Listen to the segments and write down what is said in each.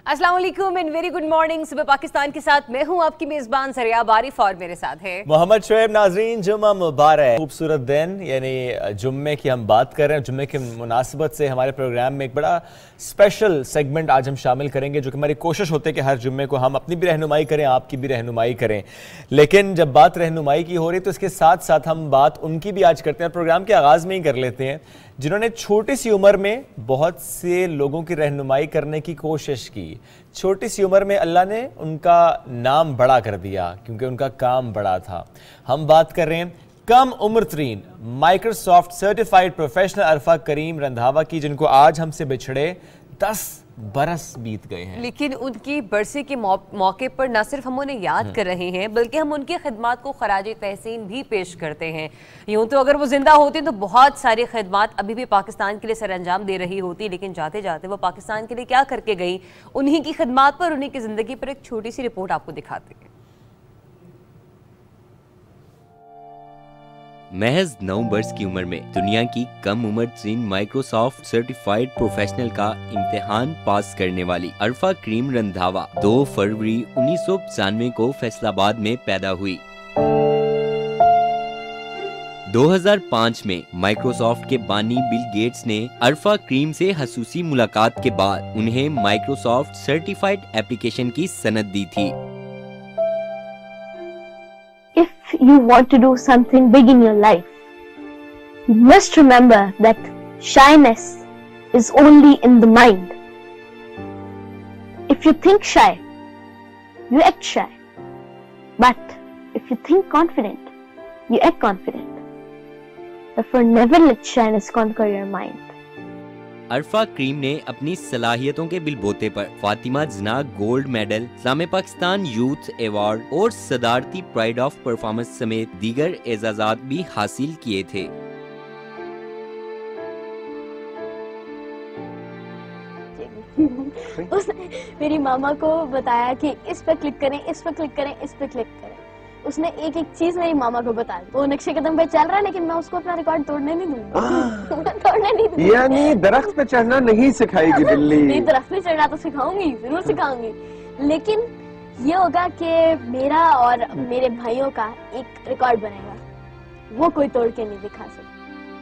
अस्सलाम वालेकुम and very good morning. सुबह पाकिस्तान के साथ मैं हूं आपकी मेजबान सरिया बारिफ और मेरे साथ है मोहम्मद शोएब। नाजरीन, जुम्मा मुबारक। खूबसूरत दिन यानी जुम्मे की हम बात कर रहे हैं। जुम्मे की मुनासिबत से हमारे प्रोग्राम में एक बड़ा स्पेशल सेगमेंट आज हम शामिल करेंगे, जो कि हमारी कोशिश होती है कि हर जुम्मे को हम अपनी भी रहनुमाई करें, आपकी भी रहनुमाई करें। लेकिन जब बात रहनुमाई की हो रही तो इसके साथ साथ हम बात उनकी भी आज करते हैं, प्रोग्राम के आगाज़ में ही कर लेते हैं, जिन्होंने छोटी सी उम्र में बहुत से लोगों की रहनुमाई करने की कोशिश की। छोटी सी उम्र में अल्लाह ने उनका नाम बड़ा कर दिया क्योंकि उनका काम बड़ा था। हम बात कर रहे हैं कम उम्र तरीन माइक्रोसॉफ्ट सर्टिफाइड प्रोफेशनल अरफा करीम रंधावा की, जिनको आज हमसे बिछड़े 10 बरस बीत गए हैं। लेकिन उनकी बरसी के मौके पर न सिर्फ हम उन्हें याद कर रहे हैं बल्कि हम उनकी खिदमात को खराज तहसीन भी पेश करते हैं। यूँ तो अगर वो जिंदा होती तो बहुत सारी खिदमात अभी भी पाकिस्तान के लिए सर अंजाम दे रही होती, लेकिन जाते जाते वो पाकिस्तान के लिए क्या करके गई, उन्हीं की खिदमात पर, उन्हीं की ज़िंदगी पर एक छोटी सी रिपोर्ट आपको दिखाते हैं। महज 9 बरस की उम्र में दुनिया की कम उम्र तरीन माइक्रोसॉफ्ट सर्टिफाइड प्रोफेशनल का इम्तिहान पास करने वाली अरफा करीम रंधावा 2 फरवरी 1995 को फैसलाबाद में पैदा हुई। 2005 में माइक्रोसॉफ्ट के बानी बिल गेट्स ने अरफा करीम से खसूसी मुलाकात के बाद उन्हें माइक्रोसॉफ्ट सर्टिफाइड एप्लीकेशन की सनद दी थी। If you want to do something big in your life, you must remember that shyness is only in the mind. If you think shy, you act shy. But if you think confident, you act confident. Therefore, never let shyness conquer your mind. अरफा करीम ने अपनी सलाहियतों के बिलबोते पर फातिमा जना gold medal, इस्लाम Pakistan youth award और सदारती pride of performance समेत दीगर एजाज़ात भी हासिल किए थे। उसने मेरी मामा को बताया कि इस पे क्लिक करें, इस पे क्लिक करें, इस पे क्लिक करें। उसने एक एक चीज मेरी मामा को बता दी। वो नक्शे कदम पे चल रहा है लेकिन मैं उसको अपना रिकॉर्ड तोड़ने नहीं दूंगी। तोड़ने नहीं दूंगी। यानी दरख्त पे चढ़ना नहीं सिखाएगी बिल्ली। नहीं, दरख्त पे चढ़ना तो सिखाऊंगी, जरूर सिखाऊंगी, लेकिन ये होगा कि मेरा और मेरे भाइयों का एक रिकॉर्ड बनेगा, वो कोई तोड़ के नहीं दिखा सकता।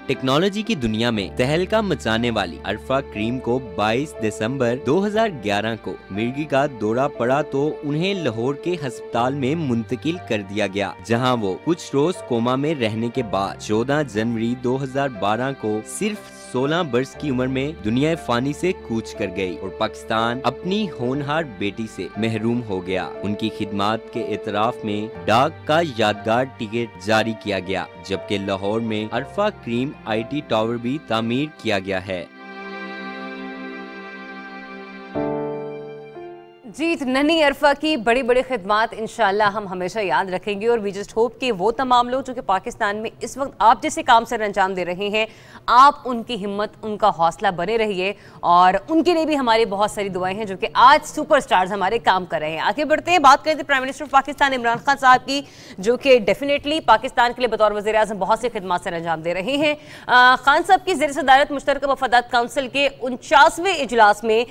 टेक्नोलॉजी की दुनिया में तहलका मचाने वाली अरफा करीम को 22 दिसंबर 2011 को मिर्गी का दौरा पड़ा तो उन्हें लाहौर के अस्पताल में मुंतकिल कर दिया गया, जहां वो कुछ रोज कोमा में रहने के बाद 14 जनवरी 2012 को सिर्फ 16 बरस की उम्र में दुनिया फानी से कूच कर गई और पाकिस्तान अपनी होनहार बेटी से महरूम हो गया। उनकी खिदमात के एतराफ में डाक का यादगार टिकट जारी किया गया, जबकि लाहौर में अरफा करीम IT टावर भी तामीर किया गया है। जीत नन्ही अरफा की बड़ी बड़ी खिदमात इंशाल्लाह हम हमेशा याद रखेंगे और वी जस्ट होप कि वो तमाम लोग जो कि पाकिस्तान में इस वक्त आप जैसे काम सर अंजाम दे रहे हैं, आप उनकी हिम्मत, उनका हौसला बने रहिए और उनके लिए भी हमारी बहुत सारी दुआएं हैं जो कि आज सुपरस्टार्स हमारे काम कर रहे हैं। आगे बढ़ते हैं, बात करते हैं prime minister of Pakistan Imran Khan साहब की, जो कि डेफिनेटली पाकिस्तान के लिए बतौर वज़ीर आज़म बहुत सी खिदमात सर अंजाम दे रहे हैं। खान साहब की ज़ेर सदारत मुश्तरका वफादात काउंसिल के 49वें इजलास में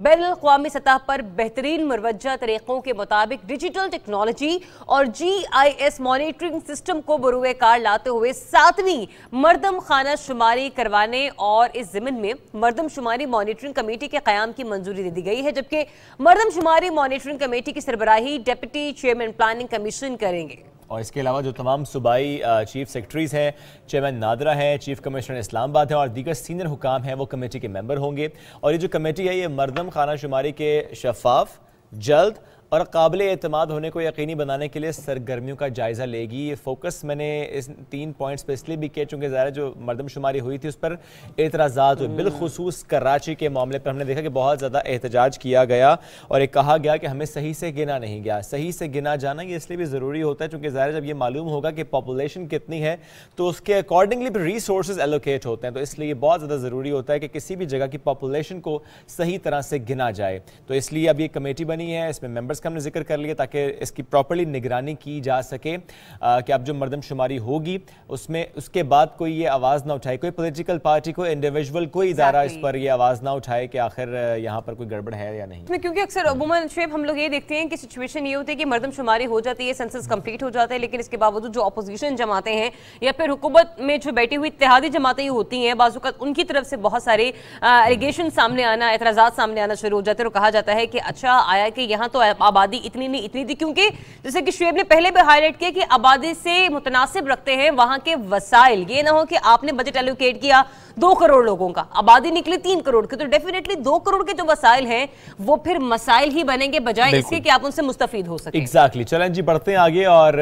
बैनुल-अक़वामी सतह पर बेहतरीन मुरवज्जा तरीक़ों के मुताबिक डिजिटल टेक्नोलॉजी और GIS मॉनिटरिंग सिस्टम को बरूए कार लाते हुए 7वीं मरदम खाना शुमारी करवाने और इस ज़िम्न में मरदम शुमारी मॉनिटरिंग कमेटी के क़याम की मंजूरी दे दी गई है, जबकि मरदम शुमारी मॉनिटरिंग कमेटी की सरबराही डिप्टी चेयरमैन प्लानिंग कमीशन करेंगे। और इसके अलावा जो तमाम सूबाई चीफ सेक्रेटरीज़ हैं, चेयरमैन नादरा हैं, चीफ कमिश्नर इस्लामाबाद हैं और दीगर सीनियर हुकाम हैं, वो कमेटी के मेंबर होंगे। और ये जो कमेटी है ये मरदम खाना शुमारी के शफाफ, जल्द और काबिल एतमाद होने को यकीनी बनाने के लिए सरगर्मियों का जायज़ा लेगी। ये फोकस मैंने इस 3 पॉइंट्स पे इसलिए भी किया चूँकि ज़ाहिर जो मरदमशुमारी हुई थी उस पर एतराज़ात हुए, बिलखुसूस कराची के मामले पर हमने देखा कि बहुत ज़्यादा एहतजाज किया गया और ये कहा गया कि हमें सही से गिना नहीं गया। सही से गिना जाना ये इसलिए भी ज़रूरी होता है चूँकि ज़ाहिर जब ये मालूम होगा कि पॉपुलेशन कितनी है तो उसके अकॉर्डिंगली भी रिसोर्सेज एलोकेट होते हैं, तो इसलिए बहुत ज़्यादा ज़रूरी होता है कि किसी भी जगह की पॉपुलेशन को सही तरह से गिना जाए। तो इसलिए अब ये कमेटी बनी है, इसमें मेंबर्स का हमने जिक्र कर लिया ताकि इसकी प्रॉपर्ली निगरानी की जा सके कि अब जो मरदमशुमारी होगी उसमें उसके बाद कोई ये आवाज़ ना उठाए, कोई पॉलिटिकल पार्टी, कोई इंडिविजुअल, कोई इदारा इस पर ये आवाज़ ना उठाए कि आखिर यहाँ पर कोई गड़बड़ है या नहीं। क्योंकि अक्सर अमूमन शेब हम लोग ये देखते हैं कि सिचुएशन ये होती है कि मरदमशुमारी हो जाती है, सेंसस कंप्लीट हो जाता है, लेकिन इसके बावजूद जो अपोजिशन जमातें हैं या फिर हुकूमत में जो बैठी हुई इत्तेहादी जमातें होती हैं, बाज़-औक़ात उनकी तरफ से बहुत सारे एलिगेशन सामने आना, एतराज़ात सामने आना शुरू हो जाते हैं और कहा जाता है कि अच्छा आया कि यहाँ तो आबादी इतनी नहीं इतनी थी, क्योंकि जैसे कि शुएब ने पहले भी हाईलाइट किया कि आबादी से मुतनासिब रखते हैं वहाँ के वसाइल। ये ना हो कि आपने बजट एलोकेट किया 2 करोड़ लोगों का, आबादी निकली 3 करोड़ की, तो डेफिनेटली 2 करोड़ के जो वसाइल हैं वो फिर मसाइल ही बनेंगे बजाय इसके कि आप उनसे मुस्तफीद हो सके। एग्जैक्टली। चलें जी, बढ़ते हैं आगे और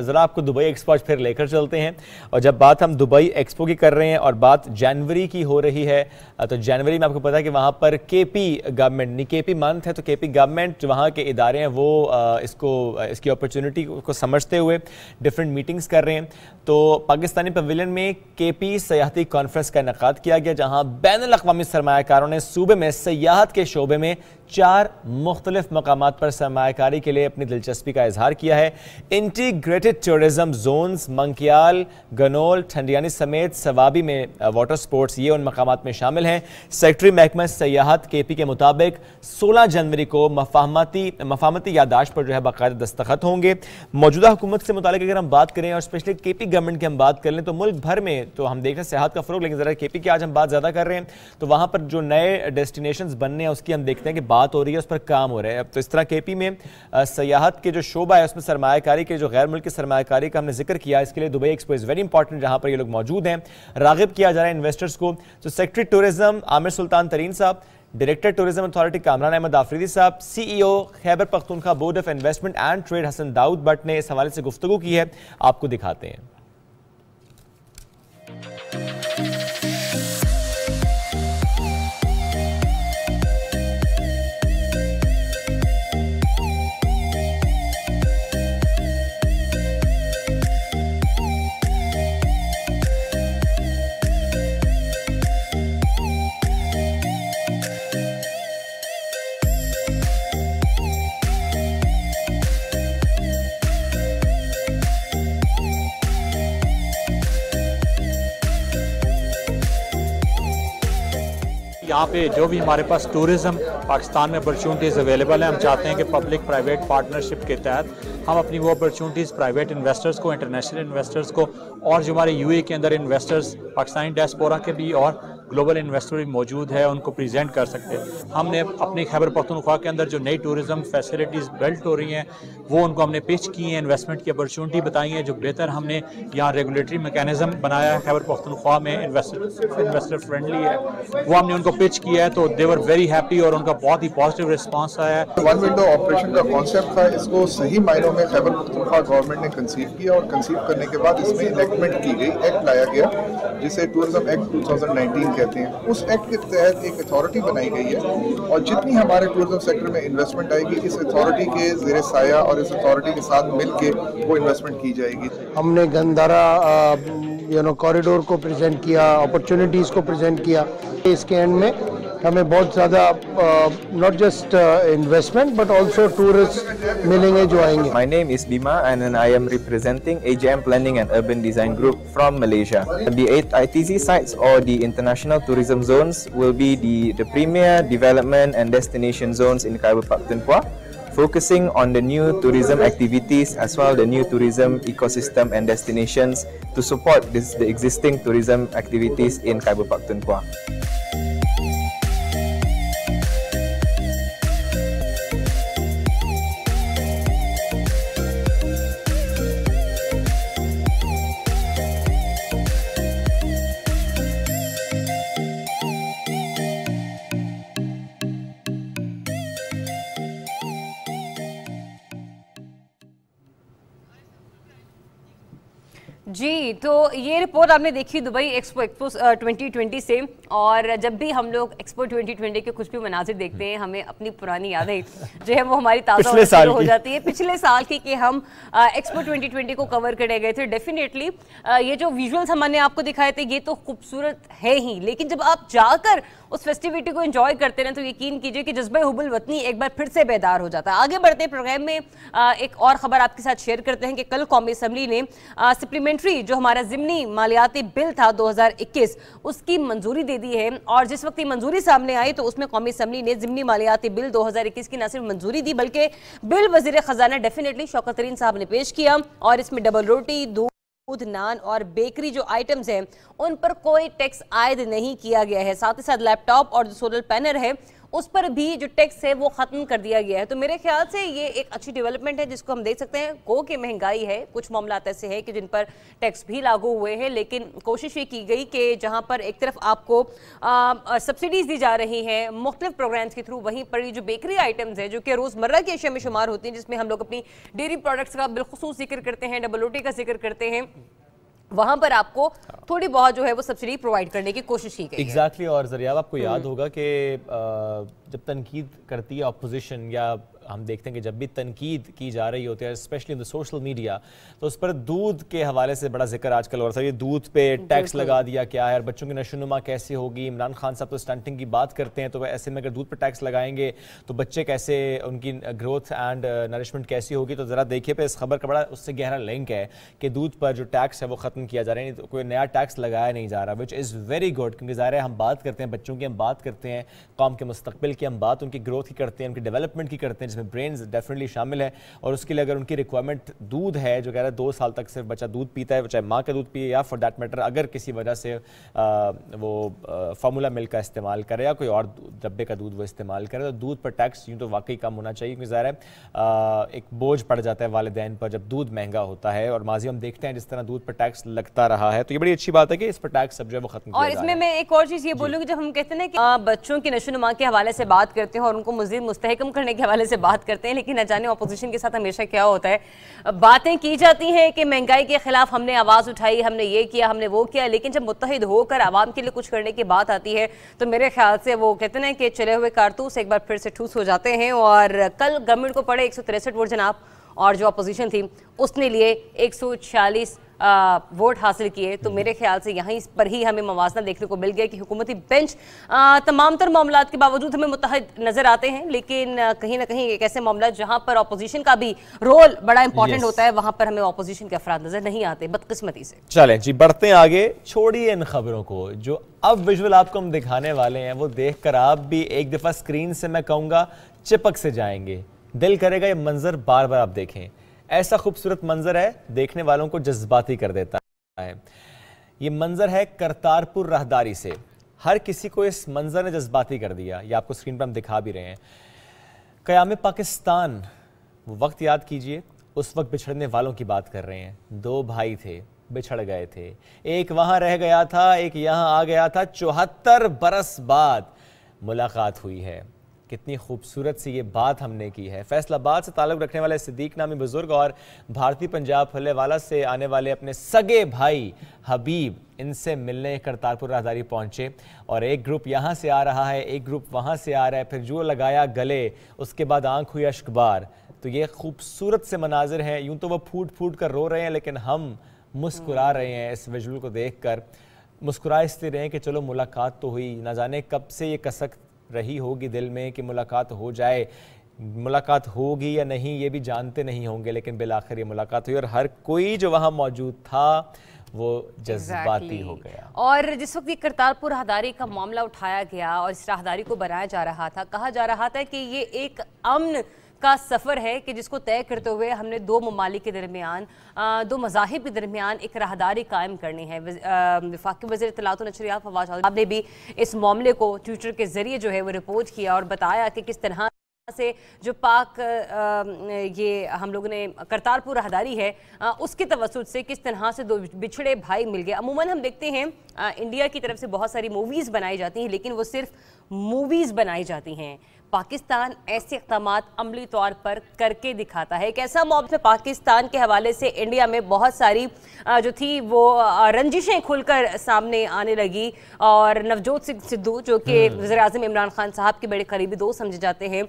ज़रा आपको दुबई एक्सपो फिर लेकर चलते हैं। और जब बात हम दुबई एक्सपो की कर रहे हैं और बात जनवरी की हो रही है, तो जनवरी में आपको पता है कि वहाँ पर केपी गवर्नमेंट, केपी मंथ है, तो केपी गवर्नमेंट जो वहाँ के इदारे हैं वो इसकी अपॉर्चुनिटी को समझते हुए डिफरेंट मीटिंग्स कर रहे हैं। तो पाकिस्तानी पवेलियन में केपी सयाहती कॉन्फ्रेंस का इनेकाद किया गया, जहाँ बैनुल अक़वामी सरमायाकारों ने सूबे में सयाहत के शोबे में 4 मुख्तलिफ मकामात पर सरमायाकारी के लिए अपनी दिलचस्पी का इजहार किया है। इंटीग्रेटेड टूरिज्म जोन्स मंकियाल, गनोल, ठंडियानी समेत सवाबी में वाटर स्पोर्ट्स, ये उन मकामात में शामिल हैं। सेक्रेटरी महकमा सयाहत केपी के मुताबिक 16 जनवरी को मफाहमती यादाश्त पर जो है बाकायदा दस्तखत होंगे। मौजूदा हुकूमत से मुतालिक अगर हम बात करें और स्पेशली केपी गवर्नमेंट की हम बात कर लें तो मुल्क भर में तो हम देख रहे हैं सेहत का फ़रोग, लेकिन ज़रा केपी की आज हम बात ज़्यादा कर रहे हैं। तो वहाँ पर जो नए डेस्टिनेशंस बनने हैं उसकी हम देखते हैं कि बात हो रही है, उस पर काम हो रहा है। अब तो इस तरह केपी में सयाहत के जो शोबा है उसमें सरमायाकारी के जो गैर मुल्की सरमायाकारी का हमने जिक्र किया, इसके लिए Dubai expo is very important, जहाँ पर ये लोग मौजूद हैं। रागिब किया जा रहा है इन्वेस्टर्स को। तो secretary tourism Aamir Sultan Tareen sahab, director tourism authority Kamran Ahmed Afridi sahab, CEO Khyber Pakhtunkhwa board of investment and trade Hassan Dawood Butt ने इस हवाले से गुफ्तगू की है, आपको दिखाते हैं। यहाँ पे जो भी हमारे पास टूरिज़्म पाकिस्तान में अपॉर्चुनिटीज़ अवेलेबल हैं, हम चाहते हैं कि पब्लिक प्राइवेट पार्टनरशिप के तहत हम अपनी वो अपॉर्चुनिटीज़ प्राइवेट इन्वेस्टर्स को, इंटरनेशनल इन्वेस्टर्स को और जो हमारे UAE के अंदर इन्वेस्टर्स पाकिस्तानी डायस्पोरा के भी और ग्लोबल इन्वेस्टर भी मौजूद है उनको प्रेजेंट कर सकते हैं। हमने अपनी खैबर पख्तूनख्वा के अंदर जो नई टूरिज़्म फैसिलिटीज़ बिल्ट हो रही हैं वो उनको हमने पिच की हैं, इन्वेस्टमेंट की अपॉर्चुनिटी बताई है, जो बेहतर हमने यहाँ रेगुलेटरी मैकेनिज्म बनाया है खैबर पख्तूनख्वा में इन्वेस्टर फ्रेंडली है, वो हमने उनको पिच किया है। तो दे वर वेरी हैप्पी और उनका बहुत ही पॉजिटिव रिस्पॉन्स आया है। वन विंडो ऑपरेशन का कॉन्सेप्ट था, इसको सही मायनों में खैबर पख्तूनख्वा गवर्नमेंट ने कंसीव किया और कंसीव करने के बाद इसमें इनेक्टमेंट की गई, एक्ट लाया गया जिसे टूरिज्म एक्ट 2019 कहते हैं। उस एक्ट के तहत एक अथॉरिटी बनाई गई है और जितनी हमारे टूरिज्म सेक्टर में इन्वेस्टमेंट आएगी इस अथॉरिटी के ज़ेरे साया और इस अथॉरिटी के साथ मिलके वो इन्वेस्टमेंट की जाएगी। हमने गंदारा कॉरिडोर को प्रेजेंट किया, अपॉर्चुनिटीज़ को प्रेजेंट किया। इसके एंड में हमें बहुत ज़्यादा not just investment but also tourist मिलेंगे जो आएंगे। My name is Bima and I am representing AJM Planning and Urban Design Group from Malaysia. The 8 ITZ sites or the international tourism zones will be the premier development and destination zones in Khyber Pakhtunkhwa, focusing on the new tourism activities as well the new tourism ecosystem and destinations to support the existing tourism activities in Khyber Pakhtunkhwa. जी, तो ये report आपने देखी Dubai expo 2020 से, और जब भी हम लोग एक्सपो 2020 के कुछ भी मनाजिर देखते हैं हमें अपनी पुरानी यादें जो है वो हमारी ताज़ा हो जाती है पिछले साल की कि हम एक्सपो 2020 को कवर करे गए थे। डेफिनेटली ये जो विजुअल्स हमने आपको दिखाए थे ये तो खूबसूरत है ही, लेकिन जब आप जाकर उस फेस्टिविटी को एंजॉय करते हैं तो यकीन कीजिए कि जज्बा हुब्बुल वतनी एक बार फिर से बेदार हो जाता है। आगे बढ़ते प्रोग्राम में एक और खबर आपके साथ शेयर करते हैं कि कल कौमी असम्बली ने सप्लीमेंट्री जो हमारा ज़िमनी मालियाती बिल था 2021 उसकी मंजूरी दे दी है, और जिस वक्त ये मंजूरी सामने आई तो उसमें कौमी असम्बली ने ज़िमनी मालियाती बिल 2021 की न सिर्फ मंजूरी दी बल्कि बिल वज़ीर ख़जाना डेफिनेटली शौकत तरीन साहब ने पेश किया, और इसमें डबल रोटी, दूध, नान और बेकरी जो आइटम्स हैं उन पर कोई टैक्स आयद नहीं किया गया है। साथ ही साथ लैपटॉप और जो सोलर पैनल है उस पर भी जो टैक्स है वो ख़त्म कर दिया गया है। तो मेरे ख्याल से ये एक अच्छी डेवलपमेंट है जिसको हम देख सकते हैं। गो कि महंगाई है, कुछ मामला ऐसे हैं कि जिन पर टैक्स भी लागू हुए हैं, लेकिन कोशिश ये की गई कि जहां पर एक तरफ आपको सब्सिडीज़ दी जा रही हैं मुख्तलिफ प्रोग्राम्स के थ्रू, वहीं पर जो बेकरी आइटम्स है जो कि रोज़मर्रा की अशिया में शुमार होती हैं, जिसमें हम लोग अपनी डेयरी प्रोडक्ट्स का बिलखुसूस जिक्र करते हैं, डबल रोटी का जिक्र करते हैं, वहां पर आपको थोड़ी बहुत जो है वो सब्सिडी प्रोवाइड करने की कोशिश की गई। एग्जैक्टली और ज़रिया आपको याद होगा कि जब तनकीद करती है अपोजिशन, या हम देखते हैं कि जब भी तनकीद की जा रही होती है specially in the social media, तो उस पर दूध के हवाले से बड़ा जिक्र आजकल हो रहा है। ये दूध पे टैक्स लगा दिया क्या है, और बच्चों की नशोनुमा कैसे होगी। इमरान खान साहब तो स्टंटिंग की बात करते हैं, तो ऐसे में अगर दूध पर टैक्स लगाएंगे तो बच्चे कैसे, उनकी ग्रोथ एंड नरिशमेंट कैसी होगी। तो ज़रा देखिए पे इस खबर का बड़ा उससे गहरा लिंक है कि दूध पर जो टैक्स है वो ख़त्म किया जा रहा है, तो कोई नया टैक्स लगाया नहीं जा रहा, विच इज़ वेरी गुड। क्योंकि ज़ाहिर है हम बात करते हैं बच्चों की, हम बात करते हैं कौम के मुस्तकबिल की, हम बात उनकी ग्रोथ की करते हैं, उनकी डेवलपमेंट की करते हैं, जिसमें ब्रेन्स डेफिनेटली शामिल है। और उसके लिए अगर उनकी रिक्वायरमेंट दूध है, जो कह रहा है 2 साल तक सिर्फ बच्चा दूध पीता है, चाहे माँ का दूध पिए या फॉर दैट मैटर अगर किसी वजह से वो फार्मूला मिल्क का इस्तेमाल करे या कोई और डब्बे का दूध वो इस्तेमाल करे, तो दूध पर टैक्स यूँ तो वाकई कम होना चाहिए। क्योंकि ज़ाहिर है एक बोझ पड़ जाता है वालिदैन पर जब दूध महंगा होता है, और माजी हम देखते हैं जिस तरह दूध पर टैक्स लगता रहा है। तो ये बड़ी अच्छी बात है कि इस पर टैक्स सब जो है वो खत्म किया और इसमें मैं एक और चीज़ ये बोलूँगी, जब हम कहते हैं ना कि बच्चों की नशोनुमा के हवाले से बात करते हैं और उनको मज़ीद मुस्तहकम करने के हवाले से बात करते हैं, लेकिन न जाने अपोजिशन के साथ हमेशा क्या होता है, बातें की जाती हैं कि महंगाई के खिलाफ हमने आवाज़ उठाई, हमने ये किया, हमने वो किया, लेकिन जब मुत्तहिद होकर आवाम के लिए कुछ करने की बात आती है तो मेरे ख्याल से वो कहते हैं कि चले हुए कारतूस एक बार फिर से ठूस हो जाते हैं। और कल गवर्नमेंट को पड़े 163 वोट जनाब, और जो अपोजिशन थी उसने लिए 146 वोट हासिल किए। तो मेरे ख्याल से यहीं पर ही हमें मवाजना देखने को मिल गया कि हुकूमती बेंच तमाम तर मामलात के बावजूद हमें मुत्तहिद नजर आते हैं, लेकिन कहीं ना कहीं एक ऐसे मामला जहां पर अपोजिशन का भी रोल बड़ा इंपॉर्टेंट होता है, वहां पर हमें अपोजिशन के अफराद नजर नहीं आते बदकिस्मती से। चलें जी, बढ़ते हैं आगे। छोड़िए इन खबरों को, जो अब विजुअल आपको हम दिखाने वाले हैं वो देखकर आप भी एक दफा स्क्रीन से मैं कहूँगा चिपक से जाएंगे। दिल करेगा ये मंजर बार बार आप देखें। ऐसा खूबसूरत मंजर है, देखने वालों को जज्बाती कर देता है। ये मंजर है करतारपुर राहदारी से, हर किसी को इस मंजर ने जज्बाती कर दिया। ये आपको स्क्रीन पर हम दिखा भी रहे हैं। क़याम पाकिस्तान, वो वक्त याद कीजिए, उस वक्त बिछड़ने वालों की बात कर रहे हैं। 2 भाई थे, बिछड़ गए थे, एक वहां रह गया था, एक यहां आ गया था। 74 बरस बाद मुलाकात हुई है। कितनी खूबसूरत सी ये बात हमने की है। फैसलाबाद से ताल्लुक़ रखने वाले सिद्दीक नामी बुजुर्ग और भारतीय पंजाब फल्लेवाला से आने वाले अपने सगे भाई हबीब, इनसे मिलने करतारपुर राहदारी पहुंचे, और एक ग्रुप यहाँ से आ रहा है, एक ग्रुप वहाँ से आ रहा है, फिर जो लगाया गले, उसके बाद आंख हुई अश्कबार। तो ये खूबसूरत से मनाजिर हैं। यूँ तो वो फूट फूट कर रो रहे हैं, लेकिन हम मुस्कुरा रहे हैं इस विजुअल को देख कर। मुस्कुरा इसलिए रहे हैं कि चलो मुलाकात तो हुई, ना जाने कब से ये कसक रही होगी दिल में कि मुलाकात हो जाए। मुलाकात होगी या नहीं ये भी जानते नहीं होंगे, लेकिन बिलाखिर ये मुलाकात हुई, और हर कोई जो वहाँ मौजूद था वो जज्बाती हो गया। और जिस वक्त ये करतारपुर राहदारी का मामला उठाया गया और इस राहदारी को बनाया जा रहा था, कहा जा रहा था कि ये एक अमन का सफ़र है कि जिसको तय करते हुए हमने 2 ममालिक के दरमियान, 2 मज़ाहिब के दरमियान एक राहदारी कायम करनी है। वफाकी वज़ीर इत्तलात व नशरियात फवाद चौधरी ने भी इस मामले को ट्विटर के ज़रिए जो है वो रिपोर्ट किया और बताया कि किस तरह से जो पाक ये हम लोगों ने करतारपुर राहदारी है उसके तवस्सुत से किस तरह से 2 बिछड़े भाई मिल गए। अमूमन हम देखते हैं इंडिया की तरफ से बहुत सारी मूवीज़ बनाई जाती हैं, लेकिन वो सिर्फ मूवीज़ बनाई जाती हैं, पाकिस्तान ऐसे इक़दामात अमली तौर पर करके दिखाता है। एक ऐसा मौक़िफ़ में पाकिस्तान के हवाले से इंडिया में बहुत सारी जो थी वो रंजिशें खुलकर सामने आने लगी और नवजोत सिंह सिद्धू जो कि वज़ीर-ए-आज़म इमरान खान साहब के बड़े करीबी दोस्त समझे जाते हैं,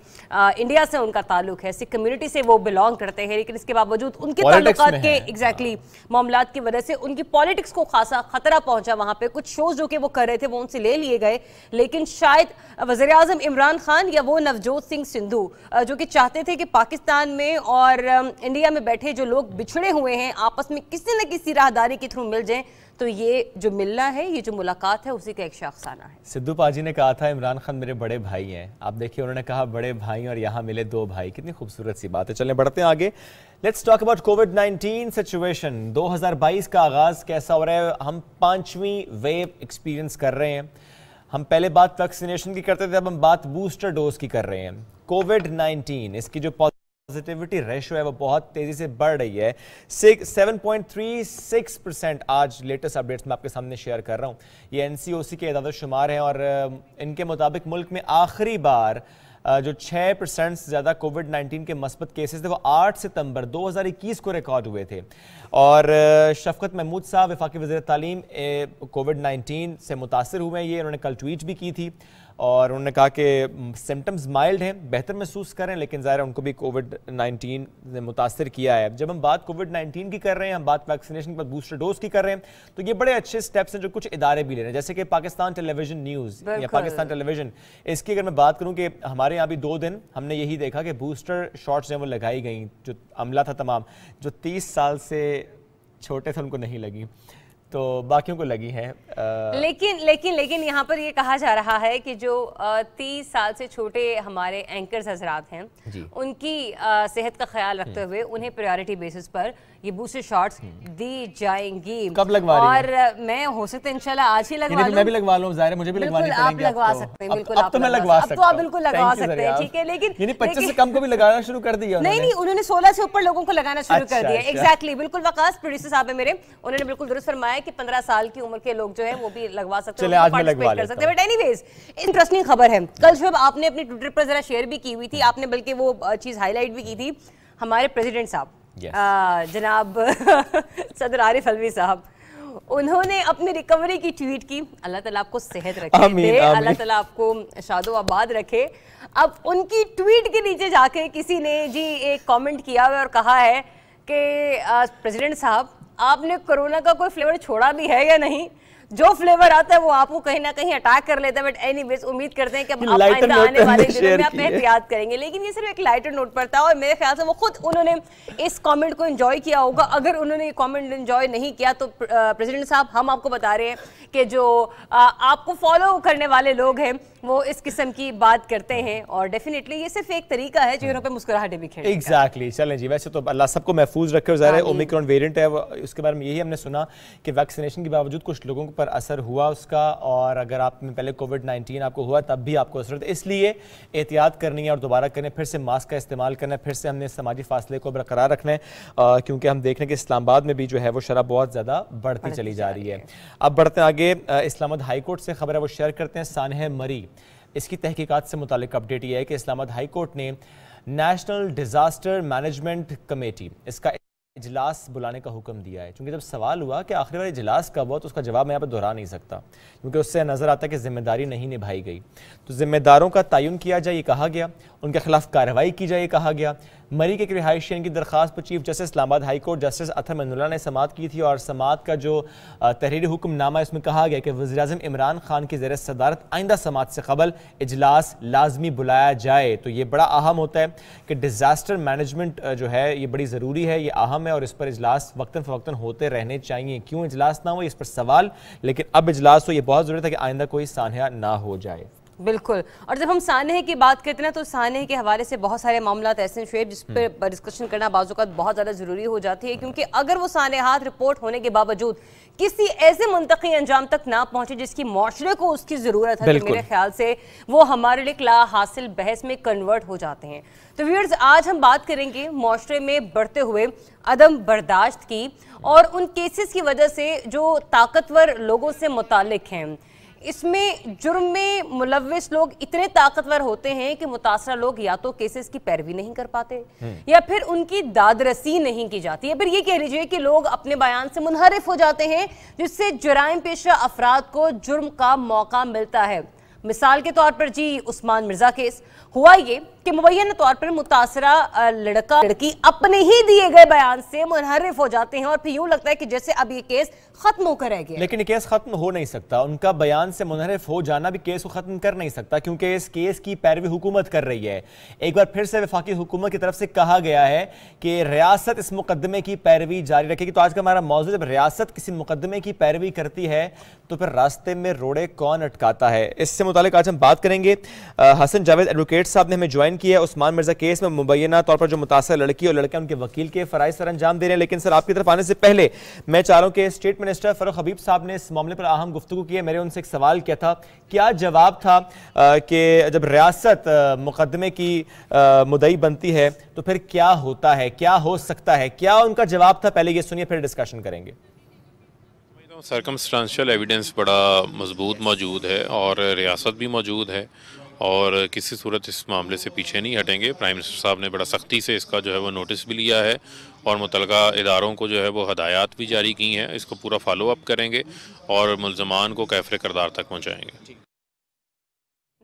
इंडिया से उनका ताल्लुक है, सिख कम्युनिटी से वो बिलोंग करते हैं, लेकिन इसके बावजूद उनके ताल्लुकात के एग्जैक्टली मामलात की वजह से उनकी पॉलिटिक्स को खासा खतरा पहुंचा। वहाँ पे कुछ शोज जो कि वो कर रहे थे वो उनसे ले लिए गए, लेकिन शायद वज़ीर-ए-आज़म इमरान खान या वो नवजोत सिंह सिद्धू जो कि चाहते थे कि पाकिस्तान में और इंडिया में बैठे जो लोग बिछड़े हुए हैं आपस में किसी न किसी राहदारी के थ्रू मिल जाएं, तो ये जो मिलना है, ये जो मुलाकात है, उसी का एक शाखसाना है। सिद्धू पाजी ने कहा था इमरान खान मेरे बड़े भाई हैं, आप देखिए उन्होंने कहा बड़े भाई और यहाँ मिले दो भाई, कितनी खूबसूरत सी बात है। चलें बढ़ते हैं आगे। Let's talk about covid situation. 2022 का आगाज़ कैसा हो रहा है? हम 5वीं वेव एक्सपीरियंस कर रहे हैं। हम पहले बात वैक्सीनेशन की करते थे, अब हम बात बूस्टर डोज की कर रहे हैं। कोविड-19 इसकी जो पॉजिटिविटी रेशो है वो बहुत तेज़ी से बढ़ रही है। 7.36% आज लेटेस्ट अपडेट्स मैं आपके सामने शेयर कर रहा हूँ। ये NCOC के इदाद शुमार हैं और इनके मुताबिक मुल्क में आखिरी बार जो 6% से ज़्यादा कोविड-19 के मस्बत केसेस थे वो 8 सितंबर 2021 को रिकॉर्ड हुए थे। और शफकत महमूद साहब वफाकी वज़ीर तालीम कोविड-19 से मुतासर हुए हैं। ये उन्होंने कल ट्वीट भी की थी और उन्होंने कहा कि सिम्टम्स माइल्ड हैं, बेहतर महसूस कर रहे हैं, लेकिन ज़ाहिर है उनको भी कोविड-19 ने मुतासर किया है। जब हम बात कोविड-19 की कर रहे हैं, हम बात वैक्सीनेशन के बाद बूस्टर डोज की कर रहे हैं, तो ये बड़े अच्छे स्टेप्स हैं जो कुछ इदारे भी ले रहे हैं, जैसे कि पाकिस्तान टेलीविजन न्यूज़ या पाकिस्तान टेलीविजन। इसकी अगर मैं बात करूँ कि हमारे यहाँ भी 2 दिन हमने यही देखा कि बूस्टर शॉट्स हैं वो लगाई गई, जो अमला था तमाम, जो 30 साल से छोटे थे उनको नहीं लगी, तो बाकियों को लगी है। लेकिन यहाँ पर ये कहा जा रहा है कि जो 30 साल से छोटे हमारे एंकर्स हजरात हैं उनकी सेहत का ख्याल रखते हुए उन्हें प्रायोरिटी बेसिस पर ये बूस्टर शॉट्स दी जाएंगी। कब लगवा रही और मैं हो सकता है इंशाल्लाह आज ही लगवा लूं। मैं भी लगवा लूं, ज़ाहिर है मुझे भी लगवानी पड़ेगी। आप लगवा सकते हैं, बिल्कुल अब तो मैं लगवा सकता हूं। अब तो आप बिल्कुल लगवा सकते हैं, ठीक है। लेकिन 25 से कम को भी लगाना शुरू कर दिया? नहीं, उन्होंने 16 से ऊपर लोगों को लगाना शुरू कर दिया। एग्जैक्टली, बिल्कुल। वकास प्रोड्यूसर साहब है मेरे, उन्होंने बिल्कुल दुरुस्त फरमाया कि 15 साल की उम्र के लोग जो है वो भी लगवा सकते हैं, पार्टिसिपेट कर सकते हैं। बट एनीवेज इंटरेस्टिंग खबर है, कल शब आपने अपनी ट्विटर पर जरा शेयर भी की हुई थी, आपने बल्कि वो चीज हाईलाइट भी की थी। हमारे प्रेसिडेंट साहब जनाब सदर आरिफ अलवी साहब, उन्होंने अपनी रिकवरी की ट्वीट की। अल्लाह ताला आपको सेहत रखे, अल्लाह ताला आपको शादो आबाद रखे। अब उनकी ट्वीट के नीचे जाके किसी ने जी एक कमेंट किया और कहा है कि प्रेसिडेंट साहब आपने कोरोना का कोई फ्लेवर छोड़ा भी है या नहीं? जो फ्लेवर आता है वो आपको कहीं ना कहीं अटैक कर लेता है। बट एनीवेज उम्मीद करते हैं कि आप आइंदा आने वाले दिनों में आप एहतियात करेंगे। लेकिन ये सिर्फ एक लाइटर नोट पर था और मेरे ख्याल से वो खुद उन्होंने इस कमेंट को एंजॉय किया होगा। अगर उन्होंने ये कमेंट एंजॉय नहीं किया तो प्रेसिडेंट साहब हम आपको बता रहे हैं कि जो आपको फॉलो करने वाले लोग हैं वो इस किस्म की बात करते हैं और डेफिनेटली ये सिर्फ एक तरीका है चेहरों पे मुस्कुराहटें बिखेरने का। एग्जैक्टली। चलें जी, वैसे तो अल्लाह सबको महफूज रखे। ज़ाहिर है ओमिक्रॉन वेरिएंट है, उसके बारे में यही हमने सुना कि वैक्सीनेशन के बावजूद कुछ लोगों पर असर हुआ उसका, और अगर आप में पहले कोविड-19 आपको हुआ तब भी आपको असर, इसलिए एहतियात करनी है और दोबारा करने, फिर से मास्क का इस्तेमाल करना है, फिर से हमने समाजी फासले को बरकरार रखना है, क्योंकि हम देख रहे हैं कि इस्लामाबाद में भी जो है वो शरह बहुत ज़्यादा बढ़ती चली जा रही है। अब बढ़ते हैं आगे, इस्लामाबाद हाई कोर्ट से खबर है वो शेयर करते हैं। सानह मरी, इसकी तहकीकात से मुतालिक अपडेट ये है कि इस्लामाबाद हाई कोर्ट ने नेशनल डिज़ास्टर मैनेजमेंट कमेटी इसका इजलास बुलाने का हुक्म दिया है। क्योंकि जब सवाल हुआ कि आखिरी वाला इजलास कब हुआ तो उसका जवाब मैं यहाँ पर दोहरा नहीं सकता, क्योंकि उससे नज़र आता है कि जिम्मेदारी नहीं निभाई गई। तो जिम्मेदारों का तयन किया जाए ये कहा गया, उनके खिलाफ कार्रवाई की जाए कहा गया। मरी के रिहायशियन की दरख्वास्त पर chief justice Islamabad high court justice Athar Minallah ने समाअत की थी और समाअत का जो तहरीरी हुक्मनामा है उसमें कहा गया कि वज़ीर-ए-आज़म इमरान खान की ज़ेर सदारत आइंदा समाअत से कबल इजलास लाजमी बुलाया जाए। तो ये बड़ा अहम होता है कि डिज़ास्टर मैनेजमेंट जो है ये बड़ी ज़रूरी है, ये अहम है और इस पर इजलास वक्तन फ़वक्तन होते रहने चाहिए। क्यों इजलास ना हो इस पर सवाल, लेकिन अब इजलास हो ये बहुत ज़रूरत है कि आइंदा कोई सान्हा ना हो जाए। बिल्कुल। और जब हम सानहे की बात करते हैं तो सानहे के हवाले से बहुत सारे मामलात ऐसे हैं शुएब जिस पर डिस्कशन करना बाज़ औक़ात बहुत ज़्यादा ज़रूरी हो जाती है, क्योंकि अगर वो सानहात रिपोर्ट होने के बावजूद किसी ऐसे मुंतकी अंजाम तक ना पहुंचे जिसकी माशरे को उसकी ज़रूरत है, तो मेरे ख्याल से वो हमारे लिए ला हासिल बहस में कन्वर्ट हो जाते हैं। तो व्यूअर्स, आज हम बात करेंगे माशरे में बढ़ते हुए अदम बर्दाश्त की और उन केसेस की वजह से जो ताकतवर लोगों से मुताल्लिक हैं। اس میں جرم میں ملوث لوگ اتنے طاقتور ہوتے ہیں کہ متاثرہ لوگ یا تو کیسز کی پیروی نہیں کر پاتے یا پھر ان کی داد رسی نہیں کی جاتی، یا پھر یہ کہہ لیجئے کہ لوگ اپنے بیان سے منحرف ہو جاتے ہیں، جس سے جرائم پیشہ افراد کو جرم کا موقع ملتا ہے۔ مثال کے طور پر جی عثمان مرزا کیس ہوا یہ کہ مبینہ طور پر متاثرہ لڑکی اپنے ہی دیے گئے بیان سے منحرف ہو جاتے ہیں اور پھر یوں لگتا ہے کہ جیسے اب یہ کیس ختم ہو کر رہ گیا، لیکن یہ کیس ختم ہو نہیں سکتا۔ ان کا بیان سے منحرف ہو جانا بھی کیس کو ختم کر نہیں سکتا، کیونکہ اس کیس کی پیروی حکومت کر رہی ہے۔ ایک بار پھر سے وفاقی حکومت کی طرف سے کہا گیا ہے کہ ریاست اس مقدمے کی پیروی جاری رکھے گی۔ تو آج کا ہمارا موضوع، جب ریاست کسی مقدمے کی پیروی کرتی ہے تو پھر راستے میں روڑے کون اٹکاتا ہے؟ اس سے متعلق آج ہم بات کریں گے۔ حسن جاوید ایڈوکیٹ صاحب نے ہمیں جوائن کیا ہے۔ عثمان مرزا کیس میں مبینہ طور پر جو متاثرہ لڑکی اور لڑکے ان کے وکیل کے فرائض سر انجام دے رہے ہیں، لیکن سر آپ کی طرف آنے سے پہلے میں چاہ رہا ہوں کہ اسٹیٹ منسٹر فاروق حبیب صاحب نے اس معاملے پر اہم گفتگو کی ہے۔ میرے ان سے ایک سوال کیا تھا، کیا جواب تھا کہ جب ریاست مقدمے کی مدعی بنتی ہے تو پھر کیا ہوتا ہے، کیا ہو سکتا ہے؟ کیا ان کا جواب تھا؟ پہلے یہ سنیے پھر ڈسکشن کریں گے۔ سرکمسٹانشل ایویڈنس بڑا مضبوط موجود ہے اور ریاست بھی موجود ہے اور کسی صورت اس معاملے سے پیچھے نہیں ہٹیں گے۔ پرائم منسٹر صاحب نے بڑا سختی سے اس کا جو ہے وہ نوٹس بھی لیا ہے اور متعلقہ اداروں کو جو ہے وہ ہدایات بھی جاری کی ہیں، اس کو پورا فالو اپ کریں گے اور ملزمان کو کیفر کردار تک پہنچائیں گے۔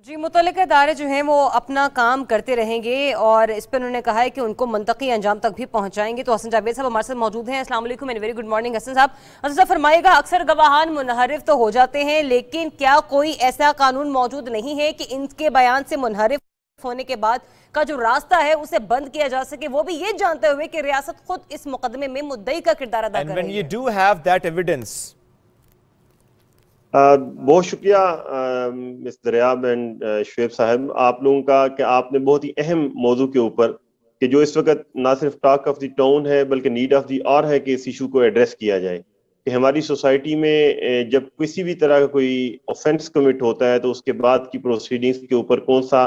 جی متعلقہ ادارے جو ہیں وہ اپنا کام کرتے رہیں گے اور اس پر انہوں نے کہا ہے کہ ان کو منطقی انجام تک بھی پہنچائیں گے۔ تو حسن جاوید صاحب ہمارے ساتھ موجود ہیں۔ السلام علیکم اینڈ ویری گڈ مارننگ حسن صاحب فرمائے گا، اکثر گواہان منحرف تو ہو جاتے ہیں، لیکن کیا کوئی ایسا قانون موجود نہیں ہے کہ ان کے بیان سے منحرف ہونے کے بعد کا جو راستہ ہے اسے بند کیا جا سکے، وہ بھی یہ جانتے ہوئے کہ ریاست خود اس مقدمے میں مدعی کا کردار ادا کر رہی ہے؟ بہت شکریہ مس دریاب اینڈ شعیب صاحب آپ لوگوں کا کہ آپ نے بہت ہی اہم موضوع کے اوپر کہ جو اس وقت نہ صرف ٹاک آف دی ٹاؤن ہے بلکہ نیڈ آف دی آر ہے کہ اس ایشو کو ایڈریس کیا جائے کہ ہماری سوسائٹی میں جب کسی بھی طرح کا کوئی آفینس کمٹ ہوتا ہے تو اس کے بعد کی پروسیڈنگز کے اوپر کون سا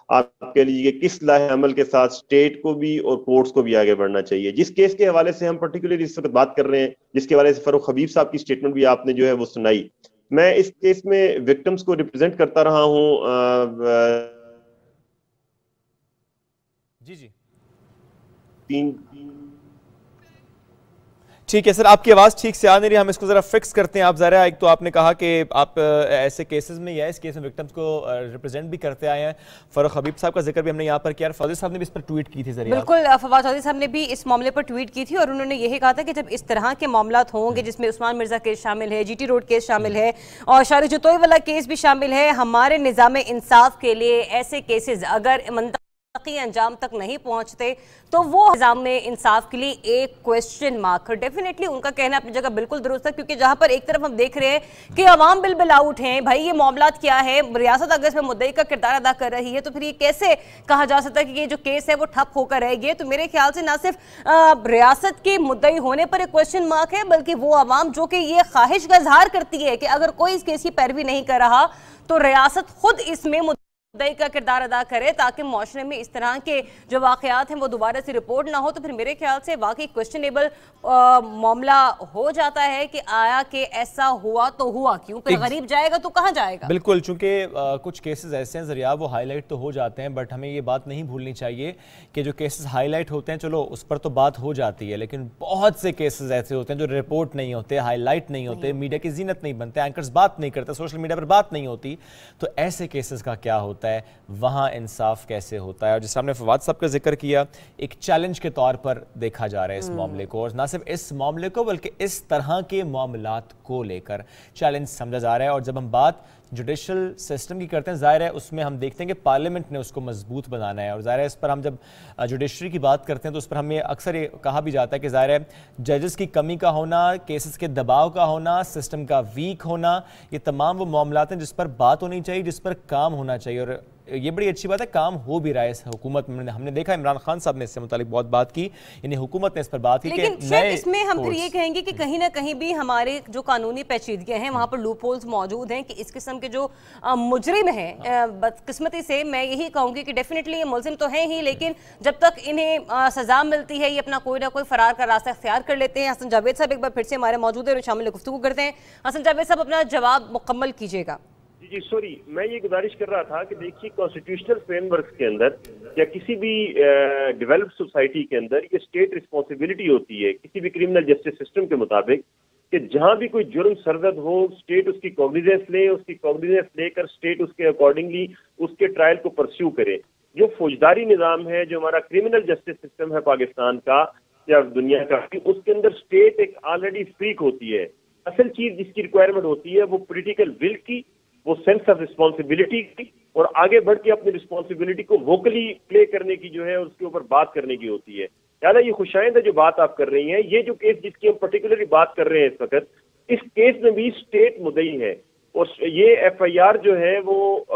آپ کہہ لیجیے کہ کس لاہ عمل کے ساتھ اسٹیٹ کو بھی اور کورٹس کو بھی آگے بڑھنا چاہیے۔ جس کیس کے حوالے سے ہم پرٹیکولرلی اس وقت بات کر رہے ہیں، جس کے حوالے سے فاروق حبیب صاحب کی اسٹیٹمنٹ بھی آپ نے جو ہے وہ سنائی، میں اس کیس میں وکٹمز کو ریپرزینٹ کرتا رہا ہوں۔ جی ٹھیک ہے سر، آپ کی آواز ٹھیک سے آ نہیں رہی، ہم اس کو ذرا فکس کرتے ہیں۔ آپ ظاہر ایک تو آپ نے کہا کہ آپ ایسے کیسز میں یا اس کیس میں وکٹمز کو ریپرزینٹ بھی کرتے آئے ہیں۔ فاروق حبیب صاحب کا ذکر بھی ہم نے یہاں پر کیا، فواد صاحب نے بھی اس پر ٹویٹ کی تھی ذریعہ۔ بالکل، فواد چودھری صاحب نے بھی اس معاملے پر ٹویٹ کی تھی اور انہوں نے یہی کہا تھا کہ جب اس طرح کے معاملات ہوں گے جس میں عثمان مرزا کیس شامل ہے، جی ٹی روڈ کیس شامل ہے اور شارج جتوئی والا کیس بھی شامل ہے، ہمارے نظام انصاف کے لیے ایسے کیسز اگر منطقی انجام تک نہیں پہنچتے تو وہ نظام انصاف کے لیے ایک کوسچن مارک۔ ڈیفینیٹلی ان کا کہنا اپنی جگہ بالکل درست ہے، کیونکہ جہاں پر ایک طرف ہم دیکھ رہے ہیں کہ عوام بل آؤٹ ہیں، بھائی یہ معاملات کیا ہے، ریاست اگر اس میں مدعی کا کردار ادا کر رہی ہے تو پھر یہ کیسے کہا جا سکتا ہے کہ یہ جو کیس ہے وہ ٹھپ ہو کر رہے گی؟ تو میرے خیال سے نہ صرف ریاست کے مدعی ہونے پر ایک کوسچن مارک ہے، بلکہ وہ عوام جو کہ یہ خواہش کا اظہار کرتی ہے کہ اگر کوئی اس کیس کی پیروی نہیں کر رہا تو ریاست خود اس میں مدعی کا کردار ادا کرے تاکہ معاشرے میں اس طرح کے جو واقعات ہیں وہ دوبارہ سے رپورٹ نہ ہو۔ تو پھر میرے خیال سے واقعی کوسچنیبل معاملہ ہو جاتا ہے کہ آیا کہ ایسا ہوا تو ہوا کیوں، پھر غریب جائے گا تو کہاں جائے گا؟ بالکل، چونکہ کچھ کیسز ایسے ہیں ذریعہ وہ ہائی لائٹ تو ہو جاتے ہیں، بٹ ہمیں یہ بات نہیں بھولنی چاہیے کہ جو کیسز ہائی لائٹ ہوتے ہیں چلو اس پر تو بات ہو جاتی ہے، لیکن بہت سے کیسز ایسے ہوتے ہیں جو رپورٹ نہیں ہوتے، ہائی لائٹ نہیں ہوتے، میڈیا کی زینت نہیں بنتے، اینکرز بات نہیں کرتے، سوشل میڈیا پر بات نہیں ہوتی۔ تو ایسے کیسز کا کیا ہوتا ہے، وہاں انصاف کیسے ہوتا ہے؟ اور جس ہم نے فواد صاحب کا ذکر کیا، ایک چیلنج کے طور پر دیکھا جا رہا ہے اس معاملے کو، اور نہ صرف اس معاملے کو بلکہ اس طرح کے معاملات کو لے کر چیلنج سمجھا جا رہا ہے۔ اور جب ہم بات جوڈیشل سسٹم کی کرتے ہیں، ظاہر ہے اس میں ہم دیکھتے ہیں کہ پارلیمنٹ نے اس کو مضبوط بنانا ہے، اور ظاہر ہے اس پر ہم جب جوڈیشری کی بات کرتے ہیں تو اس پر ہمیں اکثر یہ کہا بھی جاتا ہے کہ ظاہر ہے ججز کی کمی کا ہونا، کیسز کے دباؤ کا ہونا، سسٹم کا ویک ہونا، یہ تمام وہ معاملات ہیں جس پر بات ہونی چاہیے، جس پر کام ہونا چاہیے، اور یہ بڑی اچھی بات ہے کام ہو بھی رہا ہے اس حکومت میں۔ ہم نے دیکھا عمران خان صاحب نے اس سے متعلق بہت بات کی، یعنی حکومت نے اس پر بات کی، لیکن شاید اس میں ہم پھر یہ کہیں گے کہ کہیں نہ کہیں بھی ہمارے جو قانونی پیچیدگیاں ہیں وہاں پر لوپ ہولز موجود ہیں کہ اس قسم کے جو مجرم ہیں، بدقسمتی سے میں یہی کہوں گی کہ ڈیفینیٹلی یہ ملزم تو ہیں ہی، لیکن جب تک انہیں سزا ملتی ہے یہ اپنا کوئی نہ کوئی فرار کا راستہ اختیار کر لیتے ہیں۔ حسن جاوید صاحب ایک بار پھر سے ہمارے موجود ہیں اور شامل گفتگو کرتے ہیں۔ حسن جاوید صاحب اپنا جواب مکمل کیجیے گا۔ जी सॉरी, मैं ये गुजारिश कर रहा था कि देखिए कॉन्स्टिट्यूशनल फ्रेमवर्क के अंदर या किसी भी डेवलप्ड सोसाइटी के अंदर ये स्टेट रिस्पॉन्सिबिलिटी होती है किसी भी क्रिमिनल जस्टिस सिस्टम के मुताबिक कि जहां भी कोई जुर्म सरजद हो स्टेट उसकी कॉग्निजेंस ले, उसकी कॉग्निजेंस लेकर स्टेट उसके अकॉर्डिंगली उसके ट्रायल को परस्यू करे। जो फौजदारी निज़ाम है, जो हमारा क्रिमिनल जस्टिस सिस्टम है पाकिस्तान का या दुनिया का, उसके अंदर स्टेट एक ऑलरेडी फ्रीक होती है। असल चीज जिसकी रिक्वायरमेंट होती है वो पॉलिटिकल विल की, वो सेंस ऑफ रिस्पॉन्सिबिलिटी की, और आगे बढ़ के अपनी रिस्पॉन्सिबिलिटी को वोकली प्ले करने की जो है उसके ऊपर बात करने की होती है। ज़्यादा ये खुशाइंद है जो बात आप कर रही हैं। ये जो केस जिसकी हम पर्टिकुलरली बात कर रहे हैं इस वक्त, इस केस में भी स्टेट मुद्दई है और ये FIR जो है वो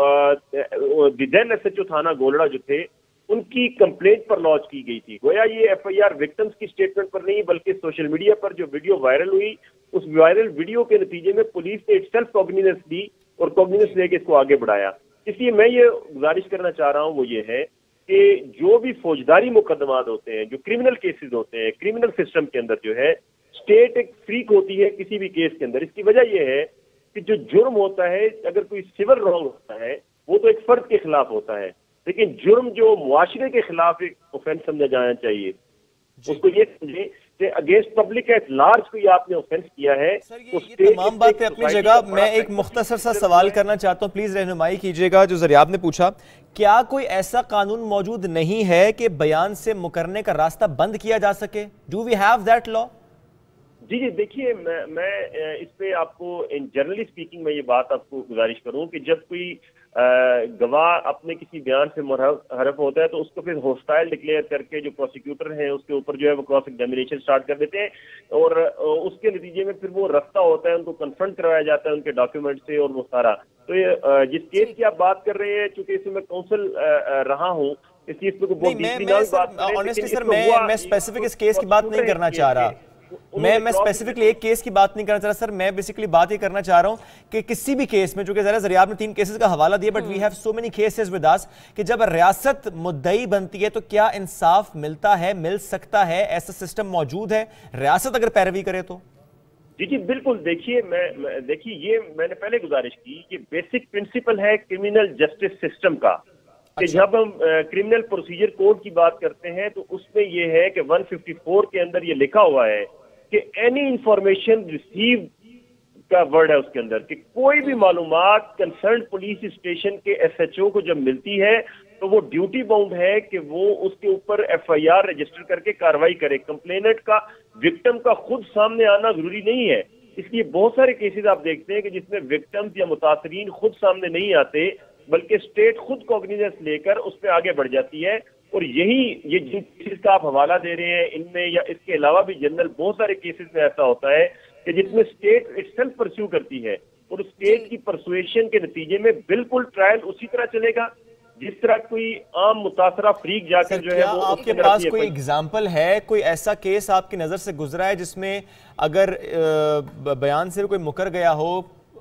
then SHO थाना गोलड़ा जो थे उनकी कंप्लेंट पर लॉन्च की गई थी। गोया ये FIR विक्टिम्स की स्टेटमेंट पर नहीं बल्कि सोशल मीडिया पर जो वीडियो वायरल हुई उस वायरल वीडियो के नतीजे में पुलिस ने इटसेल्फ कॉग्निजेंस ली और कॉग्निजेंस लेके इसको आगे बढ़ाया। इसलिए मैं ये गुजारिश करना चाह रहा हूँ वो ये है कि जो भी फौजदारी मुकदमात होते हैं, जो क्रिमिनल केसेस होते हैं, क्रिमिनल सिस्टम के अंदर जो है स्टेट एक फ्रीक होती है किसी भी केस के अंदर। इसकी वजह यह है कि जो जुर्म होता है, अगर कोई सिविल रॉन्ग होता है वो तो एक फर्द के खिलाफ होता है, लेकिन जुर्म जो मुआशरे के खिलाफ एक ऑफेंस समझा जाना चाहिए, उसको ये समझे कि अगेंस्ट पब्लिक एट लार्ज कोई आपने ऑफेंस किया है। तो तमाम बातें अपनी जगह। मैं एक मुख्तसर सा सवाल करना चाहता हूँ, प्लीज रहनुमाई कीजिएगा। जो ज़रियाब ने पूछा, क्या कोई ऐसा कानून मौजूद नहीं है कि बयान से मुकरने का रास्ता बंद किया जा सके? Do we have that law? जी जी, देखिए मैं इस पे आपको जनरली स्पीकिंग में ये बात आपको गुजारिश करूं कि जब कोई गवाह अपने किसी बयान से हरफ होता है तो उसको फिर होस्टाइल डिक्लेयर करके जो प्रोसिक्यूटर हैं उसके ऊपर जो है वो क्रॉस एग्जामिनेशन स्टार्ट कर देते हैं और उसके नतीजे में फिर वो रास्ता होता है, उनको कन्फ्रंट करवाया जाता है उनके डॉक्यूमेंट से और वो सारा। तो ये जिस केस की आप बात कर रहे हैं, चूंकि इसमें मैं काउंसिल रहा हूँ इस चीज पे मैं स्पेसिफिक इस केस की बात नहीं करना चाह रहा। मैं स्पेसिफिकली एक केस की बात नहीं करना चाह रहा सर। मैं बेसिकली बात ये करना चाह रहा हूं कि किसी भी केस में, चूंकि जरा ज़रियाब ने 3 केसेस का हवाला दिया, but we have so many cases with us कि जब रियासत मुद्दई बनती है तो क्या इंसाफ मिलता है, मिल सकता है? ऐसा सिस्टम मौजूद है रियासत अगर पैरवी करे तो? जी जी बिल्कुल। देखिए देखिए ये मैंने पहले गुजारिश की कि बेसिक प्रिंसिपल है क्रिमिनल जस्टिस सिस्टम का कि जब हम क्रिमिनल प्रोसीजर कोड की बात करते हैं तो उसमें ये है कि 154 के अंदर ये लिखा हुआ है कि एनी इंफॉर्मेशन रिसीव का वर्ड है उसके अंदर कि कोई भी मालूमात कंसर्न पुलिस स्टेशन के SHO को जब मिलती है तो वो ड्यूटी बाउंड है कि वो उसके ऊपर FIR रजिस्टर करके कार्रवाई करे। कंप्लेनेंट का, विक्टिम का खुद सामने आना जरूरी नहीं है। इसलिए बहुत सारे केसेस आप देखते हैं कि जिसमें विक्टिम्स या मुतासरीन खुद सामने नहीं आते बल्कि स्टेट खुद कॉग्निजेंस लेकर उस पर आगे बढ़ जाती है। और ये जिन केसेस का आप हवाला दे रहे हैं इनमें या इसके अलावा भी जनरल बहुत सारे केसेस में ऐसा होता है कि जिसमें स्टेट इटसेल्फ परस्यू करती है और स्टेट की परसुएशन के नतीजे में बिल्कुल ट्रायल उसी तरह चलेगा जिस तरह कोई आम मुतासरा फ्रीक जाकर जो है वो आपके पास कोई एग्जाम्पल है, कोई ऐसा केस आपकी नजर से गुजरा है जिसमें अगर बयान से कोई मुकर गया हो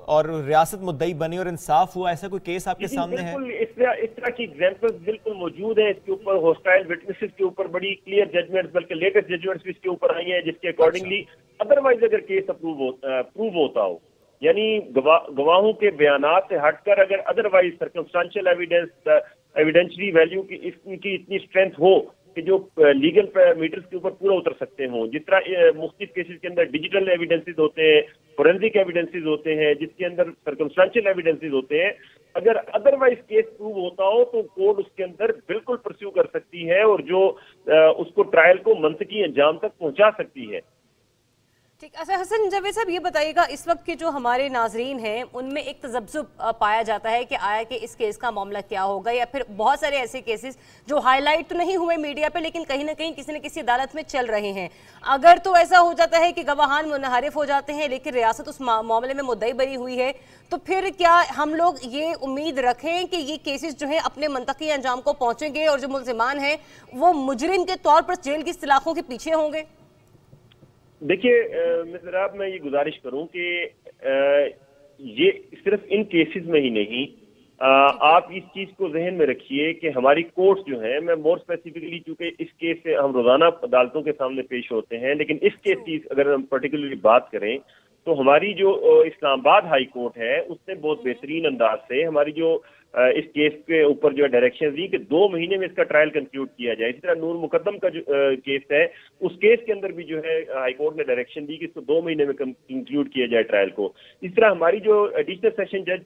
और रियासत मुद्दई बनी और इंसाफ हुआ, ऐसा कोई केस आपके सामने है? इस तरह की एग्जांपल्स बिल्कुल मौजूद हैं। इसके ऊपर होस्टाइल विटनेसेस के ऊपर बड़ी क्लियर जजमेंट्स, बल्कि लेटेस्ट जजमेंट्स भी इसके ऊपर आई हैं जिसके अकॉर्डिंगली अदरवाइज अगर केस प्रूव होता हो, यानी गवाहों के बयानात से हटकर अगर अदरवाइज सर्कमस्टेंशियल एविडेंशियरी वैल्यू की इसकी इतनी स्ट्रेंथ हो कि जो लीगल पैरामीटर्स के ऊपर पूरा उतर सकते हों, जिस तरह मुख्तलिफ केसेस के अंदर डिजिटल एविडेंसेस होते हैं, फोरेंसिक एविडेंसेस होते हैं, जिसके अंदर सर्कमस्टेंशियल एविडेंसेस होते हैं, अगर अदरवाइज केस प्रूव होता हो तो कोर्ट उसके अंदर बिल्कुल परस्यू कर सकती है और जो उसको ट्रायल को मंतकी अंजाम तक पहुंचा सकती है। ठीक। अच्छा हसन जावेद साहब ये बताइएगा, इस वक्त के जो हमारे नाजरीन हैं उनमें एक तजब्जुब पाया जाता है कि आया कि इस केस का मामला क्या होगा, या फिर बहुत सारे ऐसे केसेस जो हाईलाइट तो नहीं हुए मीडिया पे लेकिन कहीं ना कहीं किसी न किसी अदालत में चल रहे हैं। अगर तो ऐसा हो जाता है कि गवाहान मुनहरिफ हो जाते हैं लेकिन रियासत उस मामले में मुद्दई बरी हुई है, तो फिर क्या हम लोग ये उम्मीद रखें कि ये केसेस जो है अपने मंतकी अंजाम को पहुंचेंगे और जो मुल्जिमान हैं वो मुजरिम के तौर पर जेल की सलाखों के पीछे होंगे? देखिए मिस्टर, मैं ये गुजारिश करूं कि ये सिर्फ इन केसेस में ही नहीं, आप इस चीज को जहन में रखिए कि हमारी कोर्ट्स जो हैं, मैं मोर स्पेसिफिकली चूंकि इस केस से हम रोजाना अदालतों के सामने पेश होते हैं, लेकिन इस केस की अगर हम पर्टिकुलरली बात करें تو ہماری جو اسلام آباد ہائی کورٹ ہے اس نے بہت بہترین انداز سے ہماری جو اس کیس کے اوپر جو ڈائریکشن دی کہ 2 مہینے میں اس کا ٹرائل کنکلوڈ کیا جائے. اسی طرح نور مقدم کا جو کیس ہے اس کیس کے اندر بھی جو ہے ہائی کورٹ نے ڈائریکشن دی کہ اس کو 2 مہینے میں کنکلوڈ کیا جائے ٹرائل کو. اس طرح ہماری جو ایڈیشنل سیشن جج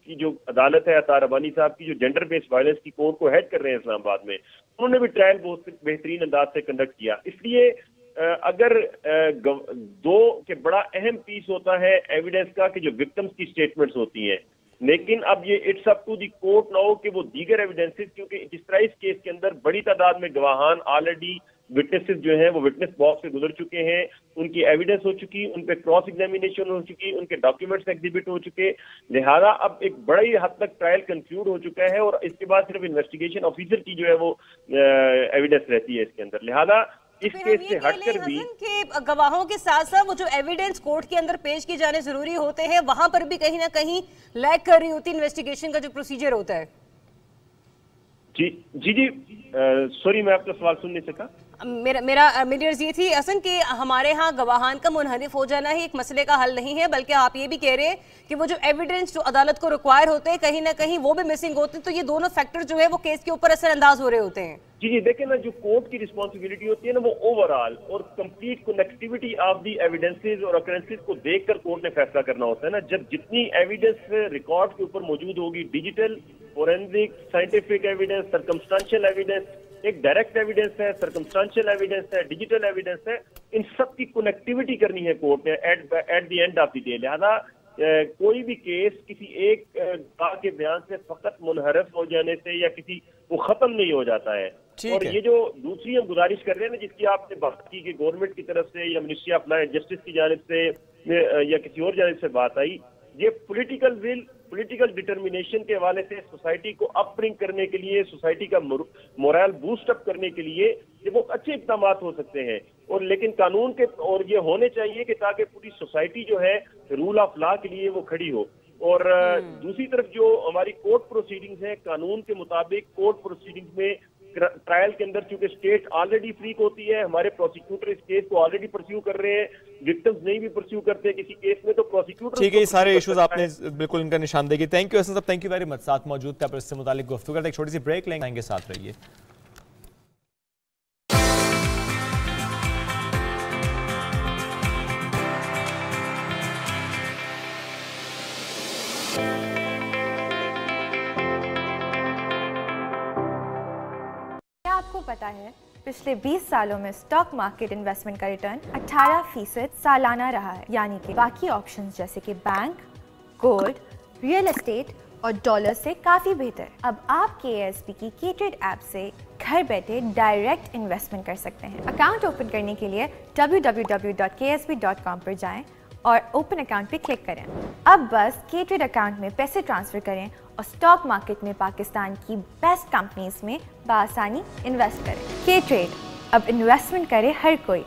کی جو عدالت ہے عطا ربانی صاحب کی جو جینڈر بیس وائلنس کی کورٹ کو ہیڈ کر رہے ہیں اسلام آباد میں, انہوں نے بھی ٹرائل بہت بہترین انداز سے کنڈکٹ کیا. اس لیے اگر 2 کے بڑا اہم پیس ہوتا ہے ایویڈنس کا کہ جو وکٹمز کی سٹیٹمنٹس ہوتی ہیں, لیکن اب یہ it's up to the court now کہ وہ دیگر ایویڈنسز, کیونکہ جس طرح اس کیس کے اندر بڑی تعداد میں گواہان آلریڈی وٹنسز جو ہیں وہ وٹنس باکس سے گزر چکے ہیں, ان کی ایویڈنس ہو چکی, ان پہ کراس ایگزامینیشن ہو چکی, ان کے ڈاکیومنٹس ایگزیبٹ ہو چکے, لہذا اب ایک بڑی حد تک ٹرائل کنکلوڈ ہو چکا ہے اور اس کے بعد صرف انویسٹیگیشن آفیسر کی جو ہے وہ ایویڈنس رہتی ہے اس کے اندر. لہذا اس کیس سے ہٹ کر بھی کہ گواہوں کے ساتھ ساتھ وہ جو ایویڈنس کورٹ کے اندر پیش کیے جانے ضروری ہوتے ہیں وہاں پر بھی کہیں نہ کہیں لیک کر رہی ہوتی انویسٹیگیشن کا جو پروسیجر ہوتا ہے. جی سوری میں آپ کا سوال سن نہیں سکا. میری عرض یہ تھی اصلا کہ ہمارے ہاں گواہان کا منحرف ہو جانا ہی ایک مسئلے کا حل نہیں ہے, بلکہ آپ یہ بھی کہہ رہے ہیں کہ وہ جو ایویڈنس جو عدالت کو ریکوائر ہوتے ہیں کہیں نہ کہیں وہ بھی مسنگ ہوتے ہیں, تو یہ دونوں فیکٹر جو ہے وہ کیس کے اوپر اثر انداز ہو رہے ہوتے ہیں. جی دیکھیں نا, جو کورٹ کی رسپانسبلٹی ہوتی ہے نا وہ اوور آل اور complete connectivity of the evidences اور اکرنسز کو دیکھ کر کورٹ نے فیصلہ کرنا ہوتا ہے نا. جب جتنی ایویڈنس ریکارڈ کے اوپر موجود ہوگی, digital, forensic, scientific evidence, circumstantial evidence, ایک ڈائریکٹ ایویڈنس ہے, سرکمسٹانشل ایویڈنس ہے, ڈیجیٹل ایویڈنس ہے, ان سب کی کنیکٹیوٹی کرنی ہے کورٹ نے at the end of the day. لہذا کوئی بھی کیس کسی ایک کے بیان سے فقط منحرف ہو جانے سے یا کسی وہ ختم نہیں ہو جاتا ہے. اور یہ جو دوسری ہم گزارش کر رہے ہیں نا جس کی آپ نے بات کی کہ گورنمنٹ کی طرف سے یا ministry of law and justice کی جانب سے یا کسی اور جانب سے بات آئی, یہ پولیٹیکل ول, پولیٹیکل ڈٹرمینیشن کے حوالے سے سوسائٹی کو اپ برنگ کرنے کے لیے, سوسائٹی کا مورال بوسٹ اپ کرنے کے لیے یہ بہت اچھے اقدامات ہو سکتے ہیں. اور لیکن قانون کے اور یہ ہونے چاہیے کہ تاکہ پوری سوسائٹی جو ہے رول آف لا کے لیے وہ کھڑی ہو. اور دوسری طرف جو ہماری کورٹ پروسیڈنگز ہیں, قانون کے مطابق کورٹ پروسیڈنگز میں ٹرائل کے اندر چونکہ اسٹیٹ آلریڈی فریق ہوتی ہے, ہمارے پروسیکیوٹر اس کیس کو آلریڈی پرسیو کر رہے ہیں, وکٹمز نہیں بھی پرسیو کرتے کسی کیس میں تو پروسیکیوٹر. ٹھیک ہے, یہ سارے ایشوز آپ نے بالکل ان کا نشاندہی کی. تھینک یو حسن صاحب, تھینک یو ویری مچ. ساتھ موجود تھے آپ اس سے متعلق گفتگو کرتے. ایک چھوٹی سی بریک لیں گے, ساتھ رہیے. آپ کو پتا ہے پچھلے 20 سالوں میں سٹاک مارکیٹ انویسٹمنٹ کا ریٹرن 18% سالانہ رہا ہے, یعنی کہ باقی آپشنز جیسے کہ بینک, گولڈ, ریئل اسٹیٹ اور ڈالر سے کافی بہتر. اب آپ KSB کی K-Trade ایپ سے گھر بیٹھے ڈائریکٹ انویسٹمنٹ کر سکتے ہیں. اکاؤنٹ اوپن کرنے کے لیے www.ksb.com پر جائیں اور اوپن اکاؤنٹ پہ کلک کریں. اب بس K-Trade اکاؤنٹ میں پیسے ٹرانسفر کریں اور سٹاک مارکیٹ میں پاکستان کی بیسٹ کمپنیز میں بآسانی انویسٹ کریں. K-Trade, اب انویسٹمنٹ کرے ہر کوئی.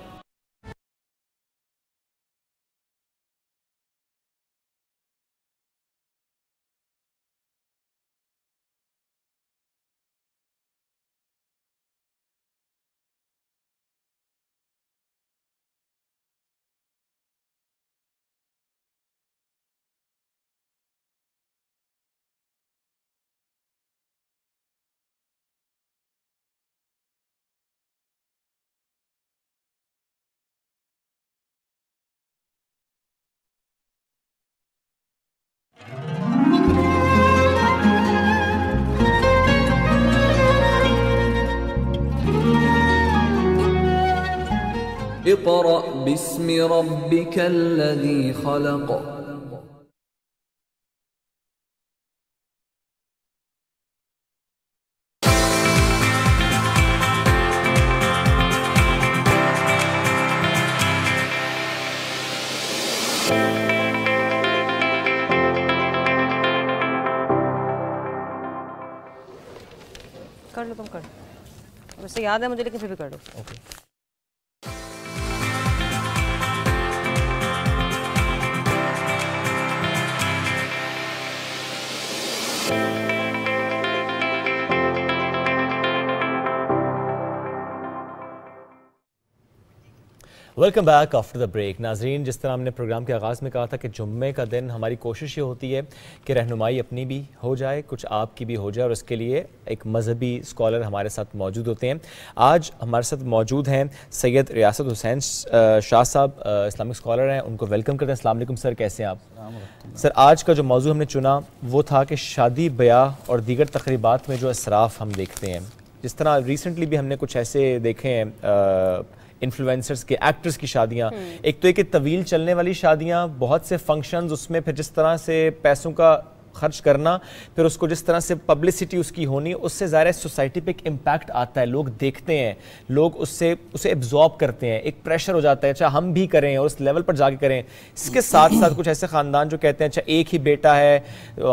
اقرأ باسم ربك الذي خلق. کر لو, تم کر. ویسے یاد ہے مجھے لیکن پھر بھی کر لو. Okay. Welcome back after the break. ناظرین, جس طرح ہم نے پروگرام کے آغاز میں کہا تھا کہ جمعے کا دن ہماری کوشش یہ ہوتی ہے کہ رہنمائی اپنی بھی ہو جائے, کچھ آپ کی بھی ہو جائے, اور اس کے لیے ایک مذہبی اسکالر ہمارے ساتھ موجود ہوتے ہیں. آج ہمارے ساتھ موجود ہیں سید ریاست حسین شاہ صاحب, اسلامک اسکالر ہیں. ان کو ویلکم کرتے ہیں. السلام علیکم سر, کیسے ہیں آپ؟ سر, آج کا جو موضوع ہم نے چنا وہ تھا کہ شادی بیاہ اور دیگر تقریبات میں جو اسراف ہم دیکھتے ہیں, جس طرح ریسنٹلی بھی ہم نے کچھ ایسے دیکھے ہیں انفلوئنسرز کے, ایکٹرز کی شادیاں. ایک تو یہ کہ طویل چلنے والی شادیاں, بہت سے فنکشنز, اس میں پھر جس طرح سے پیسوں کا خرچ کرنا, پھر اس کو جس طرح سے پبلسٹی اس کی ہونی, اس سے ظاہر ہے سوسائٹی پہ ایک امپیکٹ آتا ہے. لوگ دیکھتے ہیں, لوگ اسے ایبزارب کرتے ہیں, ایک پریشر ہو جاتا ہے اچھا ہم بھی کریں اور اس لیول پر جا کے کریں. اس کے ساتھ ساتھ کچھ ایسے خاندان جو کہتے ہیں اچھا ایک ہی بیٹا ہے,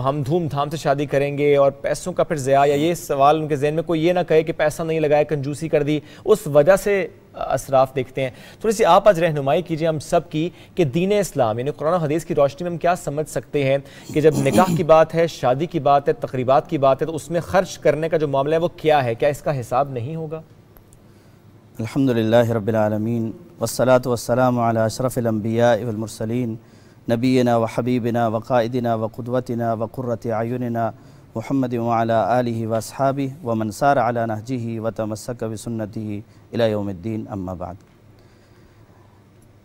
ہم دھوم دھام سے شادی کریں گے, اور پیسوں کا پھر ضیاع, یا یہ سوال ان کے ذہن میں کوئی یہ نہ کہے کہ پیسہ نہیں لگایا, کنجوسی کر دی, اس وجہ سے اسراف دیکھتے ہیں. تھوڑی سی آپ آج رہنمائی کیجئے ہم سب کی کہ دین اسلام یعنی قرآن و حدیث کی روشنی میں ہم کیا سمجھ سکتے ہیں کہ جب نکاح کی بات ہے, شادی کی بات ہے, تقریبات کی بات ہے, تو اس میں خرچ کرنے کا جو معاملہ ہے وہ کیا ہے؟ کیا اس کا حساب نہیں ہوگا؟ الحمدللہ رب العالمین والصلاة والسلام علی اشرف الانبیاء والمرسلین نبینا و حبیبنا و قائدنا و قدوتنا و قرۃ اعیننا محمد وعلی آلہ و اصحابہ ومن سار علی نہجہ وتمسک بسنتہ الی یوم الدین. اما بعد,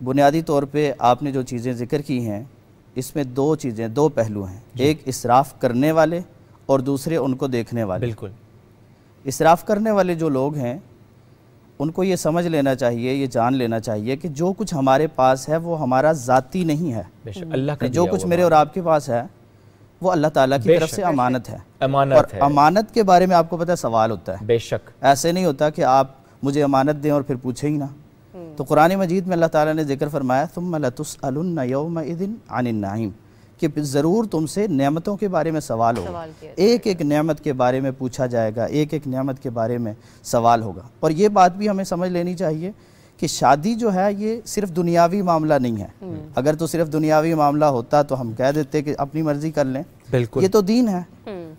بنیادی طور پہ آپ نے جو چیزیں ذکر کی ہیں اس میں دو پہلو ہیں. ایک اسراف کرنے والے اور دوسرے ان کو دیکھنے والے. بالکل. اسراف کرنے والے جو لوگ ہیں ان کو یہ سمجھ لینا چاہیے, یہ جان لینا چاہیے کہ جو کچھ ہمارے پاس ہے وہ ہمارا ذاتی نہیں ہے. اللہ کا جو کچھ میرے اور آپ کے پاس ہے وہ اللہ تعالیٰ کی طرف سے امانت ہے. اور امانت کے بارے میں آپ کو پتہ ہے سوال ہوتا ہے. بے شک. ایسے نہیں ہوتا کہ آپ مجھے امانت دیں اور پھر پوچھیں ہی نہ. تو قرآن مجید میں اللہ تعالیٰ نے ذکر فرمایا ثم لتسألن یومئذ عن النعیم, کہ ضرور تم سے نعمتوں کے بارے میں سوال ہوگا. ایک ایک نعمت کے بارے میں پوچھا جائے گا, ایک ایک نعمت کے بارے میں سوال ہوگا. اور یہ بات بھی ہمیں سمجھ لینی چاہیے کہ شادی جو ہے یہ صرف دنیاوی معاملہ نہیں ہے. اگر تو صرف دنیاوی معاملہ ہوتا تو ہم کہہ دیتے کہ اپنی مرضی کر لیں. بالکل. یہ تو دین ہے.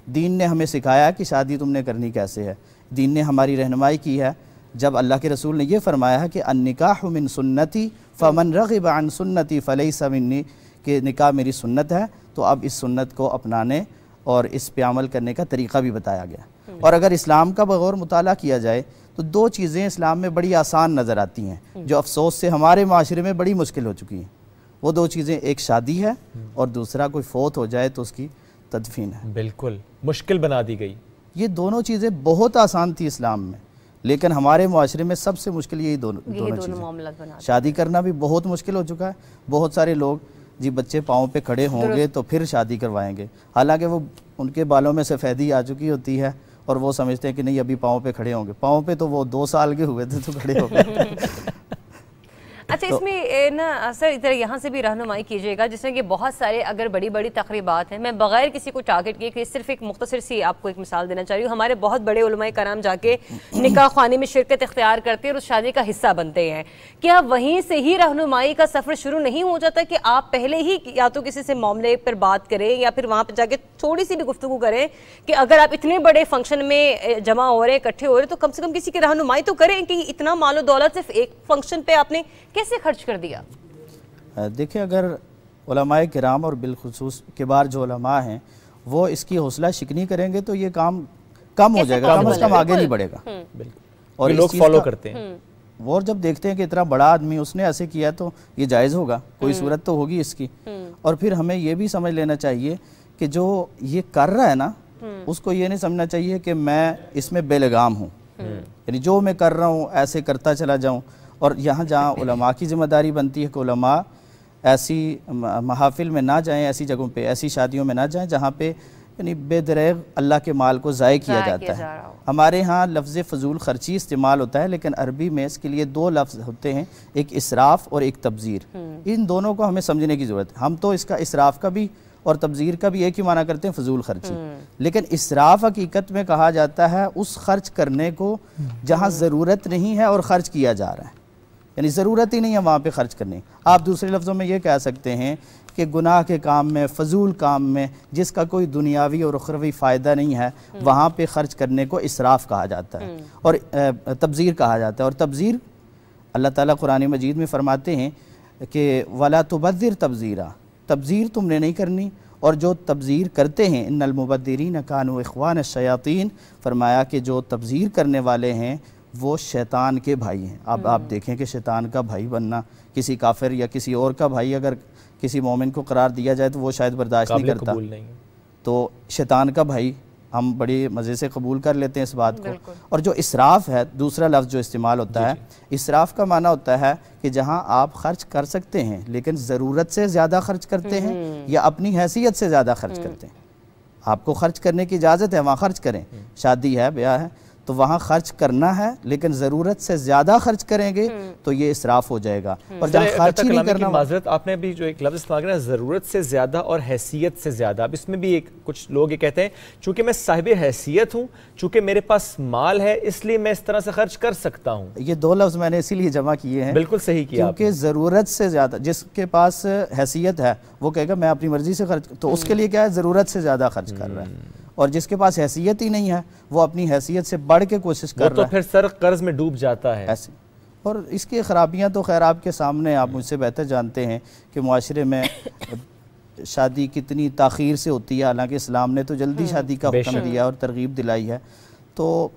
دین نے ہمیں سکھایا کہ شادی تم نے کرنی کیسے ہے. دین نے ہماری رہنمائی کی ہے. جب اللہ کے رسول نے یہ فرمایا ہے کہ النکاح من سنتی فمن رغب عن سنتی فلیس منی, کہ نکاح میری سنت ہے, تو اب اس سنت کو اپنانے اور اس پہ عمل کرنے کا طریقہ بھی بتایا گیا. اور اگر اسلام کا بغور مطالعہ کیا جائے تو دو چیزیں اسلام میں بڑی آسان نظر آتی ہیں جو افسوس سے ہمارے معاشرے میں بڑی مشکل ہو چکی ہیں. وہ دو چیزیں, ایک شادی ہے اور دوسرا کوئی فوت ہو جائے تو اس کی تدفین ہے. بالکل مشکل بنا دی گئی. یہ دونوں چیزیں بہت آسان تھی اسلام میں, لیکن ہمارے معاشرے میں سب سے مشکل یہی دونوں چیزیں. شادی کرنا بھی بہت مشکل ہو چکا ہے. بہت سارے لوگ جی بچے پاؤں پہ کھڑے ہوں گے تو پھر شادی کروائیں گے, حالانکہ وہ ان کے بالوں میں سفیدی آ چکی ہوتی ہے اور وہ سمجھتے ہیں کہ نہیں ابھی پاؤں پہ کھڑے ہوں گے. پاؤں پہ تو وہ 2 سال کے ہوئے تھے تو کھڑے ہو گئے. اچھا, اس میں نا سر ادھر یہاں سے بھی رہنمائی کیجیے گا, جس میں کہ بہت سارے اگر بڑی بڑی تقریبات ہیں, میں بغیر کسی کو ٹارگٹ کیے کہ صرف ایک مختصر سی آپ کو ایک مثال دینا چاہ رہی ہوں. ہمارے بہت بڑے علماء کرام جا کے نکاح خوانی میں شرکت اختیار کرتے ہیں اور اس شادی کا حصہ بنتے ہیں. کیا وہیں سے ہی رہنمائی کا سفر شروع نہیں ہو جاتا کہ آپ پہلے ہی یا تو کسی سے معاملے پر بات کریں یا پھر وہاں پہ جا کے تھوڑی سی بھی گفتگو کریں کہ اگر آپ اتنے بڑے فنکشن میں جمع ہو رہے ہیں, اکٹھے ہو رہے ہیں, تو کم سے کم کسی کی رہنمائی تو کریں کہ اتنا مال و دولت صرف ایک فنکشن پہ آپ نے کیسے خرچ کر دیا. دیکھیں, اگر علماء کرام اور بالخصوص کبار جو علماء ہیں وہ اس کی حوصلہ شکنی کریں گے تو یہ کام کم ہو جائے گا, کم از کم آگے نہیں بڑھے گا. اور لوگ فالو کرتے ہیں. وہ جب دیکھتے ہیں کہ اتنا بڑا آدمی اس نے ایسے کیا تو یہ جائز ہوگا, کوئی صورت تو ہوگی اس کی. اور پھر ہمیں یہ بھی سمجھ لینا چاہیے کہ جو یہ کر رہا ہے نا اس کو یہ نہیں سمجھنا چاہیے کہ میں اس میں بے لگام ہوں, یعنی جو میں کر رہا ہوں ایسے کرتا چلا جاؤں. اور یہاں جہاں علماء کی ذمہ داری بنتی ہے کہ علماء ایسی محافل میں نہ جائیں, ایسی جگہوں پہ, ایسی شادیوں میں نہ جائیں جہاں پہ یعنی بے دریغ اللہ کے مال کو ضائع کیا جاتا ہے. ہمارے ہاں لفظ فضول خرچی استعمال ہوتا ہے, لیکن عربی میں اس کے لیے 2 لفظ ہوتے ہیں, ایک اسراف اور ایک تبذیر. ان دونوں کو ہمیں سمجھنے کی ضرورت ہے. ہم تو اس کا اسراف کا بھی اور تبذیر کا بھی ایک ہی معنی کرتے ہیں, فضول خرچی. لیکن اسراف حقیقت میں کہا جاتا ہے اس خرچ کرنے کو جہاں ضرورت نہیں ہے اور خرچ کیا جا رہا ہے, یعنی ضرورت ہی نہیں ہے وہاں پہ خرچ کرنے. آپ دوسرے لفظوں میں یہ کہہ سکتے ہیں کہ گناہ کے کام میں, فضول کام میں جس کا کوئی دنیاوی اور اخروی فائدہ نہیں ہے وہاں پہ خرچ کرنے کو اسراف کہا جاتا ہے اور تبذیر کہا جاتا ہے. اور تبذیر اللہ ताला कुरान मजीद में फरमाते हैं कि वला तुबद्दिर तबज़ीरा, तबज़ीर तुमने नहीं करनी, और जो तबज़ीर करते हैं इन्नल मुबद्दिरीन कानू इख्वान शयातीन, फरमाया कि जो तबज़ीर करने वाले हैं वो शैतान के भाई हैं। अब आप देखें कि शैतान का भाई बनना, किसी काफिर या किसी और का भाई अगर किसी मोमिन को करार दिया जाए तो वो शायद बर्दाश्त नहीं करता, तो शैतान का भाई हम बड़ी मज़े से कबूल कर लेते हैं इस बात को। और जो इसराफ़ है, दूसरा लफ्ज़ जो इस्तेमाल होता है, इसराफ़ का माना होता है कि जहाँ आप खर्च कर सकते हैं लेकिन ज़रूरत से ज़्यादा खर्च करते हैं या अपनी हैसियत से ज़्यादा खर्च करते हैं। आपको खर्च करने की इजाज़त है, वहाँ खर्च करें। शादी है, ब्याह है, तो वहाँ खर्च करना है, लेकिन ज़रूरत से ज़्यादा खर्च करेंगे तो ये इसराफ हो जाएगा। और जहाँ खर्च ही नहीं करना, माज़रत आपने अभी जो एक लफ्ज़ इस्तेमाल किया, ज़रूरत से ज़्यादा और हैसियत से ज़्यादा, अब इसमें भी एक कुछ लोग ये कहते हैं चूँकि मैं साहिब हैसियत हूँ, चूँकि मेरे पास माल है, इसलिए मैं इस तरह से खर्च कर सकता हूँ। ये दो लफ्ज़ मैंने इसीलिए जमा किए हैं। बिल्कुल सही किया, क्योंकि ज़रूरत से ज़्यादा, जिसके पास हैसियत है वो कहेगा मैं अपनी मर्ज़ी से खर्च, तो उसके लिए क्या है, ज़रूरत से ज़्यादा खर्च कर रहा है। और जिसके पास हैसियत ही नहीं है वो अपनी हैसियत से बढ़ के कोशिश कर रहा है, तो फिर सर कर्ज में डूब जाता है ऐसे। और इसकी खराबियां तो खैर आपके सामने, आप मुझसे बेहतर जानते हैं कि मुआशरे में शादी कितनी ताख़ीर से होती है, हालांकि इस्लाम ने तो जल्दी शादी का हुक्म दिया और तरगीब दिलाई है। तो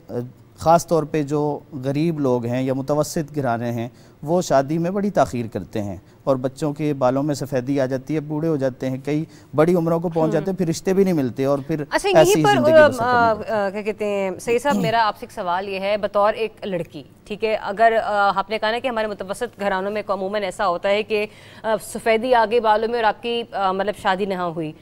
ख़ास तौर पे जो गरीब लोग हैं या मुतवस्सित घराने हैं वो शादी में बड़ी ताख़ीर करते हैं और बच्चों के बालों में सफ़ेदी आ जाती है, बूढ़े हो जाते हैं, कई बड़ी उम्रों को पहुंच जाते हैं, फिर रिश्ते भी नहीं मिलते और फिर अच्छा यहीं पर क्या कहते हैं सही साहब, मेरा आपसे एक सवाल ये है, बतौर एक लड़की, ठीक है, अगर आपने कहा ना कि हमारे मुतवस्सित घरानों में अमूमन ऐसा होता है कि सफ़ेदी आ गई बालों में और आपकी मतलब शादी ना हुई,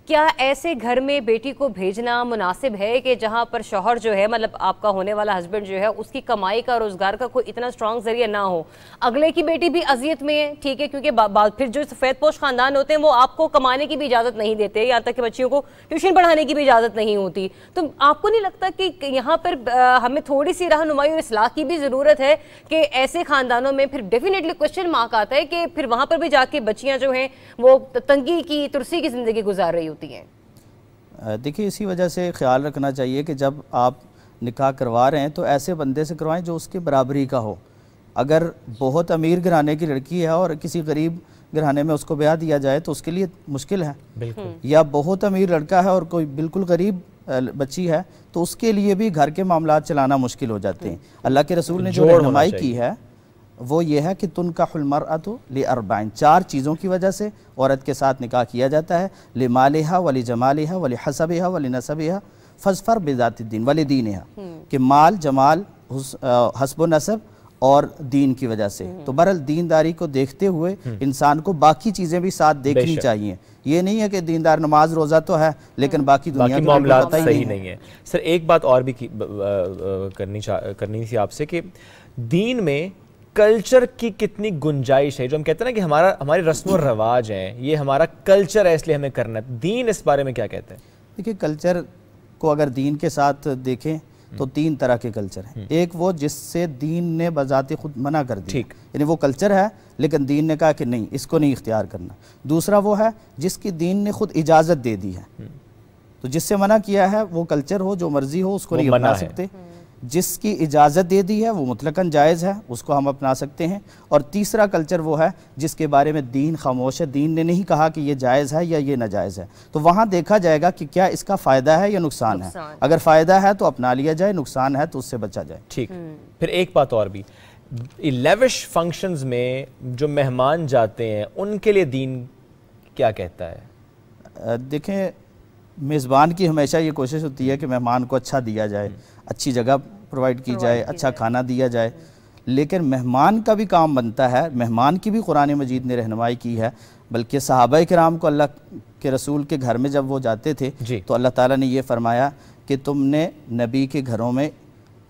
क्या ऐसे घर में बेटी को भेजना मुनासिब है कि जहाँ पर शौहर जो है, मतलब आपका होने वाला हस्बैंड जो है, उसकी कमाई का, रोज़गार का कोई इतना स्ट्रॉन्ग जरिया ना हो, अगले की बेटी भी अजियत में है, ठीक है, क्योंकि फिर जो सफ़ेद पोश ख़ानदान होते हैं वो आपको कमाने की भी इजाज़त नहीं देते, यहाँ तक कि बच्चियों को ट्यूशन पढ़ाने की भी इजाज़त नहीं होती। तो आपको नहीं लगता कि यहाँ पर हमें थोड़ी सी रहनुमाई और इस्लाह की भी ज़रूरत है कि ऐसे ख़ानदानों में फिर डेफिनेटली क्वेश्चन मार्क आता है कि फिर वहाँ पर भी जाके बच्चियाँ जो हैं वो तंगी की, तुरसी की ज़िंदगी गुजार रही होती हैं। देखिए, इसी वजह से ख्याल रखना चाहिए कि जब आप निकाह करवा रहे हैं तो ऐसे बंदे से करवाएं जो उसके बराबरी का हो। अगर बहुत अमीर घराने की लड़की है और किसी गरीब घराने में उसको ब्याह दिया जाए तो उसके लिए मुश्किल है, या बहुत अमीर लड़का है और कोई बिल्कुल गरीब बच्ची है तो उसके लिए भी घर के मामलात चलाना मुश्किल हो जाते हैं। अल्लाह के रसूल ने जो रहनुमाई की है वो ये है कि तुनकाहुल मरअतु लिअरबाइन, 4 चीज़ों की वजह से औरत के साथ निकाह किया जाता है। लिमालिहा वली जमालिहा वली हसबिहा वली नसबिहा फज़फर बिज़ातिद्दीन वली दीनिहा, कि माल, जमाल, हस्ब नसब और दीन की वजह से। तो बहरहाल दीनदारी को देखते हुए इंसान को बाकी चीज़ें भी साथ देखनी चाहिए। ये नहीं है कि दीनदार, नमाज रोज़ा तो है लेकिन बाकी दुनिया के मामलात सही नहीं है। सर एक बात और भी करनी थी आपसे कि दीन में कल्चर की कितनी गुंजाइश है। जो हम कहते हैं ना कि हमारी रस्म और रवाज हैं, ये हमारा कल्चर है इसलिए हमें करना है, दीन इस बारे में क्या कहते हैं? देखिए, कल्चर को अगर दीन के साथ देखें तो 3 तरह के कल्चर हैं। एक वो जिससे दीन ने बजाते खुद मना कर दिया, यानी वो कल्चर है लेकिन दीन ने कहा कि नहीं, इसको नहीं इख्तियार करना। दूसरा वो है जिसकी दीन ने खुद इजाज़त दे दी है, तो जिससे मना किया है वो कल्चर हो, जो मर्जी हो उसको नहीं अपना सकते। जिसकी इजाज़त दे दी है वो मुतलकन जायज़ है, उसको हम अपना सकते हैं। और तीसरा कल्चर वो है जिसके बारे में दीन खामोश है, दीन ने नहीं कहा कि ये जायज़ है या ये नाजायज़ है, तो वहाँ देखा जाएगा कि क्या इसका फ़ायदा है या नुकसान है। अगर फ़ायदा है तो अपना लिया जाए, नुकसान है तो उससे बचा जाए। ठीक। फिर एक बात और भी, लेविश फंक्शंस में जो मेहमान जाते हैं उनके लिए दीन क्या कहता है? देखें, मेज़बान की हमेशा ये कोशिश होती है कि मेहमान को अच्छा दिया जाए, अच्छी जगह प्रोवाइड की जाए, अच्छा खाना दिया जाए, लेकिन मेहमान का भी काम बनता है, मेहमान की भी कुरान मजीद ने रहनुमाई की है। बल्कि सहाबा किराम को अल्लाह के रसूल के घर में जब वो जाते थे तो अल्लाह ताला ने ये फरमाया कि तुमने नबी के घरों में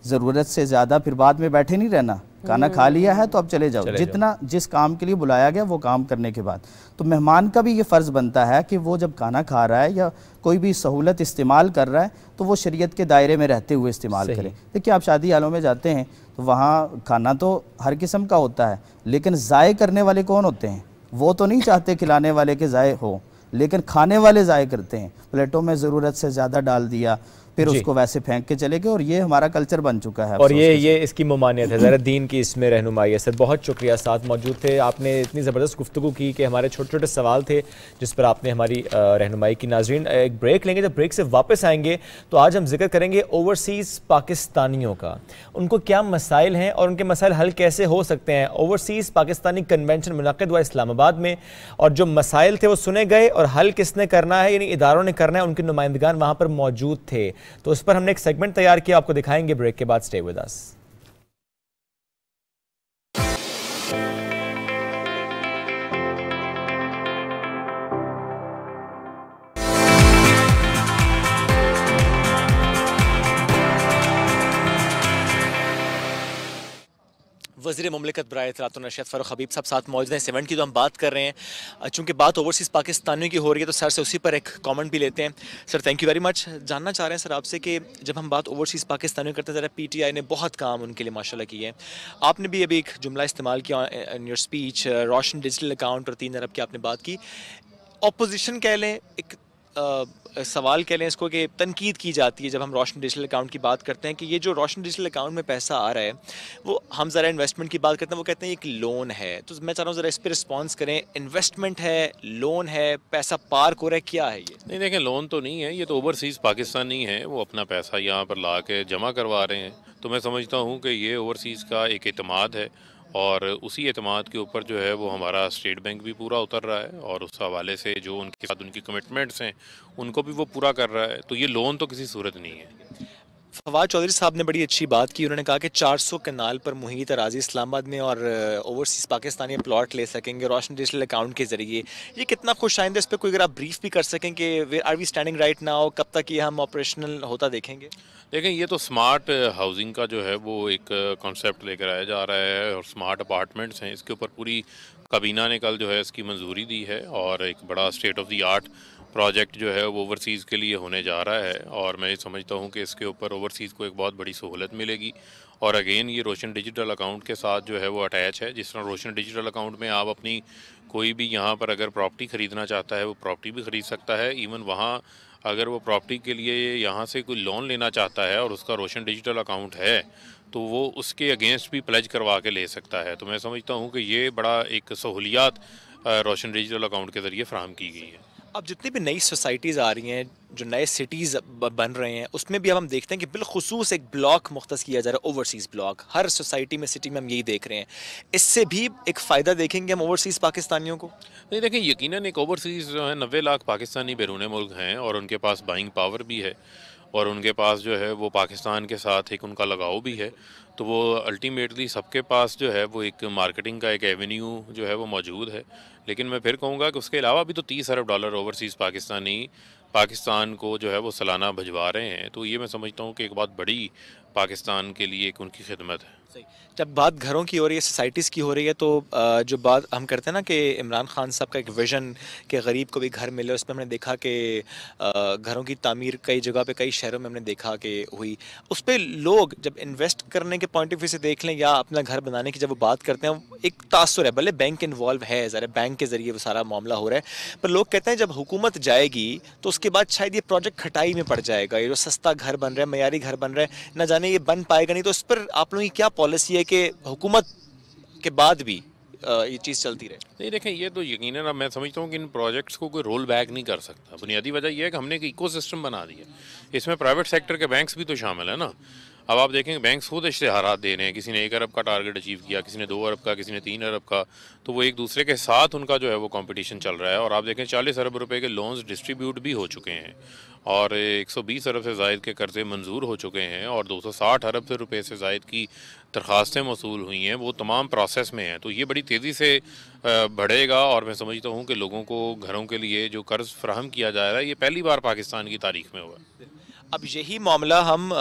ज़रूरत से ज़्यादा फिर बाद में बैठे नहीं रहना, खाना खा लिया है तो अब चले जाओ, जितना जिस काम के लिए बुलाया गया वो काम करने के बाद। तो मेहमान का भी ये फ़र्ज़ बनता है कि वो जब खाना खा रहा है या कोई भी सहूलत इस्तेमाल कर रहा है तो वो शरीयत के दायरे में रहते हुए इस्तेमाल करें। देखिए, आप शादी हालों में जाते हैं तो वहाँ खाना तो हर किस्म का होता है, लेकिन ज़ाय करने वाले कौन होते हैं? वो तो नहीं चाहते खिलाने वाले के ज़ाय हो, लेकिन खाने वाले ज़ाय करते हैं। प्लेटों में ज़रूरत से ज़्यादा डाल दिया, پھر اس کو ویسے پھینک کے چلے گئے، اور یہ ہمارا کلچر بن چکا ہے. اور یہ اس کی ممانعت ہے، ذرا دین کی اس میں رہنمائی ہے. سر بہت شکریہ، ساتھ موجود تھے. آپ نے اتنی زبردست گفتگو کی کہ ہمارے چھوٹے چھوٹے سوال تھے جس پر آپ نے ہماری رہنمائی کی. ناظرین ایک بریک لیں گے، جب بریک سے واپس آئیں گے تو آج ہم ذکر کریں گے اوورسیز پاکستانیوں کا، ان کو کیا مسائل ہیں اور ان کے مسائل حل کیسے ہو سکتے ہیں. اوورسیز پاکستانی کنونشن منعقد ہوا اسلام آباد میں، اور جو مسائل تھے وہ سنے گئے اور حل کس نے کرنا ہے، یعنی اداروں نے کرنا ہے، ان کے نمائندگان وہاں پر موجود تھے. تو اس پر ہم نے ایک سیگمنٹ تیار کیا، آپ کو دکھائیں گے بریک کے بعد. Stay with us. وزیر مملکت برائے اطلاعات و نشریات فاروق حبیب صاحب ساتھ موجود ہیں. اس ایونٹ کی تو ہم بات کر رہے ہیں، چونکہ بات اوورسیز پاکستانیوں کی ہو رہی ہے تو سر سے اسی پر ایک کامنٹ بھی لیتے ہیں. Sir thank you very much. جاننا چاہ رہے ہیں سر آپ سے کہ جب ہم بات اوورسیز پاکستانیوں کرتے ہیں، ذرا پی ٹی آئی نے بہت کام ان کے لیے ماشاء اللہ کیے ہیں. آپ نے بھی ابھی ایک جملہ استعمال کیا ان یور اسپیچ، روشن ڈیجیٹل اکاؤنٹ اور 3 ارب کی آپ نے بات کی. اپوزیشن کہہ لیں، ایک سوال کہہ لیں اس کو، کہ تنقید کی جاتی ہے جب ہم روشن ڈیجیٹل اکاؤنٹ کی بات کرتے ہیں کہ یہ جو روشن ڈیجیٹل اکاؤنٹ میں پیسہ آ رہا ہے وہ ہم ذرا انویسٹمنٹ کی بات کرتے ہیں، وہ کہتے ہیں ایک لون ہے. تو میں چاہ رہا ہوں ذرا اس پہ رسپانس کریں. انویسٹمنٹ ہے، لون ہے، پیسہ پارک ہو رہا ہے، کیا ہے یہ؟ نہیں دیکھیں، لون تو نہیں ہے، یہ تو اوورسیز پاکستانی ہیں، وہ اپنا پیسہ یہاں پر لا کے جمع کروا رہے ہیں. تو میں سمجھتا ہوں کہ یہ اوورسیز کا ایک اعتماد ہے، اور اسی اعتماد کے اوپر جو ہے وہ ہمارا اسٹیٹ بینک بھی پورا اتر رہا ہے، اور اس حوالے سے جو ان کے ساتھ ان کی کمٹمنٹس ہیں ان کو بھی وہ پورا کر رہا ہے. تو یہ لون تو کسی صورت نہیں ہے. فواد چودھری صاحب نے بڑی اچھی بات کی. انہوں نے کہا کہ 400 کنال پر محیط اراضی اسلام آباد میں اور اوورسیز پاکستانی پلاٹ لے سکیں گے روشن ڈیجیٹل اکاؤنٹ کے ذریعے. یہ کتنا خوش آئندہ، اس پہ کوئی اگر آپ بریف بھی کر سکیں کہ where are we standing right now, کب تک یہ ہم آپریشنل ہوتا دیکھیں گے؟ دیکھیں، یہ تو سمارٹ ہاؤسنگ کا جو ہے وہ ایک کانسیپٹ لے کر آیا جا رہا ہے، اور سمارٹ اپارٹمنٹس ہیں، اس کے اوپر پوری کابینہ نے کل جو ہے اس کی منظوری دی ہے، اور ایک بڑا state of the art project جو ہے وہ اوورسیز کے لیے ہونے جا رہا ہے. اور میں سمجھتا ہوں کہ اس کے اوپر اوورسیز کو ایک بہت بڑی سہولت ملے گی. اور اگین یہ روشن ڈیجیٹل اکاؤنٹ کے ساتھ جو ہے وہ اٹیچ ہے. جس طرح روشن ڈیجیٹل اکاؤنٹ میں آپ اپنی کوئی بھی یہاں پر اگر پراپرٹی خریدنا چاہتا ہے وہ پراپرٹی بھی خرید سکتا ہے. ایون وہاں اگر وہ پراپرٹی کے لیے یہاں سے کوئی لون لینا چاہتا ہے اور اس کا روشن ڈیجیٹل اکاؤنٹ ہے تو وہ اس کے اگینسٹ بھی پلیج کروا کے لے سکتا ہے. تو میں سمجھتا ہوں کہ یہ بڑا ایک سہولیات روشن ڈیجیٹل اکاؤنٹ کے ذریعے فراہم کی گئی ہیں. اب جتنی بھی نئی سوسائٹیز آ رہی ہیں، جو نئے سٹیز بن رہے ہیں، اس میں بھی اب ہم دیکھتے ہیں کہ بالخصوص ایک بلاک مختص کیا جا رہا ہے، اوورسیز بلاک. ہر سوسائٹی میں، سٹی میں ہم یہی دیکھ رہے ہیں. اس سے بھی ایک فائدہ دیکھیں گے ہم اوورسیز پاکستانیوں کو؟ نہیں دیکھیں، یقیناً ایک اوورسیز جو ہے 90 لاکھ پاکستانی بیرون ملک ہیں، اور ان کے پاس بائنگ پاور بھی ہے، اور ان کے پاس جو ہے وہ پاکستان کے ساتھ ایک ان کا لگاؤ بھی ہے. تو وہ الٹیمیٹلی سب کے پاس جو ہے وہ ایک مارکیٹنگ کا ایک ایونیو جو ہے وہ موجود ہے. لیکن میں پھر کہوں گا کہ اس کے علاوہ بھی تو 30 ارب ڈالر اوورسیز پاکستانی پاکستان کو جو ہے وہ سالانہ بھجوا رہے ہیں. تو یہ میں سمجھتا ہوں کہ ایک بہت بڑی پاکستان کے لیے ایک ان کی خدمت ہے. جب بات گھروں کی ہو رہی ہے، سوسائٹیز کی ہو رہی ہے، تو جو بات ہم کرتے ہیں نا کہ عمران خان صاحب کا ایک ویژن کہ غریب کو بھی گھر ملے، اس میں ہم نے دیکھا کہ گھروں کی تعمیر کئی جگہ پہ، کئی شہروں میں ہم نے دیکھا کہ ہوئی. اس پہ لوگ جب انویسٹ کرنے کے پوائنٹ آف ویو سے دیکھ لیں یا اپنا گھر بنانے کی جب وہ بات کرتے ہیں، ایک تاثر ہے. بھلے بینک انوالو ہے، ذرا بینک کے ذریعے وہ سارا معاملہ ہو رہا ہے، پر لوگ کہتے ہیں جب حکومت جائے گی تو اس کے بعد شاید یہ پروجیکٹ کھٹائی میں پڑ جائے گا. یہ جو سستا گھر بن رہا ہے، معیاری گھر بن رہا ہے، نہ جانے یہ بن پائے گا نہیں. تو اس پر آپ لوگوں کی کیا پالیسی ہے کہ حکومت کے بعد بھی یہ چیز چلتی رہے؟ نہیں دیکھیں، یہ تو یقیناً اب میں سمجھتا ہوں کہ ان پروجیکٹس کو کوئی رول بیک نہیں کر سکتا. بنیادی وجہ یہ ہے کہ ہم نے ایک ایکو سسٹم بنا دیا. اس میں پرائیویٹ سیکٹر کے بینکس بھی تو شامل ہیں نا. اب آپ دیکھیں بینکس خود اشتہارات دے رہے ہیں، کسی نے 1 ارب کا ٹارگٹ اچیو کیا، کسی نے 2 ارب کا، کسی نے 3 ارب کا. تو وہ ایک دوسرے کے ساتھ ان کا جو ہے وہ کمپٹیشن چل رہا ہے. اور آپ دیکھیں 40 ارب روپے کے لونز ڈسٹریبیوٹ بھی ہو چکے ہیں، اور 120 ارب سے زائد کے قرضے منظور ہو چکے ہیں، اور 260 ارب روپے سے زائد کی درخواستیں موصول ہوئی ہیں. وہ تمام پروسیس میں ہیں. تو یہ بڑی تیزی سے بڑھے گا، اور میں سمجھتا ہوں کہ لوگوں کو گھروں کے لیے جو قرض فراہم کیا جا رہا ہے یہ پہلی بار پاکستان کی تاریخ میں ہوا. اب یہی معاملہ ہم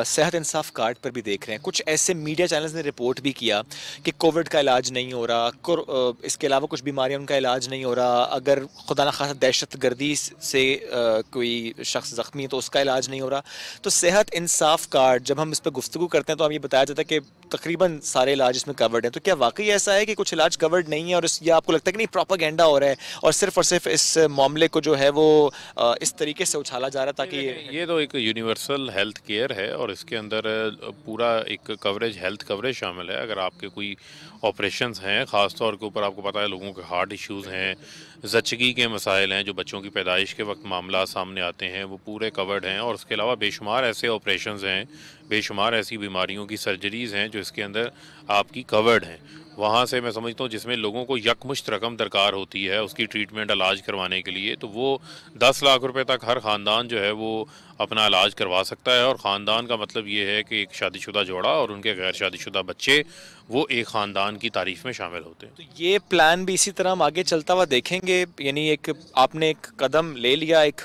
صحت انصاف کارڈ پر بھی دیکھ رہے ہیں. کچھ ایسے میڈیا چینلز نے رپورٹ بھی کیا کہ کووڈ کا علاج نہیں ہو رہا، اس کے علاوہ کچھ بیماریاں ان کا علاج نہیں ہو رہا، اگر خدا نخواستہ دہشت گردی سے کوئی شخص زخمی ہے تو اس کا علاج نہیں ہو رہا. تو صحت انصاف کارڈ جب ہم اس پہ گفتگو کرتے ہیں تو ہم یہ بتایا جاتا ہے کہ तकरीबन सारे इलाज इसमें कवर्ड हैं, तो क्या वाकई ऐसा है कि कुछ इलाज कवर्ड नहीं है और या आपको लगता है कि नहीं प्रोपेगेंडा हो रहा है और सिर्फ इस मामले को जो है वो इस तरीके से उछाला जा रहा है ताकि ये तो एक यूनिवर्सल हेल्थ केयर है और इसके अंदर पूरा एक कवरेज, हेल्थ कवरेज शामिल है। अगर आपके कोई ऑपरेशंस हैं, ख़ास तौर के ऊपर आपको पता है लोगों के हार्ट इश्यूज़ हैं, ज़चगी के मसाइल हैं, जो बच्चों की पैदाइश के वक्त मामला सामने आते हैं, वो पूरे कवर्ड हैं। और उसके अलावा बेशुमार ऐसे ऑपरेशंस हैं, बेशुमार ऐसी बीमारियों की सर्जरीज़ हैं जो इसके अंदर आपकी कवर्ड हैं। वहाँ से मैं समझता हूँ जिसमें लोगों को यकमुश्त रकम दरकार होती है उसकी ट्रीटमेंट इलाज करवाने के लिए, तो वो 10 लाख रुपए तक हर ख़ानदान जो है वो अपना इलाज करवा सकता है। और ख़ानदान का मतलब ये है कि एक शादीशुदा जोड़ा और उनके गैर शादीशुदा बच्चे वो एक ख़ानदान की तारीफ में शामिल होते हैं। तो ये प्लान भी इसी तरह हम आगे चलता हुआ देखेंगे, यानी एक आपने एक कदम ले लिया, एक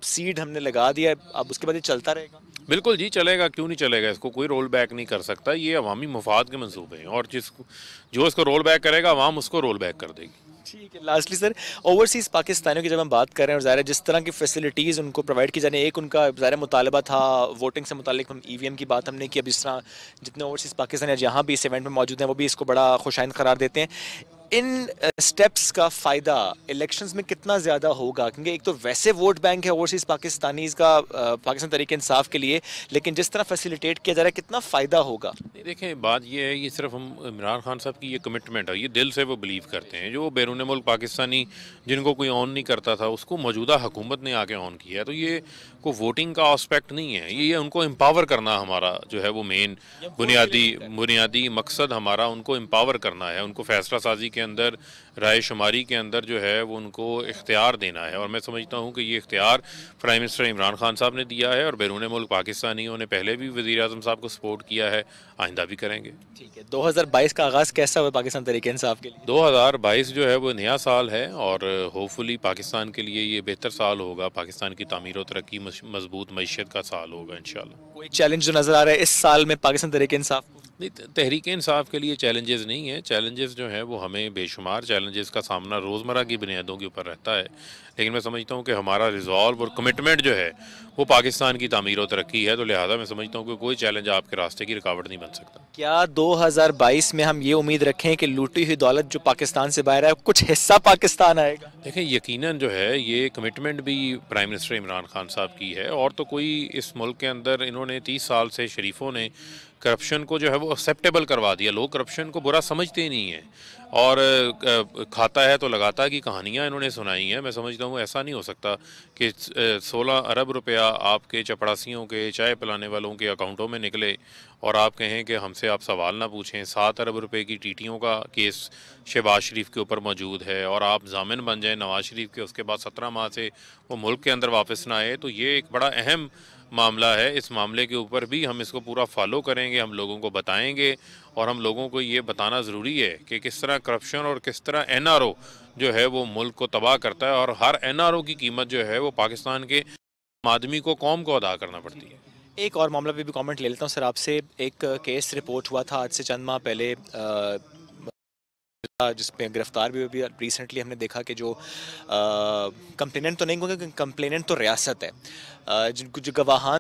सीड हमने लगा दिया, अब उसके बाद ये चलता रहेगा? बिल्कुल जी, चलेगा, क्यों नहीं चलेगा। इसको कोई रोल बैक नहीं कर सकता, ये अवामी मफाद के मंसूबे हैं और जो इसको रोल बैक करेगा अवाम उसको रोल बैक कर देगी। ठीक है, लास्टली सर, ओवरसीज़ पाकिस्तानियों की जब हम बात कर रहे हैं और ज़ाहिर है जिस तरह की फैसिलिटीज़ उनको प्रोवाइड की जाने, एक उनका ज़ाहिर मुतालबा था वोटिंग से मुतालिक, हम EVM की बात हमने की, अब जिस तरह जितने ओवरसीज़ पाकिस्तानी आज यहाँ भी इस इवेंट में मौजूद हैं वो भी इसको बड़ा खुशाइंद करार देते हैं। इन स्टेप्स का फ़ायदा इलेक्शंस में कितना ज़्यादा होगा? क्योंकि एक तो वैसे वोट बैंक है ओवरसीज़ पाकिस्तानीज़ का पाकिस्तान तरीके इंसाफ के लिए, लेकिन जिस तरह फैसिलिटेट किया जा रहा है कितना फ़ायदा होगा? देखें, बात ये है, ये सिर्फ हम इमरान खान साहब की ये कमिटमेंट है, ये दिल से वो बिलीव करते हैं। जो बैरून मुल्क पाकिस्तानी जिनको कोई ऑन नहीं करता था उसको मौजूदा हुकूमत ने आके ऑन किया है, तो ये को वोटिंग का आस्पेक्ट नहीं है, ये उनको एम्पावर करना हमारा जो है वो मेन बुनियादी मकसद हमारा, उनको एम्पावर करना है, उनको फैसला साजी के अंदर, राय शुमारी के अंदर जो है वो उनको इख्तियार देना है। और मैं समझता हूँ कि ये इख्तियार प्राइम मिनिस्टर इमरान खान साहब ने दिया है और बैरून मुल्क पाकिस्तानियों ने पहले भी वज़ीर आज़म साहब को सपोर्ट किया है, आइंदा भी करेंगे। ठीक है, 2022 का आगाज़ कैसा हुआ पाकिस्तान तरीके इंसाफ के लिए? 2022 जो है वो नया साल है और होपफुली पाकिस्तान के लिए ये बेहतर साल होगा, पाकिस्तान की तामीर और तरक्की, मजबूत मईशत का साल होगा इंशाल्लाह। कोई चैलेंज जो नज़र आ रहा है इस साल में पाकिस्तान तरीके इंसाफ? नहीं, तहरीक इंसाफ के लिए चैलेंजेस नहीं है, चैलेंजेस जो हैं वो हमें बेशुमार चैलेंजेस का सामना रोज़मर्रा की बुनियादों के ऊपर रहता है, लेकिन मैं समझता हूँ कि हमारा रिजॉल्व और कमिटमेंट जो है वो पाकिस्तान की तामीर और तरक्की है, तो लिहाजा मैं समझता हूँ कि कोई चैलेंज आपके रास्ते की रुकावट नहीं बन सकता। क्या 2022 में हम ये उम्मीद रखें कि लूटी हुई दौलत जो पाकिस्तान से बाहर है कुछ हिस्सा पाकिस्तान आएगा? देखें, यकीनन जो है ये कमिटमेंट भी प्राइम मिनिस्टर इमरान खान साहब की है और तो कोई इस मुल्क के अंदर इन्होंने 30 साल से शरीफों ने करप्शन को जो है वो एक्सेप्टेबल करवा दिया। लोग करप्शन को बुरा समझते ही नहीं है और खाता है तो लगाता है की कहानियाँ इन्होंने सुनाई हैं। मैं समझता हूँ ऐसा नहीं हो सकता कि 16 अरब रुपया आपके चपड़ासियों के, चाय पिलाने वालों के अकाउंटों में निकले और आप कहें कि हमसे आप सवाल ना पूछें। 7 अरब रुपए की टीटियों का केस शहबाज शरीफ के ऊपर मौजूद है और आप जामिन बन जाएं नवाज शरीफ के, उसके बाद 17 माह से वो मुल्क के अंदर वापस ना आए, तो ये एक बड़ा अहम मामला है। इस मामले के ऊपर भी हम इसको पूरा फॉलो करेंगे, हम लोगों को बताएंगे और हम लोगों को ये बताना ज़रूरी है कि किस तरह करप्शन और किस तरह NRO जो है वो मुल्क को तबाह करता है और हर NRO की कीमत जो है वो पाकिस्तान के आदमी को, कौम को अदा करना पड़ती है। एक और मामला पे भी कमेंट ले लेता हूँ सर आपसे। एक केस रिपोर्ट हुआ था आज से चंद माह पहले जिसपे गिरफ्तार भी हुई। रिसेंटली हमने देखा कि जो कंप्लेनेंट तो नहीं कहूँगा, कंप्लेनेंट तो रियासत है, जिनको जो गवाहान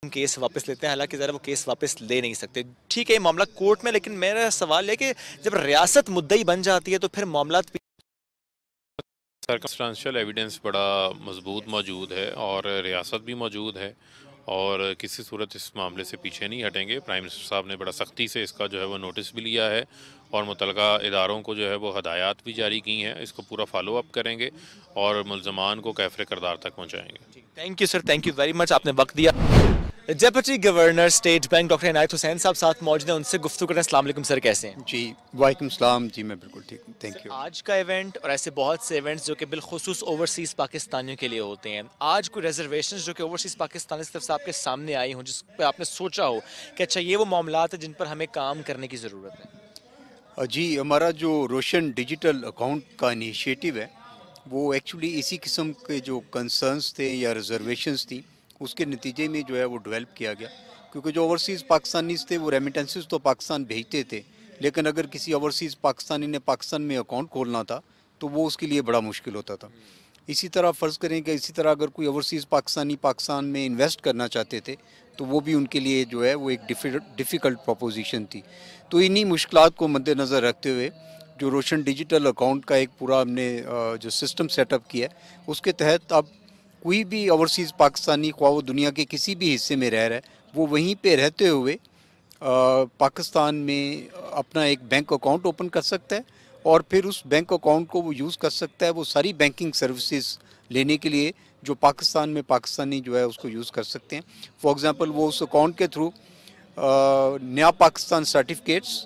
केस वापस लेते हैं, हालांकि ज़रा वो केस वापस ले नहीं सकते। ठीक है, ये मामला कोर्ट में, लेकिन मेरा सवाल है कि जब रियासत मुद्दई बन जाती है तो फिर मामला सर्कमस्टेंशियल एविडेंस बड़ा मजबूत मौजूद है और रियासत भी मौजूद है और किसी सूरत इस मामले से पीछे नहीं हटेंगे। प्राइम मिनिस्टर साहब ने बड़ा सख्ती से इसका जो है वो नोटिस भी लिया है और मुतलका इदारों को जो है वो हदायत भी जारी की हैं, इसको पूरा फॉलो अप करेंगे और मुल्ज़मान को कैफ़रे किरदार तक पहुँचाएँगे। Thank you sir, thank you very much, आपने वक्त दिया। Deputy governor state bank doctor Inayat Hussain साहब साथ मौजूद हैं, उनसे गुफ्तगू करते हैं। अस्सलाम वालेकुम सर, कैसे हैं? जी वालेकुम सलाम, जी मैं बिल्कुल ठीक हूँ, थैंक यू। आज का इवेंट और ऐसे बहुत से इवेंट्स जो कि बिलखुसूस ओवरसीज़ पाकिस्तानियों के लिए होते हैं, आज कोई रिजर्वेशंस जो कि ओवरसीज़ पाकिस्तानी की तरफ से आपके सामने आई हों, जिस पर आपने सोचा हो कि अच्छा ये वो मामलात हैं जिन पर हमें काम करने की ज़रूरत है? जी, हमारा जो रोशन डिजिटल अकाउंट का इनिशिएटिव है वो एक्चुअली इसी किस्म के जो कंसर्न्स थे या रिजर्वेशंस थी उसके नतीजे में जो है वो डेवलप किया गया, क्योंकि जो ओवरसीज़ पाकिस्तानीज़ थे वो रेमिटेंसेस तो पाकिस्तान भेजते थे, लेकिन अगर किसी ओवरसीज़ पाकिस्तानी ने पाकिस्तान में अकाउंट खोलना था तो वो उसके लिए बड़ा मुश्किल होता था। इसी तरह फ़र्ज़ करें कि इसी तरह अगर कोई ओवरसीज़ पाकिस्तानी पाकिस्तान में इन्वेस्ट करना चाहते थे तो वो भी उनके लिए जो है वो एक डिफ़िकल्ट प्रोपोजिशन थी। तो इन्हीं मुश्किलात को मद्देनज़र रखते हुए जो रोशन डिजिटल अकाउंट का एक पूरा हमने जो सिस्टम सेटअप किया है उसके तहत अब कोई भी ओवरसीज़ पाकिस्तानी ख्वाह वो दुनिया के किसी भी हिस्से में रह रहा है वो वहीं पे रहते हुए पाकिस्तान में अपना एक बैंक अकाउंट ओपन कर सकता है और फिर उस बैंक अकाउंट को वो यूज़ कर सकता है वो सारी बैंकिंग सर्विसेज लेने के लिए जो पाकिस्तान में पाकिस्तानी जो है उसको यूज़ कर सकते हैं। फॉर एग्ज़ाम्पल वो उस अकाउंट के थ्रू नया पाकिस्तान सर्टिफिकेट्स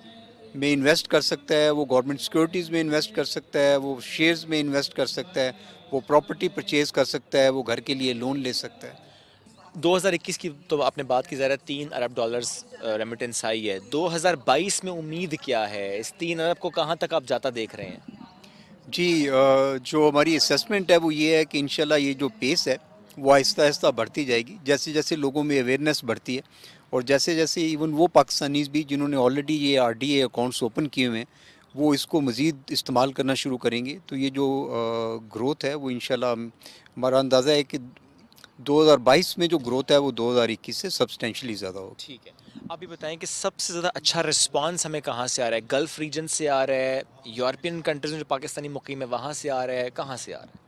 में इन्वेस्ट कर सकता है, वो गवर्नमेंट सिक्योरिटीज़ में इन्वेस्ट कर सकता है, वो शेयर्स में इन्वेस्ट कर सकता है, वो प्रॉपर्टी परचेज़ कर सकता है, वो घर के लिए लोन ले सकता है। 2021 की तो आपने बात की, ज़रा $3 अरब रेमिटेंस आई है। 2022 में उम्मीद क्या है? इस 3 अरब को कहाँ तक आप जाता देख रहे हैं? जी, जो हमारी असेसमेंट है वो ये है कि इंशाल्लाह ये जो पेस है वो आहिस्ता आहिस्ता बढ़ती जाएगी जैसे जैसे लोगों में अवेयरनेस बढ़ती है और जैसे जैसे इवन वो पाकिस्तानीज़ भी जिन्होंने ऑलरेडी ये RDA अकाउंट्स ओपन किए हुए हैं वो इसको मज़ीद इस्तेमाल करना शुरू करेंगे तो ये जो ग्रोथ है वो इंशाल्लाह हमारा अंदाज़ा है कि 2022 में जो ग्रोथ है वो 2021 से सब्सटेंशली ज़्यादा होगी। ठीक है, आप ये बताएं कि सबसे ज़्यादा अच्छा रिस्पांस हमें कहाँ से आ रहा है? गल्फ़ रीजन से आ रहा है, यूरोपियन कंट्रीज़ में जो पाकिस्तानी मुकीम है वहाँ से आ रहा है, कहाँ से आ रहा है?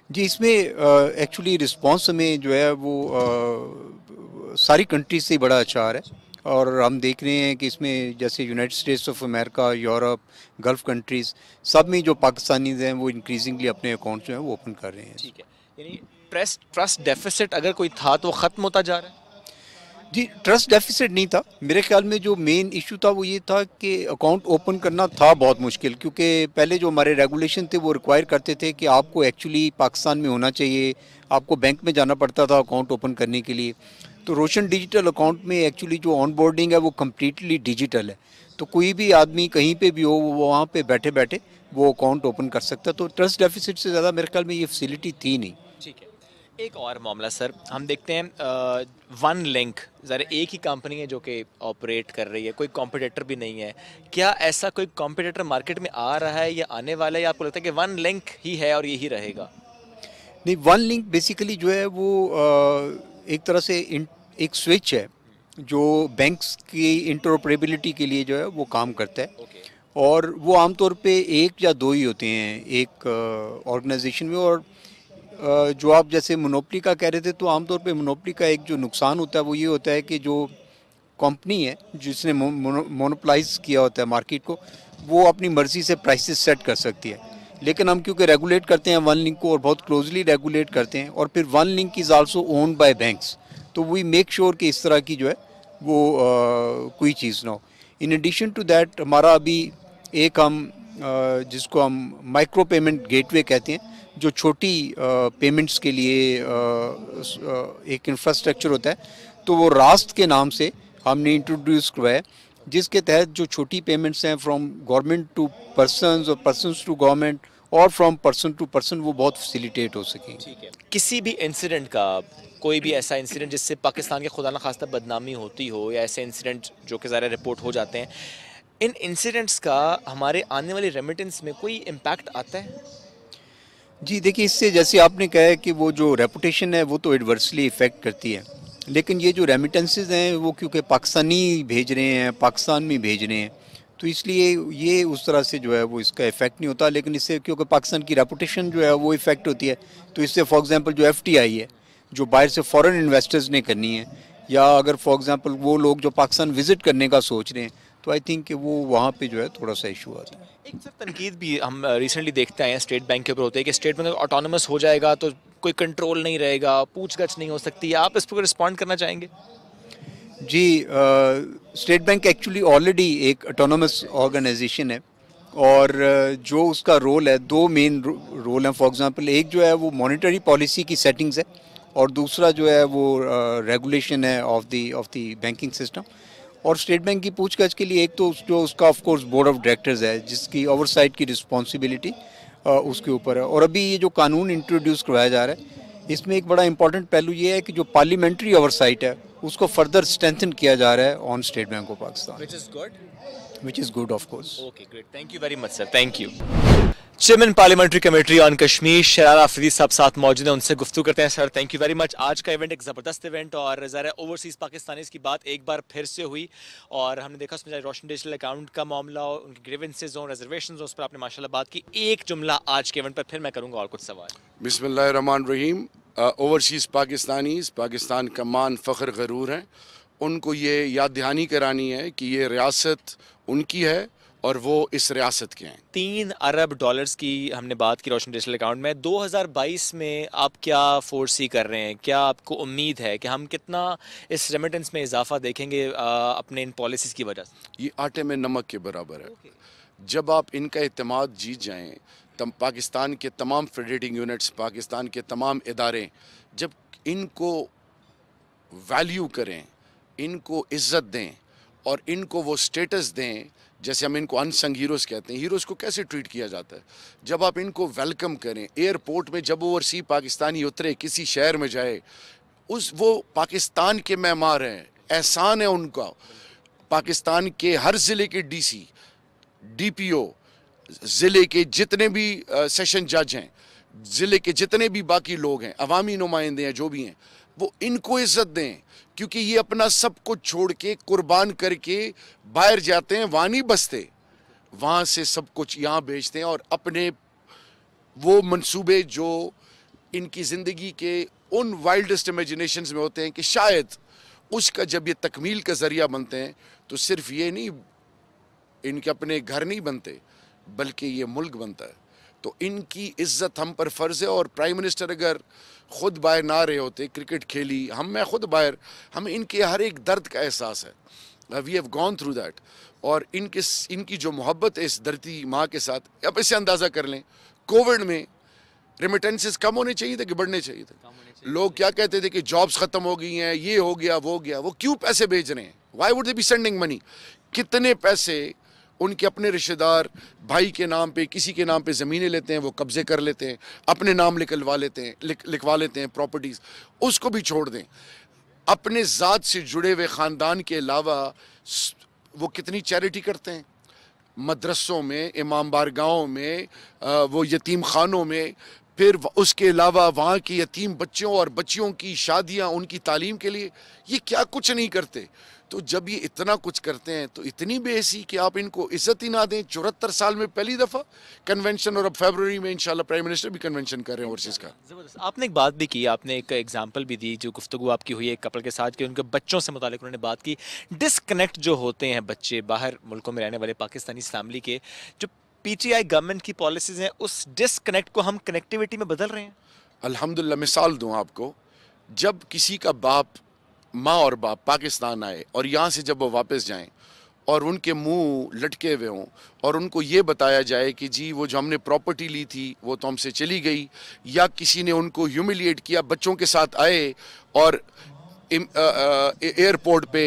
जी, इसमें एक्चुअली रिस्पांस हमें जो है वो सारी कंट्रीज से बड़ा अच्छा आ रहा है और हम देख रहे हैं कि इसमें जैसे United states of America, Europe, gulf countries सब में जो पाकिस्तानीज़ हैं वो इंक्रीजिंगली अपने अकाउंट जो है वो ओपन कर रहे हैं। ठीक है, यानी ट्रस्ट डेफिसिट अगर कोई था तो ख़त्म होता जा रहा है? जी, ट्रस्ट डेफिसिट नहीं था। मेरे ख्याल में जो मेन इशू था वो ये था कि अकाउंट ओपन करना था बहुत मुश्किल क्योंकि पहले जो हमारे रेगुलेशन थे वो रिक्वायर करते थे कि आपको एक्चुअली पाकिस्तान में होना चाहिए, आपको बैंक में जाना पड़ता था अकाउंट ओपन करने के लिए। तो रोशन डिजिटल अकाउंट में एक्चुअली जो ऑन बोर्डिंग है वो कम्प्लीटली डिजिटल है, तो कोई भी आदमी कहीं पे भी हो वो वहाँ पे बैठे बैठे वो अकाउंट ओपन कर सकता है। तो ट्रस्ट डेफिसिट से ज़्यादा मेरे ख्याल में ये फैसिलिटी थी नहीं। ठीक है, एक और मामला सर, हम देखते हैं वन लिंक ज़रा एक ही कंपनी है जो कि ऑपरेट कर रही है, कोई कॉम्पिटिटर भी नहीं है। क्या ऐसा कोई कॉम्पिटिटर मार्केट में आ रहा है या आने वाला है, या आपको लगता है कि वन लिंक ही है और यही रहेगा? नहीं, वन लिंक बेसिकली जो है वो एक तरह से एक स्विच है जो बैंक्स की इंटरऑपरेबिलिटी के लिए जो है वो काम करता है और वो आमतौर पे एक या दो ही होते हैं एक ऑर्गेनाइजेशन में। और जो आप जैसे मोनोपली का कह रहे थे तो आमतौर पे मोनोपली का एक जो नुकसान होता है वो ये होता है कि जो कंपनी है जिसने मोनोपलाइज किया होता है मार्केट को वो अपनी मर्ज़ी से प्राइसेस सेट कर सकती है। लेकिन हम क्योंकि रेगुलेट करते हैं वन लिंक को और बहुत क्लोजली रेगुलेट करते हैं और फिर one link is also owned by banks, तो वी मेक श्योर कि इस तरह की जो है वो कोई चीज़ ना हो। इन एडिशन टू दैट हमारा अभी एक हम जिसको हम माइक्रो पेमेंट गेटवे कहते हैं, जो छोटी पेमेंट्स के लिए एक इंफ्रास्ट्रक्चर होता है, तो वो रास्त के नाम से हमने इंट्रोड्यूस करवाया जिसके तहत जो छोटी पेमेंट्स हैं फ्रॉम गवर्नमेंट टू पर्सन्स और पर्सन्स टू गवर्नमेंट और फ्रॉम पर्सन टू पर्सन वो बहुत फैसिलिटेट हो सकें। ठीक है, किसी भी इंसिडेंट का, कोई भी ऐसा इंसिडेंट जिससे पाकिस्तान के खुदा न खास्ता बदनामी होती हो या ऐसे इंसिडेंट जो कि ज़्यादा रिपोर्ट हो जाते हैं, इन इंसिडेंट्स का हमारे आने वाली रेमिटेंस में कोई इम्पैक्ट आता है? जी देखिए, इससे जैसे आपने कहा है कि वो जो रेपुटेशन है वो तो एडवर्सली इफ़ेक्ट करती है, लेकिन ये जो रेमिटेंसेस हैं वो क्योंकि पाकिस्तानी भेज रहे हैं, पाकिस्तान में भेज रहे हैं, तो इसलिए ये उस तरह से जो है वो इसका इफ़ेक्ट नहीं होता। लेकिन इससे क्योंकि पाकिस्तान की रेपुटेशन जो है वो इफ़ेक्ट होती है, तो इससे फॉर एग्जांपल जो FDI है जो बाहर से फॉरेन इन्वेस्टर्स ने करनी है, या अगर फॉर एग्जांपल वो लोग जो पाकिस्तान विज़िट करने का सोच रहे हैं, तो आई थिंक कि वो वहाँ पे जो है थोड़ा सा इशू आता है। एक सर तनकीद भी हम रिसेंटली देखते आए हैं स्टेट बैंक के ऊपर होते हैं कि स्टेट बैंक ऑटोनमस हो जाएगा तो कोई कंट्रोल नहीं रहेगा, पूछगछ नहीं हो सकती। आप इस पर रिस्पॉन्ड करना चाहेंगे? जी, स्टेट बैंक एक्चुअली ऑलरेडी एक ऑटोनमस ऑर्गेनाइजेशन है और जो उसका रोल है, दो मेन रोल हैं। फॉर एग्जांपल एक जो है वो मॉनेटरी पॉलिसी की सेटिंग्स है और दूसरा जो है वो रेगुलेशन है ऑफ द बैंकिंग सिस्टम। और स्टेट बैंक की पूछगछ के लिए एक तो जो उसका of course board of directors है जिसकी ओवरसाइट की रिस्पॉन्सिबिलिटी उसके ऊपर है। और अभी ये जो कानून इंट्रोड्यूस करवाया जा रहा है इसमें एक बड़ा इंपॉर्टेंट पहलू ये है कि जो पार्लियामेंट्री ओवरसाइट है उसको फर्दर स्ट्रेंथन किया जा रहा है on state bank of Pakistan. Which is good. which is good of course. Okay, great. Thank you very much, sir. Thank you. Chairman parliamentary committee on Kashmir Shehryar Afridi साहब साथ मौजूद हैं, उनसे गुफ्तगू करते हैं। Sir thank you very much. आज का इवेंट एक ज़बरदस्त इवेंट और ज़रा ओवरसीज़ पाकिस्तानीज़ की बात एक बार फिर से हुई और हमने देखा उसमें रोशन डिजिटल अकाउंट का मामला और उनकी ग्रीवेंसेस और रिजर्वेशंस, उस पर आपने माशाल्लाह बात की। एक जुमला आज के इवेंट पर फिर मैं करूँगा और कुछ सवाल। बिस्मिल्लाहिर्रहमानिर्रहीम। ओवरसीज़ पाकिस्तानीज़ पाकिस्तान का मान फ़ख्र गरूर हैं। उनको ये याद दहानी करानी है कि ये रियासत उनकी है और वो इस रियासत के हैं। 3 अरब डॉलर्स की हमने बात की रोशन डिजिटल अकाउंट में। 2022 में आप क्या फोरसी कर रहे हैं? क्या आपको उम्मीद है कि हम कितना इस रेमिटेंस में इजाफा देखेंगे अपने इन पॉलिसीज़ की वजह से? ये आटे में नमक के बराबर है। जब आप इनका एतमाद जीत जाएं, तब पाकिस्तान के तमाम फेडरेटिंग यूनिट्स, पाकिस्तान के तमाम इदारे जब इनको वैल्यू करें, इनको इज़्ज़त दें और इनको वो स्टेटस दें, जैसे हम इनको अनसंग हीरोज़ कहते हैं। हीरोज़ को कैसे ट्रीट किया जाता है? जब आप इनको वेलकम करें, एयरपोर्ट में जब ओवरसी पाकिस्तानी उतरे, किसी शहर में जाए, वो पाकिस्तान के मेहमान हैं, एहसान है उनका। पाकिस्तान के हर ज़िले के डीसी, डीपीओ, ज़िले के जितने भी सेशन जज हैं, ज़िले के जितने भी बाकी लोग हैं, अवामी नुमाइंदे हैं, जो भी हैं, वो इनको इज़्ज़त दें, क्योंकि ये अपना सब कुछ छोड़ के कुर्बान करके बाहर जाते हैं, वहाँ नहीं बसते, वहाँ से सब कुछ यहाँ बेचते हैं और अपने वो मंसूबे जो इनकी ज़िंदगी के उन वाइल्डेस्ट इमेजिनेशंस में होते हैं कि शायद उसका जब ये तकमील का ज़रिया बनते हैं तो सिर्फ ये नहीं, इनके अपने घर नहीं बनते बल्कि ये मुल्क बनता है। तो इनकी इज़्ज़त हम पर फ़र्ज़ है। और प्राइम मिनिस्टर अगर ख़ुद बाहर ना रहे होते, क्रिकेट खेली, मैं ख़ुद बाहर, हमें इनके हर एक दर्द का एहसास है। We have gone through that. और इनकी जो मोहब्बत है इस धरती माँ के साथ, अब इससे अंदाज़ा कर लें, कोविड में रेमिटेंसेस कम होने चाहिए थे कि बढ़ने चाहिए थे? लोग क्या कहते थे कि जॉब्स ख़त्म हो गई हैं, ये हो गया, वो गया। वो क्यों पैसे भेज रहे हैं? Why would they be sending money? कितने पैसे उनके अपने रिश्तेदार भाई के नाम पे, किसी के नाम पे ज़मीनें लेते हैं, वो कब्ज़े कर लेते हैं, अपने नाम लिखवा लेते हैं प्रॉपर्टीज़, उसको भी छोड़ दें। अपने ज़ात से जुड़े हुए ख़ानदान के अलावा वो कितनी चैरिटी करते हैं, मदरसों में, इमाम बारगाहों में, वो यतीम खानों में, फिर उसके अलावा वहाँ के यतीम बच्चों और बच्चियों की शादियाँ, उनकी तालीम के लिए ये क्या कुछ नहीं करते। तो जब ये इतना कुछ करते हैं तो इतनी बेहसी कि आप इनको इज्जत ही ना दें। 74 साल में पहली दफ़ा कन्वेंशन, और अब फरवरी में इंशाल्लाह प्राइम मिनिस्टर भी कन्वेंशन कर रहे हैं ओवरसीज़ का। ज़बरदस्त। आपने एक बात भी की, आपने एक एग्जांपल भी दी, जो गुफ्तगू आपकी हुई एक कपल के साथ कि उनके बच्चों से मुतालिक उन्होंने बात की। डिसकनेक्ट जो होते हैं बच्चे बाहर मुल्कों में रहने वाले पाकिस्तानी फैमिली के, जो पीटीआई गवर्नमेंट की पॉलिसीज़ हैं, उस डिसकनेक्ट को हम कनेक्टिविटी में बदल रहे हैं। अल्हम्दुलिल्लाह, मिसाल दूँ आपको, जब किसी का बाप, माँ और बाप पाकिस्तान आए और यहाँ से जब वो वापस जाएं और उनके मुंह लटके हुए हों और उनको ये बताया जाए कि जी वो जो हमने प्रॉपर्टी ली थी वो तो हमसे चली गई, या किसी ने उनको ह्यूमिलिएट किया, बच्चों के साथ आए और एयरपोर्ट पे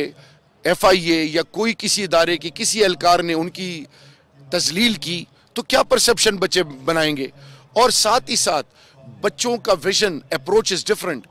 FIA या कोई किसी इदारे के किसी एहलकार ने उनकी तजलील की, तो क्या परसेप्शन बच्चे बनाएंगे? और साथ ही साथ बच्चों का विजन, अप्रोच इज़ डिफरेंट।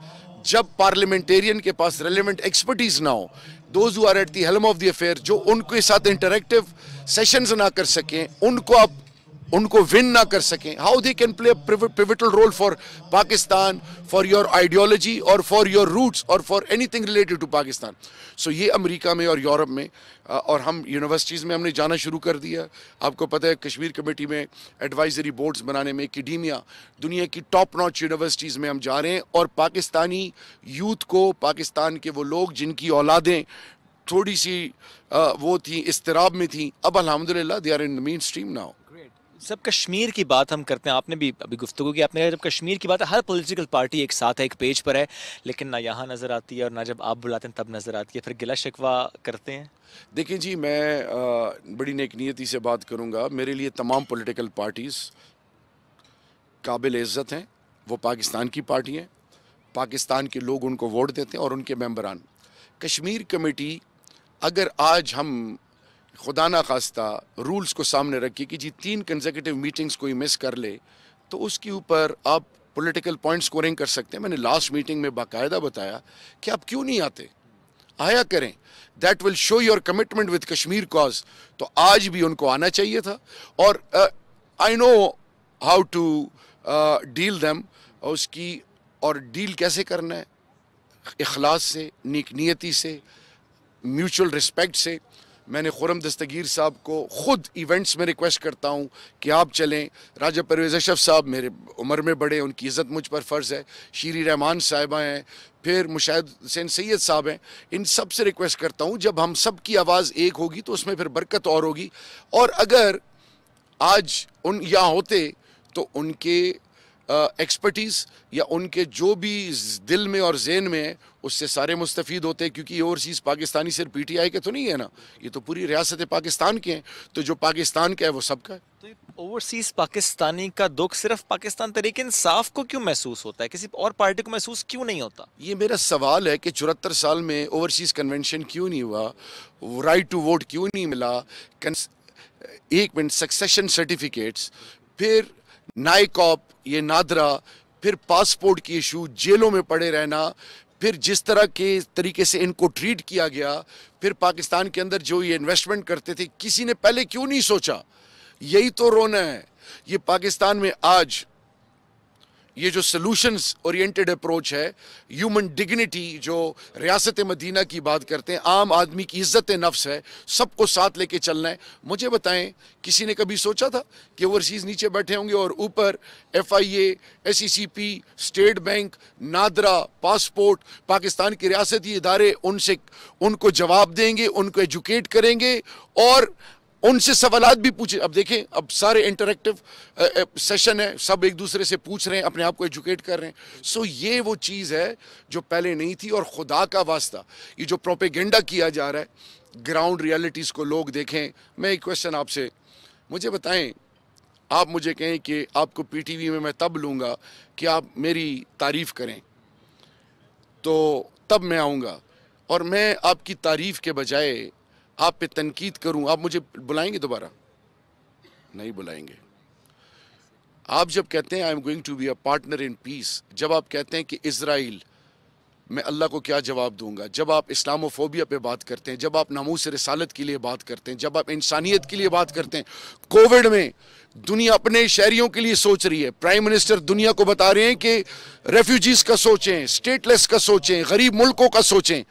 जब पार्लियामेंटेरियन के पास रेलेवेंट एक्सपर्टीज ना हो, those who are at the helm of the affair, जो उनके साथ इंटरेक्टिव सेशंस ना कर सकें, उनको विन ना कर सकें, how they can play pivotal role for Pakistan, for your ideology और फॉर योर रूट्स और for anything related to Pakistan. So ये अमेरिका में और यूरोप में और हम यूनिवर्सिटीज़ में हमने जाना शुरू कर दिया। आपको पता है कश्मीर कमेटी में एडवाइजरी बोर्ड्स बनाने में, एकेडेमिया, दुनिया की टॉप नॉच यूनिवर्सिटीज़ में हम जा रहे हैं और पाकिस्तानी यूथ को, पाकिस्तान के वो लोग जिनकी औलादें थोड़ी सी वो थी, इस्तिराब में थी, अब अल्हम्दुलिल्लाह they are in the mainstream now. सब कश्मीर की बात हम करते हैं, आपने भी अभी गुफ्तगू की, आपने कहा जब कश्मीर की बात है, हर पॉलिटिकल पार्टी एक साथ है, एक पेज पर है, लेकिन ना यहाँ नज़र आती है और ना जब आप बुलाते हैं तब नज़र आती है, फिर गिला शिकवा करते हैं। देखिए जी, मैं बड़ी नेक नियति से बात करूँगा। मेरे लिए तमाम पॉलिटिकल पार्टीज़ काबिल इज़्ज़त हैं, वो पाकिस्तान की पार्टी हैं, पाकिस्तान के लोग उनको वोट देते हैं और उनके मेंबरान। कश्मीर कमेटी अगर आज हम खुदा ना खास्ता रूल्स को सामने रखिए कि जी 3 कंसेक्यूटिव मीटिंग्स कोई मिस कर ले तो उसके ऊपर आप पॉलिटिकल पॉइंट स्कोरिंग कर सकते हैं। मैंने लास्ट मीटिंग में बाकायदा बताया कि आप क्यों नहीं आते, आया करें, that will show your commitment with Kashmir cause. तो आज भी उनको आना चाहिए था, और I know how to deal them, उसकी और डील कैसे करना है, इखलास से, नेक नियति से, म्यूचुअल रिस्पेक्ट से। मैंने खुरम दस्तगीर साहब को ख़ुद इवेंट्स में रिक्वेस्ट करता हूँ कि आप चलें। राजा परवेज़ अशरफ साहब मेरे उम्र में बड़े, उनकी इज़्ज़त मुझ पर फ़र्ज़ है। शीरी रहमान साहिबा हैं, फिर मुशाहिद हुसैन सैयद साहब हैं। इन सब से रिक्वेस्ट करता हूँ, जब हम सब की आवाज़ एक होगी तो उसमें फिर बरकत और होगी। और अगर आज उन यहाँ होते तो उनके एक्सपर्टीज़ या उनके जो भी दिल में और ज़हन में है उससे सारे मुस्तफ़ीद होते हैं, क्योंकि ये ओवरसीज़ पाकिस्तानी सिर्फ PTI के तो नहीं है ना, ये तो पूरी रियासत पाकिस्तान के हैं। तो जो पाकिस्तान का है वो सबका है। तो ओवरसीज़ पाकिस्तानी का दुख सिर्फ पाकिस्तान तहरीक इंसाफ को क्यों महसूस होता है, किसी और पार्टी को महसूस क्यों नहीं होता? ये मेरा सवाल है कि 74 साल में ओवरसीज़ कन्वेंशन क्यों नहीं हुआ, राइट टू वोट क्यों नहीं मिला, 1 मिनट सक्सेशन सर्टिफिकेट्स, फिर नाइकॉप, ये नादरा, फिर पासपोर्ट की इशू, जेलों में पड़े रहना, फिर जिस तरह के तरीके से इनको ट्रीट किया गया, फिर पाकिस्तान के अंदर जो ये इन्वेस्टमेंट करते थे, किसी ने पहले क्यों नहीं सोचा? यही तो रोना है। ये पाकिस्तान में आज ये जो सॉल्यूशंस ओरिएंटेड अप्रोच है, ह्यूमन डिग्निटी, जो रियासत मदीना की बात करते हैं, आम आदमी की इज्जत नफ्स है, सबको साथ लेके चलना है। मुझे बताएं, किसी ने कभी सोचा था कि ओवरसीज़ नीचे बैठे होंगे और ऊपर FIA, SECP, state bank, NADRA, passport, Pakistan के रियासती इदारे उनको जवाब देंगे, उनको एजुकेट करेंगे और उनसे सवालात भी पूछे। अब देखें, अब सारे इंटरेक्टिव सेशन है, सब एक दूसरे से पूछ रहे हैं, अपने आप को एजुकेट कर रहे हैं। सो ये वो चीज़ है जो पहले नहीं थी। और खुदा का वास्ता, ये जो प्रोपेगेंडा किया जा रहा है, ग्राउंड रियलिटीज़ को लोग देखें। मैं एक क्वेश्चन आपसे, मुझे बताएं, आप मुझे कहें कि आपको PTV में मैं तब लूँगा कि आप मेरी तारीफ़ करें, तो तब मैं आऊँगा। और मैं आपकी तारीफ़ के बजाय आप पे तनकीद करूं, आप मुझे बुलाएंगे दोबारा? नहीं बुलाएंगे। आप जब कहते हैं I am going to be a partner in peace, जब आप कहते हैं कि इजराइल, मैं अल्लाह को क्या जवाब दूंगा, जब आप इस्लामोफोबिया पे बात करते हैं, जब आप नामूस रिसालत के लिए बात करते हैं, जब आप इंसानियत के लिए बात करते हैं। कोविड में दुनिया अपने शहरियों के लिए सोच रही है, प्राइम मिनिस्टर दुनिया को बता रहे हैं कि रेफ्यूजीज का सोचें, स्टेटलेस का सोचें, गरीब मुल्कों का सोचें।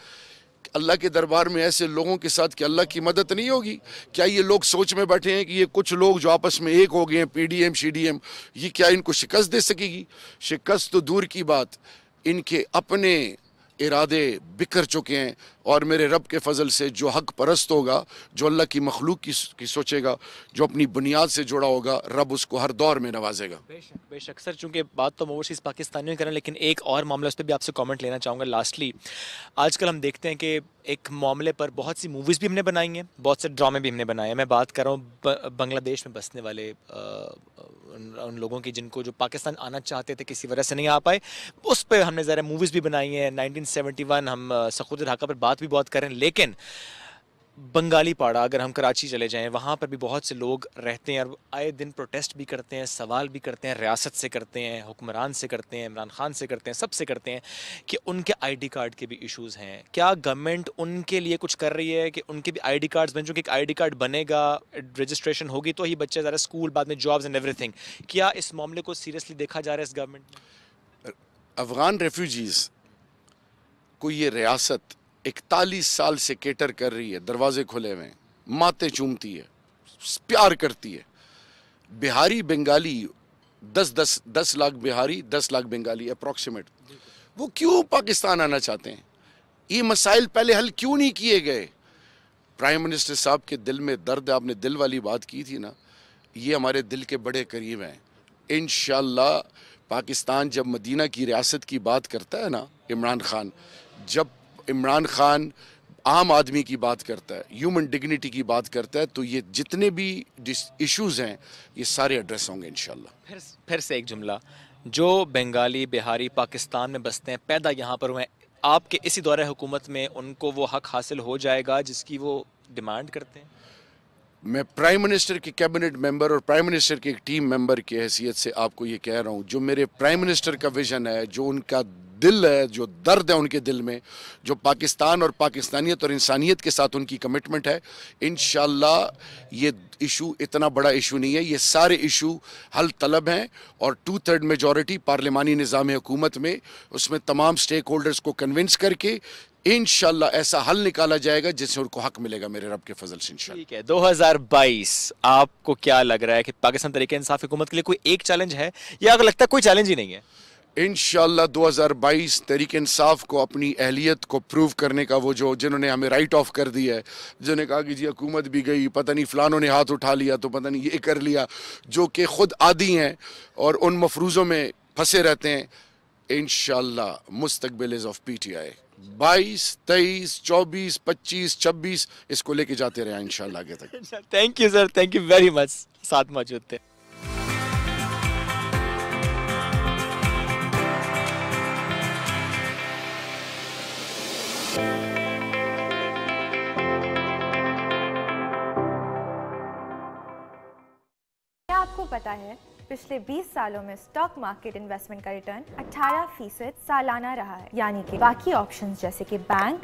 अल्लाह के दरबार में ऐसे लोगों के साथ कि अल्लाह की मदद नहीं होगी? क्या ये लोग सोच में बैठे हैं कि ये कुछ लोग जो आपस में एक हो गए हैं, PDM CDM, ये क्या इनको शिकस्त दे सकेगी? शिकस्त तो दूर की बात, इनके अपने इरादे बिखर चुके हैं। और मेरे रब के फजल से जो हक परस्त होगा, जो अल्लाह की मखलूक की सोचेगा, जो अपनी बुनियाद से जुड़ा होगा, रब उसको हर दौर में नवाजेगा। बेशक सर, चूँकि बात तो ओवरसीज़ पाकिस्तानियों करें, लेकिन एक और मामला, उस पर भी आपसे कमेंट लेना चाहूँगा लास्टली। आजकल हम देखते हैं कि एक मामले पर बहुत सी मूवीज़ भी हमने बनाई हैं, बहुत से ड्रामे भी हमने बनाए हैं। मैं बात कर रहा हूँ बांग्लादेश में बसने वाले उन लोगों की जिनको जो पाकिस्तान आना चाहते थे, किसी वजह से नहीं आ पाए, उस पर हमने ज़रा मूवीज़ भी बनाई हैं। 1971 हम सक़ूत ढाका पर बात भी बहुत करें, लेकिन बंगाली पाड़ा, अगर हम कराची चले जाएं, वहाँ पर भी बहुत से लोग रहते हैं और आए दिन प्रोटेस्ट भी करते हैं, सवाल भी करते हैं, रियासत से करते हैं, हुक्मरान से करते हैं, इमरान खान से करते हैं, सबसे करते हैं कि उनके ID कार्ड के भी इश्यूज़ हैं। क्या गवर्नमेंट उनके लिए कुछ कर रही है कि उनके भी ID कार्ड्स बन, चूँकि एक ID कार्ड बनेगा, रजिस्ट्रेशन होगी तो ही बच्चे ज़रा स्कूल, बाद में जॉब्स एंड एवरीथिंग। क्या इस मामले को सीरियसली देखा जा रहा है इस गवर्नमेंट में? अफगान रेफ्यूजीज़ को ये रियासत 41 साल से केटर कर रही है, दरवाजे खुले हुए हैं, माते चूमती है, प्यार करती है। बिहारी बंगाली 10 लाख बिहारी, 10 लाख बंगाली अप्रॉक्सीमेट, वो क्यों पाकिस्तान आना चाहते हैं? ये मसाइल पहले हल क्यों नहीं किए गए? प्राइम मिनिस्टर साहब के दिल में दर्द है, आपने दिल वाली बात की थी ना, ये हमारे दिल के बड़े करीब हैं। इंशाअल्लाह पाकिस्तान जब मदीना की रियासत की बात करता है ना, इमरान खान, जब इमरान खान आम आदमी की बात करता है, ह्यूमन डिग्निटी की बात करता है, तो ये जितने भी इश्यूज़ हैं ये सारे एड्रेस होंगे इंशाल्लाह। फिर से एक जुमला, जो बंगाली बिहारी पाकिस्तान में बसते हैं, पैदा यहाँ पर हुए हैं, आपके इसी दौरे हुकूमत में उनको वो हक हासिल हो जाएगा जिसकी वो डिमांड करते हैं? मैं प्राइम मिनिस्टर के कैबिनेट मेंबर और प्राइम मिनिस्टर के एक टीम मेंबर की हैसियत से आपको ये कह रहा हूँ, जो मेरे प्राइम मिनिस्टर का विजन है, जो उनका दिल है, जो दर्द है उनके दिल में, जो पाकिस्तान और पाकिस्तानियत और इंसानियत के साथ उनकी कमिटमेंट है, इंशाल्लाह ये इशू इतना बड़ा इशू नहीं है, ये सारे इशू हल तलब हैं और 2/3 मेजॉरिटी पार्लिमानी निज़ाम हुकूमत में, उसमें तमाम स्टेक होल्डर्स को कन्विंस करके इंशाल्लाह ऐसा हल निकाला जाएगा जिससे उनको हक मिलेगा मेरे रब के फजल से इंशाल्लाह। ठीक है, 2022 आपको क्या लग रहा है कि पाकिस्तान तहरीक इंसाफ हुकूमत के लिए कोई एक चैलेंज है या अगर लगता है कोई चैलेंज ही नहीं है? इंशाल्लाह 2022 तहरीक इंसाफ को अपनी अहलियत को प्रूव करने का, वो जो जिन्होंने हमें राइट ऑफ कर दिया है, जिन्होंने कहा कि जी हुकूमत भी गई, पता नहीं फलानों ने हाथ उठा लिया तो पता नहीं ये कर लिया, जो कि खुद आदी हैं और उन मफरूज़ों में फंसे रहते हैं, इंशाल्लाह मुस्तकबिल इज़ ऑफ PTI 22, 23, 24, 25, 26 इसको लेके जाते रहे इंशाल्लाह आगे तक। Thank you sir, thank you very much, साथ मौजूद थे। क्या आपको पता है पिछले 20 सालों में स्टॉक मार्केट इन्वेस्टमेंट का रिटर्न 18% सालाना रहा है, यानी कि बाकी ऑप्शंस जैसे कि बैंक,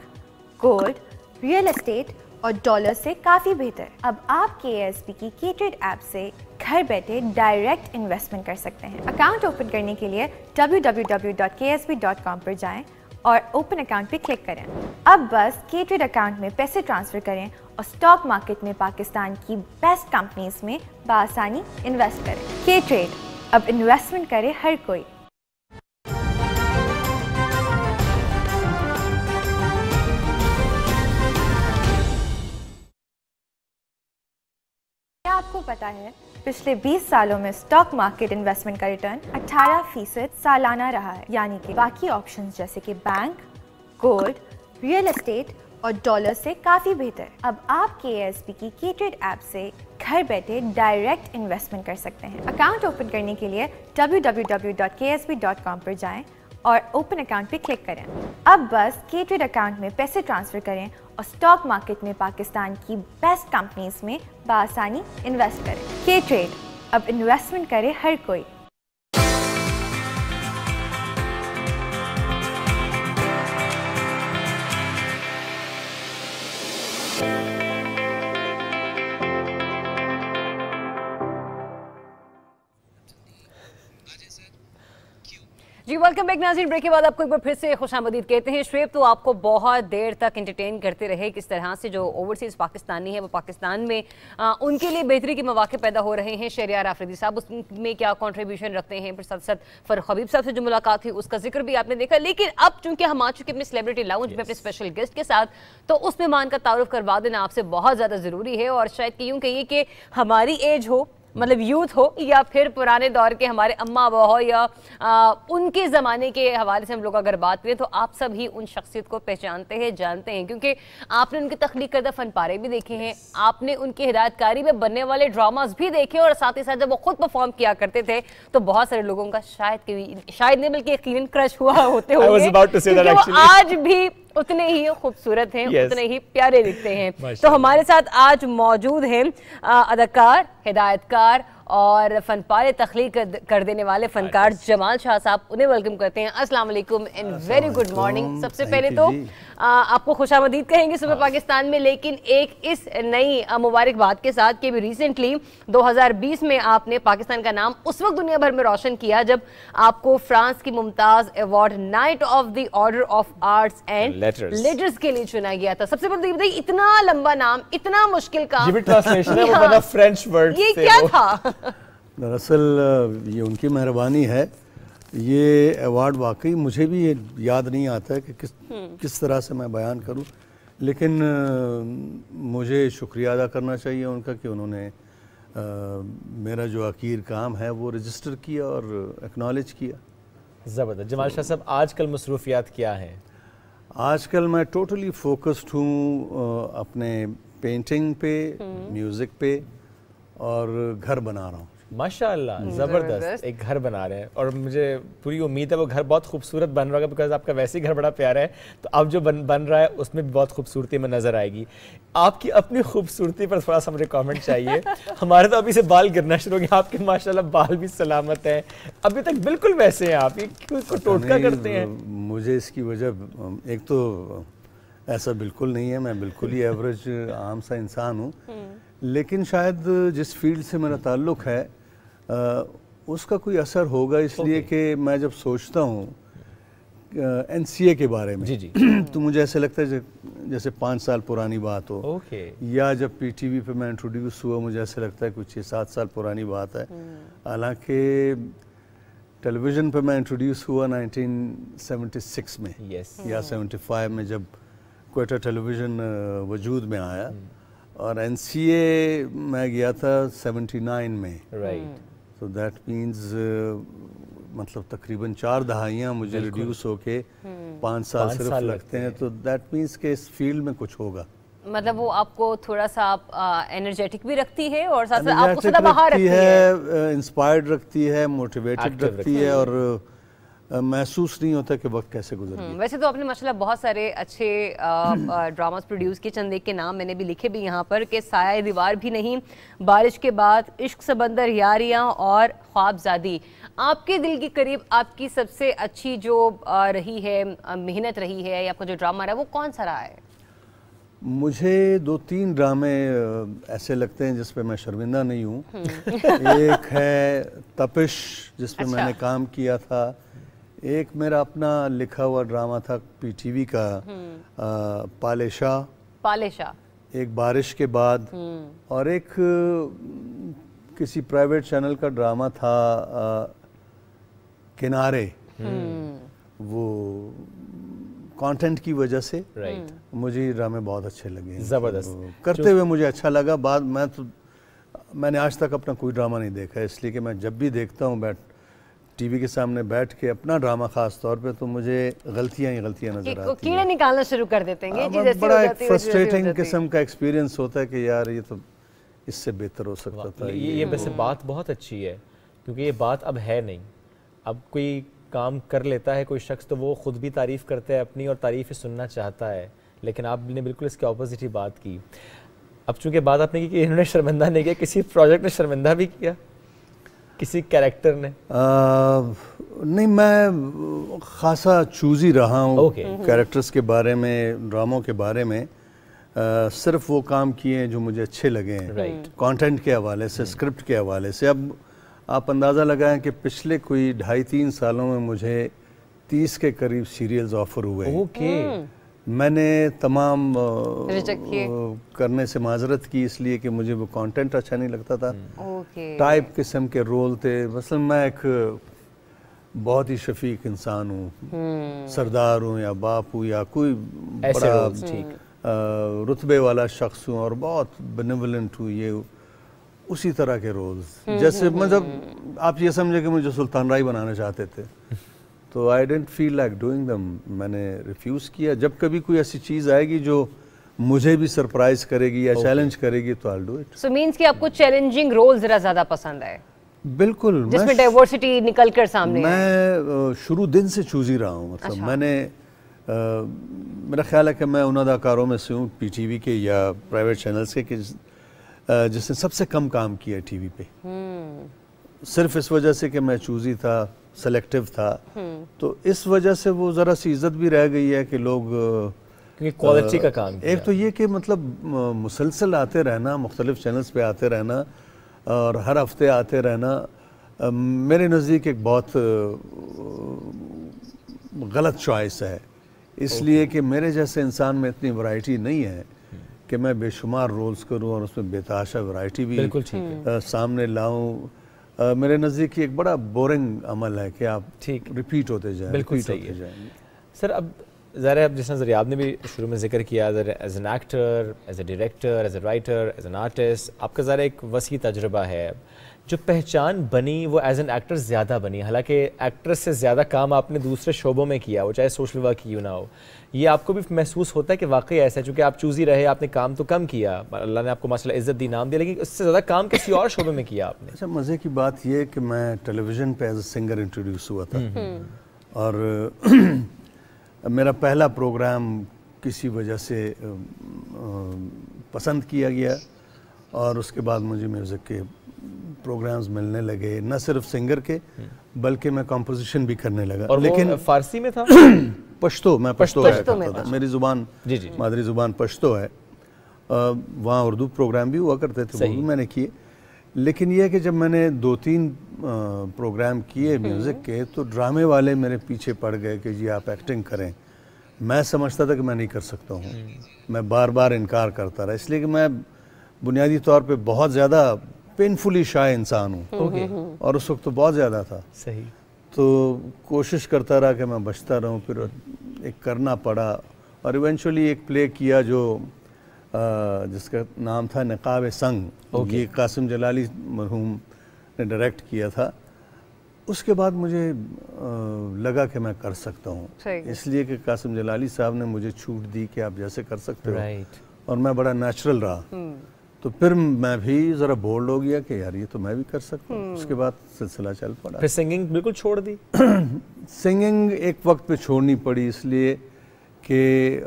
गोल्ड, रियल एस्टेट और डॉलर से काफी बेहतर। अब आप KSB की K-Trade ऐप से घर बैठे डायरेक्ट इन्वेस्टमेंट कर सकते हैं। अकाउंट ओपन करने के लिए www.ksb.com पर जाएं और ओपन अकाउंट पे क्लिक करें। अब बस K-Trade अकाउंट में पैसे ट्रांसफर करें और स्टॉक मार्केट में पाकिस्तान की बेस्ट कंपनीज में बआसानी इन्वेस्ट करें। K-Trade, अब इन्वेस्टमेंट करे हर कोई। क्या आपको पता है पिछले 20 सालों में स्टॉक मार्केट इन्वेस्टमेंट का रिटर्न 18% सालाना रहा है, यानी कि बाकी ऑप्शंस जैसे कि बैंक, गोल्ड, रियल एस्टेट और डॉलर से काफी बेहतर। अब आप KSB की K-Trade ऐप से घर बैठे डायरेक्ट इन्वेस्टमेंट कर सकते हैं। अकाउंट ओपन करने के लिए www.ksb.com पर जाएं और ओपन अकाउंट पे क्लिक करें। अब बस K-Trade अकाउंट में पैसे ट्रांसफर करें और स्टॉक मार्केट में पाकिस्तान की बेस्ट कंपनीज में बआसानी इन्वेस्ट करें। K-Trade, अब इन्वेस्टमेंट करे हर कोई। जी वेलकम बैक नाज़रीन। ब्रेक के बाद आपको एक बार फिर से खुशामदीद कहते हैं। शुएब तो आपको बहुत देर तक एंटरटेन करते रहे किस तरह से जो ओवरसीज़ पाकिस्तानी है वो पाकिस्तान में उनके लिए बेहतरी के मौके पैदा हो रहे हैं। शहरियार आफरीदी साहब उसमें क्या कंट्रीब्यूशन रखते हैं, फिर साथ साथ फ़ारूक हबीब साहब से जो मुलाकात हुई उसका जिक्र भी आपने देखा। लेकिन अब चूंकि हम आ चुके अपने सेलिब्रिटी लाउंज में अपने स्पेशल गेस्ट के साथ, तो उस मेहमान का तारुफ करवा देना आपसे बहुत ज़्यादा ज़रूरी है। और शायद कि यूँ कहिए कि हमारी एज हो, मतलब यूथ हो, या फिर पुराने दौर के हमारे अम्मा अबा हो, या उनके ज़माने के हवाले से हम लोग अगर बात करें तो आप सब ही उन शख्सियत को पहचानते हैं, जानते हैं, क्योंकि आपने उनके तख्लीक करदा फ़न पारे भी देखे हैं, आपने उनकी हिदायतकारी में बनने वाले ड्रामास भी देखे, और साथ ही साथ जब वो खुद परफॉर्म किया करते थे तो बहुत सारे लोगों का शायद नहीं बल्कि यकीनन क्रश हुआ होते होंगे, क्योंकि वो आज भी उतने ही खूबसूरत हैं, उतने ही प्यारे दिखते हैं। तो हमारे साथ आज मौजूद हैं अदाकार, हिदायतकार और फनपारे तख्लीक कर देने वाले फनकार जमाल शाह साहब। उन्हें वेलकम करते हैं। अस्सलाम वालेकुम एंड वेरी गुड मॉर्निंग। सबसे पहले तो आपको खुशामदीद कहेंगे सुबह पाकिस्तान में, लेकिन एक इस नई मुबारकबाद के साथ कि भी रिसेंटली 2020 में आपने पाकिस्तान का नाम उस वक्त दुनिया भर में रोशन किया जब आपको फ्रांस की Mumtaz award night of the order of arts and letters के लिए चुना गया था। सबसे पहले बताइए, इतना लंबा नाम, इतना मुश्किल काम, फ्रेंच वर्ड, ये क्या था? दरअसल ये उनकी मेहरबानी है। ये अवार्ड वाकई मुझे भी याद नहीं आता है कि किस तरह से मैं बयान करूं, लेकिन मुझे शुक्रिया अदा करना चाहिए उनका कि उन्होंने मेरा जो अकीर काम है वो रजिस्टर किया और एक्नॉलेज किया। ज़बरदस्त। जमाल शाह साहब, आजकल मसरूफियात क्या हैं? आजकल मैं टोटली फोकस्ड हूँ अपने पेंटिंग पे, म्यूज़िक पे, और घर बना रहा हूँ। माशाअल्लाह ज़बरदस्त एक घर बना रहे हैं और मुझे पूरी उम्मीद है वो घर बहुत खूबसूरत बन रहा होगा बिकॉज आपका वैसे ही घर बड़ा प्यारा है तो अब जो बन रहा है उसमें भी बहुत खूबसूरती में नज़र आएगी। आपकी अपनी खूबसूरती पर थोड़ा सा मुझे कमेंट चाहिए। हमारे तो अभी से बाल गिरना शुरू हो गए, आपके माशाल्लाह बाल भी सलामत हैं, अभी तक बिल्कुल वैसे हैं आप, ये कोई टोटका करते हैं? मुझे इसकी वजह एक तो ऐसा बिल्कुल नहीं है, मैं बिल्कुल ही एवरेज आम सा इंसान हूँ, लेकिन शायद जिस फील्ड से मेरा ताल्लुक़ है उसका कोई असर होगा, इसलिए कि मैं जब सोचता हूँ NCA के बारे में जी तो मुझे ऐसे लगता है जैसे 5 साल पुरानी बात हो, या जब PTV पे मैं इंट्रोड्यूस हुआ मुझे ऐसे लगता है कुछ 6-7 साल पुरानी बात है। हालांकि टेलीविज़न पे मैं इंट्रोड्यूस हुआ 1976 में या 75 में जब क्वेटा टेलीविज़न वजूद में आया, और NCA मैं गया था 79 में, तो दैट मीन्स मतलब तकरीबन 4 दहाइयाँ मुझे रिड्यूस होके 5 साल सिर्फ लगते हैं, तो दैट मीन्स कि इस फील्ड में कुछ होगा। मतलब वो आपको थोड़ा सा आप एनर्जेटिक भी रखती है और साथ साथ आपको सदा बाहर रखती है, इंस्पायर्ड रखती है, मोटिवेटेड रखती है, और महसूस नहीं होता कि वक्त कैसे गुजर गया। वैसे तो आपने माशाल्लाह बहुत सारे अच्छे ड्रामास प्रोड्यूस किए, चंद एक के नाम मैंने भी लिखे भी यहाँ पर कि साया दीवार भी नहीं, बारिश के बाद, इश्क समंदर, यारियाँ और ख्वाबजादी। आपके दिल के करीब आपकी सबसे अच्छी जो रही है, मेहनत रही है, या आपका जो ड्रामा रहा है वो कौन सा रहा है? मुझे 2-3 ड्रामे ऐसे लगते हैं जिस पे मैं शर्मिंदा नहीं हूँ। एक है तपिश जिस पे मैंने काम किया था, एक मेरा अपना लिखा हुआ ड्रामा था PTV का पालेशा, एक बारिश के बाद, और एक किसी प्राइवेट चैनल का ड्रामा था किनारे। वो कंटेंट की वजह से मुझे ये ड्रामे बहुत अच्छे लगे, ज़बरदस्त करते हुए मुझे अच्छा लगा। मैंने आज तक अपना कोई ड्रामा नहीं देखा, इसलिए कि मैं जब भी देखता हूँ टीवी के सामने बैठ के अपना ड्रामा खास तौर पे, तो मुझे गलतियां ही गलतियां नजर आती हैं, कीड़े निकालना शुरू कर देते हैं। बड़ा एक फ्रस्ट्रेटिंग किस्म का एक्सपीरियंस होता है कि यार ये तो इससे बेहतर हो सकता था। ये वैसे बात बहुत अच्छी है, क्योंकि ये बात अब है नहीं। अब कोई काम कर लेता है कोई शख्स तो वो खुद भी तारीफ़ करता है अपनी, और तारीफ़ ही सुनना चाहता है, लेकिन आपने बिल्कुल इसके ऑपोजिट ही बात की। अब चूँकि बात आपने की कि इन्होंने शर्मिंदा नहीं किया, किसी प्रोजेक्ट ने शर्मिंदा भी किया, किसी कैरेक्टर ने? नहीं, मैं खासा चूज़ी रहा हूँ कैरेक्टर्स के बारे में, ड्रामों के बारे में। सिर्फ वो काम किए हैं जो मुझे अच्छे लगे हैं, कंटेंट के हवाले से, स्क्रिप्ट के हवाले से। अब आप अंदाज़ा लगाएं कि पिछले कोई 2.5-3 सालों में मुझे 30 के करीब सीरियल्स ऑफर हुए। मैंने तमाम करने से माजरत की, इसलिए कि मुझे वो कंटेंट अच्छा नहीं लगता था। टाइप किस्म के रोल थे। मसलन मैं एक बहुत ही शफीक इंसान हूँ, सरदार हूँ या बाप हूँ या कोई बड़ा रुतबे वाला शख्स हूँ और बहुत बेनेवलेंट हूँ, ये उसी तरह के रोल्स। जैसे मतलब आप ये समझे कि मुझे सुल्तान राय बनाना चाहते थे, तो आई डेंट फील लाइक डूइंग दम, मैंने रिफ्यूज़ किया। जब कभी कोई ऐसी चीज़ आएगी जो मुझे भी सरप्राइज करेगी या चैलेंज करेगी तो I will do it. So means कि आपको चैलेंजिंग रोल जरा ज़्यादा पसंद है? बिल्कुल, जिसमें डाइवर्सिटी निकल कर सामने मैं शुरू दिन से चूज़ी रहा हूँ। मतलब मैंने मेरा ख्याल है कि मैं उन अदाकारों में से हूँ PTV के या प्राइवेट चैनल्स के जिसने सबसे कम काम किया है टीवी पे, सिर्फ इस वजह से कि मैं चूज़ी था, सेलेक्टिव था। तो इस वजह से वो ज़रा सी इज्जत भी रह गई है कि लोग क्वालिटी का काम किया। एक तो ये कि मतलब मुसलसल आते रहना, मुख्तलिफ चैनल्स पे आते रहना और हर हफ्ते आते रहना, मेरे नज़दीक एक बहुत गलत चॉइस है, इसलिए कि मेरे जैसे इंसान में इतनी वैरायटी नहीं है कि मैं बेशुमार रोल्स करूं और उसमें बेतहाशा वैरायटी भी सामने लाऊं। मेरे नज़दीक एक बड़ा बोरिंग अमल है कि आप रिपीट होते जाएं, बिल्कुल सही है। सर अब ज़रा अब जिस नज़र आपने भी शुरू में जिक्र किया, as an actor, as a director, as a writer, as an artist, आपका ज़रा एक वसी तजुर्बा है। جو پہچان بنی وہ ایز این ایکٹر زیادہ بنی، حالانکہ ایکٹر سے زیادہ کام آپ نے دوسرے شعبوں میں کیا، وہ چاہے سوشل ورک کیوں نہ ہو. یہ آپ کو بھی محسوس ہوتا ہے کہ واقعی ایسا ہے؟ چونکہ آپ چوزی رہے، آپ نے کام تو کم کیا، اللہ نے آپ کو ماشاء اللہ عزت دی، نام دیا، لیکن اس سے زیادہ کام کسی اور شعبے میں کیا آپ نے. اچھا، مزے کی بات یہ ہے کہ میں ٹیلی ویژن پہ ایز اے سنگر انٹروڈیوس ہوا تھا، اور میرا پہلا پروگرام کسی وجہ سے پسند کیا گیا، اور اس کے بعد مجھے میوزک کے پروگرامز ملنے لگے، نہ صرف سنگر کے بلکہ میں کمپوزیشن بھی کرنے لگا. اور لیکن فارسی میں تھا؟ پشتو، میں پشتو کرتا تھا، میری زبان مادری زبان پشتو ہے. وہاں اردو پروگرام بھی ہوا کرتے تھے، وہ بھی میں نے کیے. لیکن یہ کہ جب میں نے 2-3 پروگرام کیے میوزک کے تو ڈرامے والے میرے پیچھے پڑ گئے کہ جی آپ ایکٹنگ کریں. میں سمجھتا تھا کہ میں نہیں کر سکتا ہوں، میں بار بار انکار کرتا رہا، اس لیے کہ میں بنیادی طور پہ بہت زیادہ پینفلی شائع انسان ہوں، اور اس وقت تو بہت زیادہ تھا. صحیح. تو کوشش کرتا رہا کہ میں بچتا رہوں، پھر ایک کرنا پڑا، اور ایونچولی ایک پلے کیا جو جس کا نام تھا نقاب سنگ، یہ قاسم جلالی مرحوم نے ڈائریکٹ کیا تھا. اس کے بعد مجھے لگا کہ میں کر سکتا ہوں، اس لیے کہ قاسم جلالی صاحب نے مجھے چھوٹ دی کہ آپ جیسے کر سکتے ہو، اور میں بڑا نیچرل رہا. تو پھر میں بھی ذرا بولڈ ہو گیا کہ یار یہ تو میں بھی کر سکتا ہوں. اس کے بعد سلسلہ چل پڑا. پھر سنگنگ بالکل چھوڑ دی؟ سنگنگ ایک وقت پہ چھوڑنی پڑی، اس لیے کہ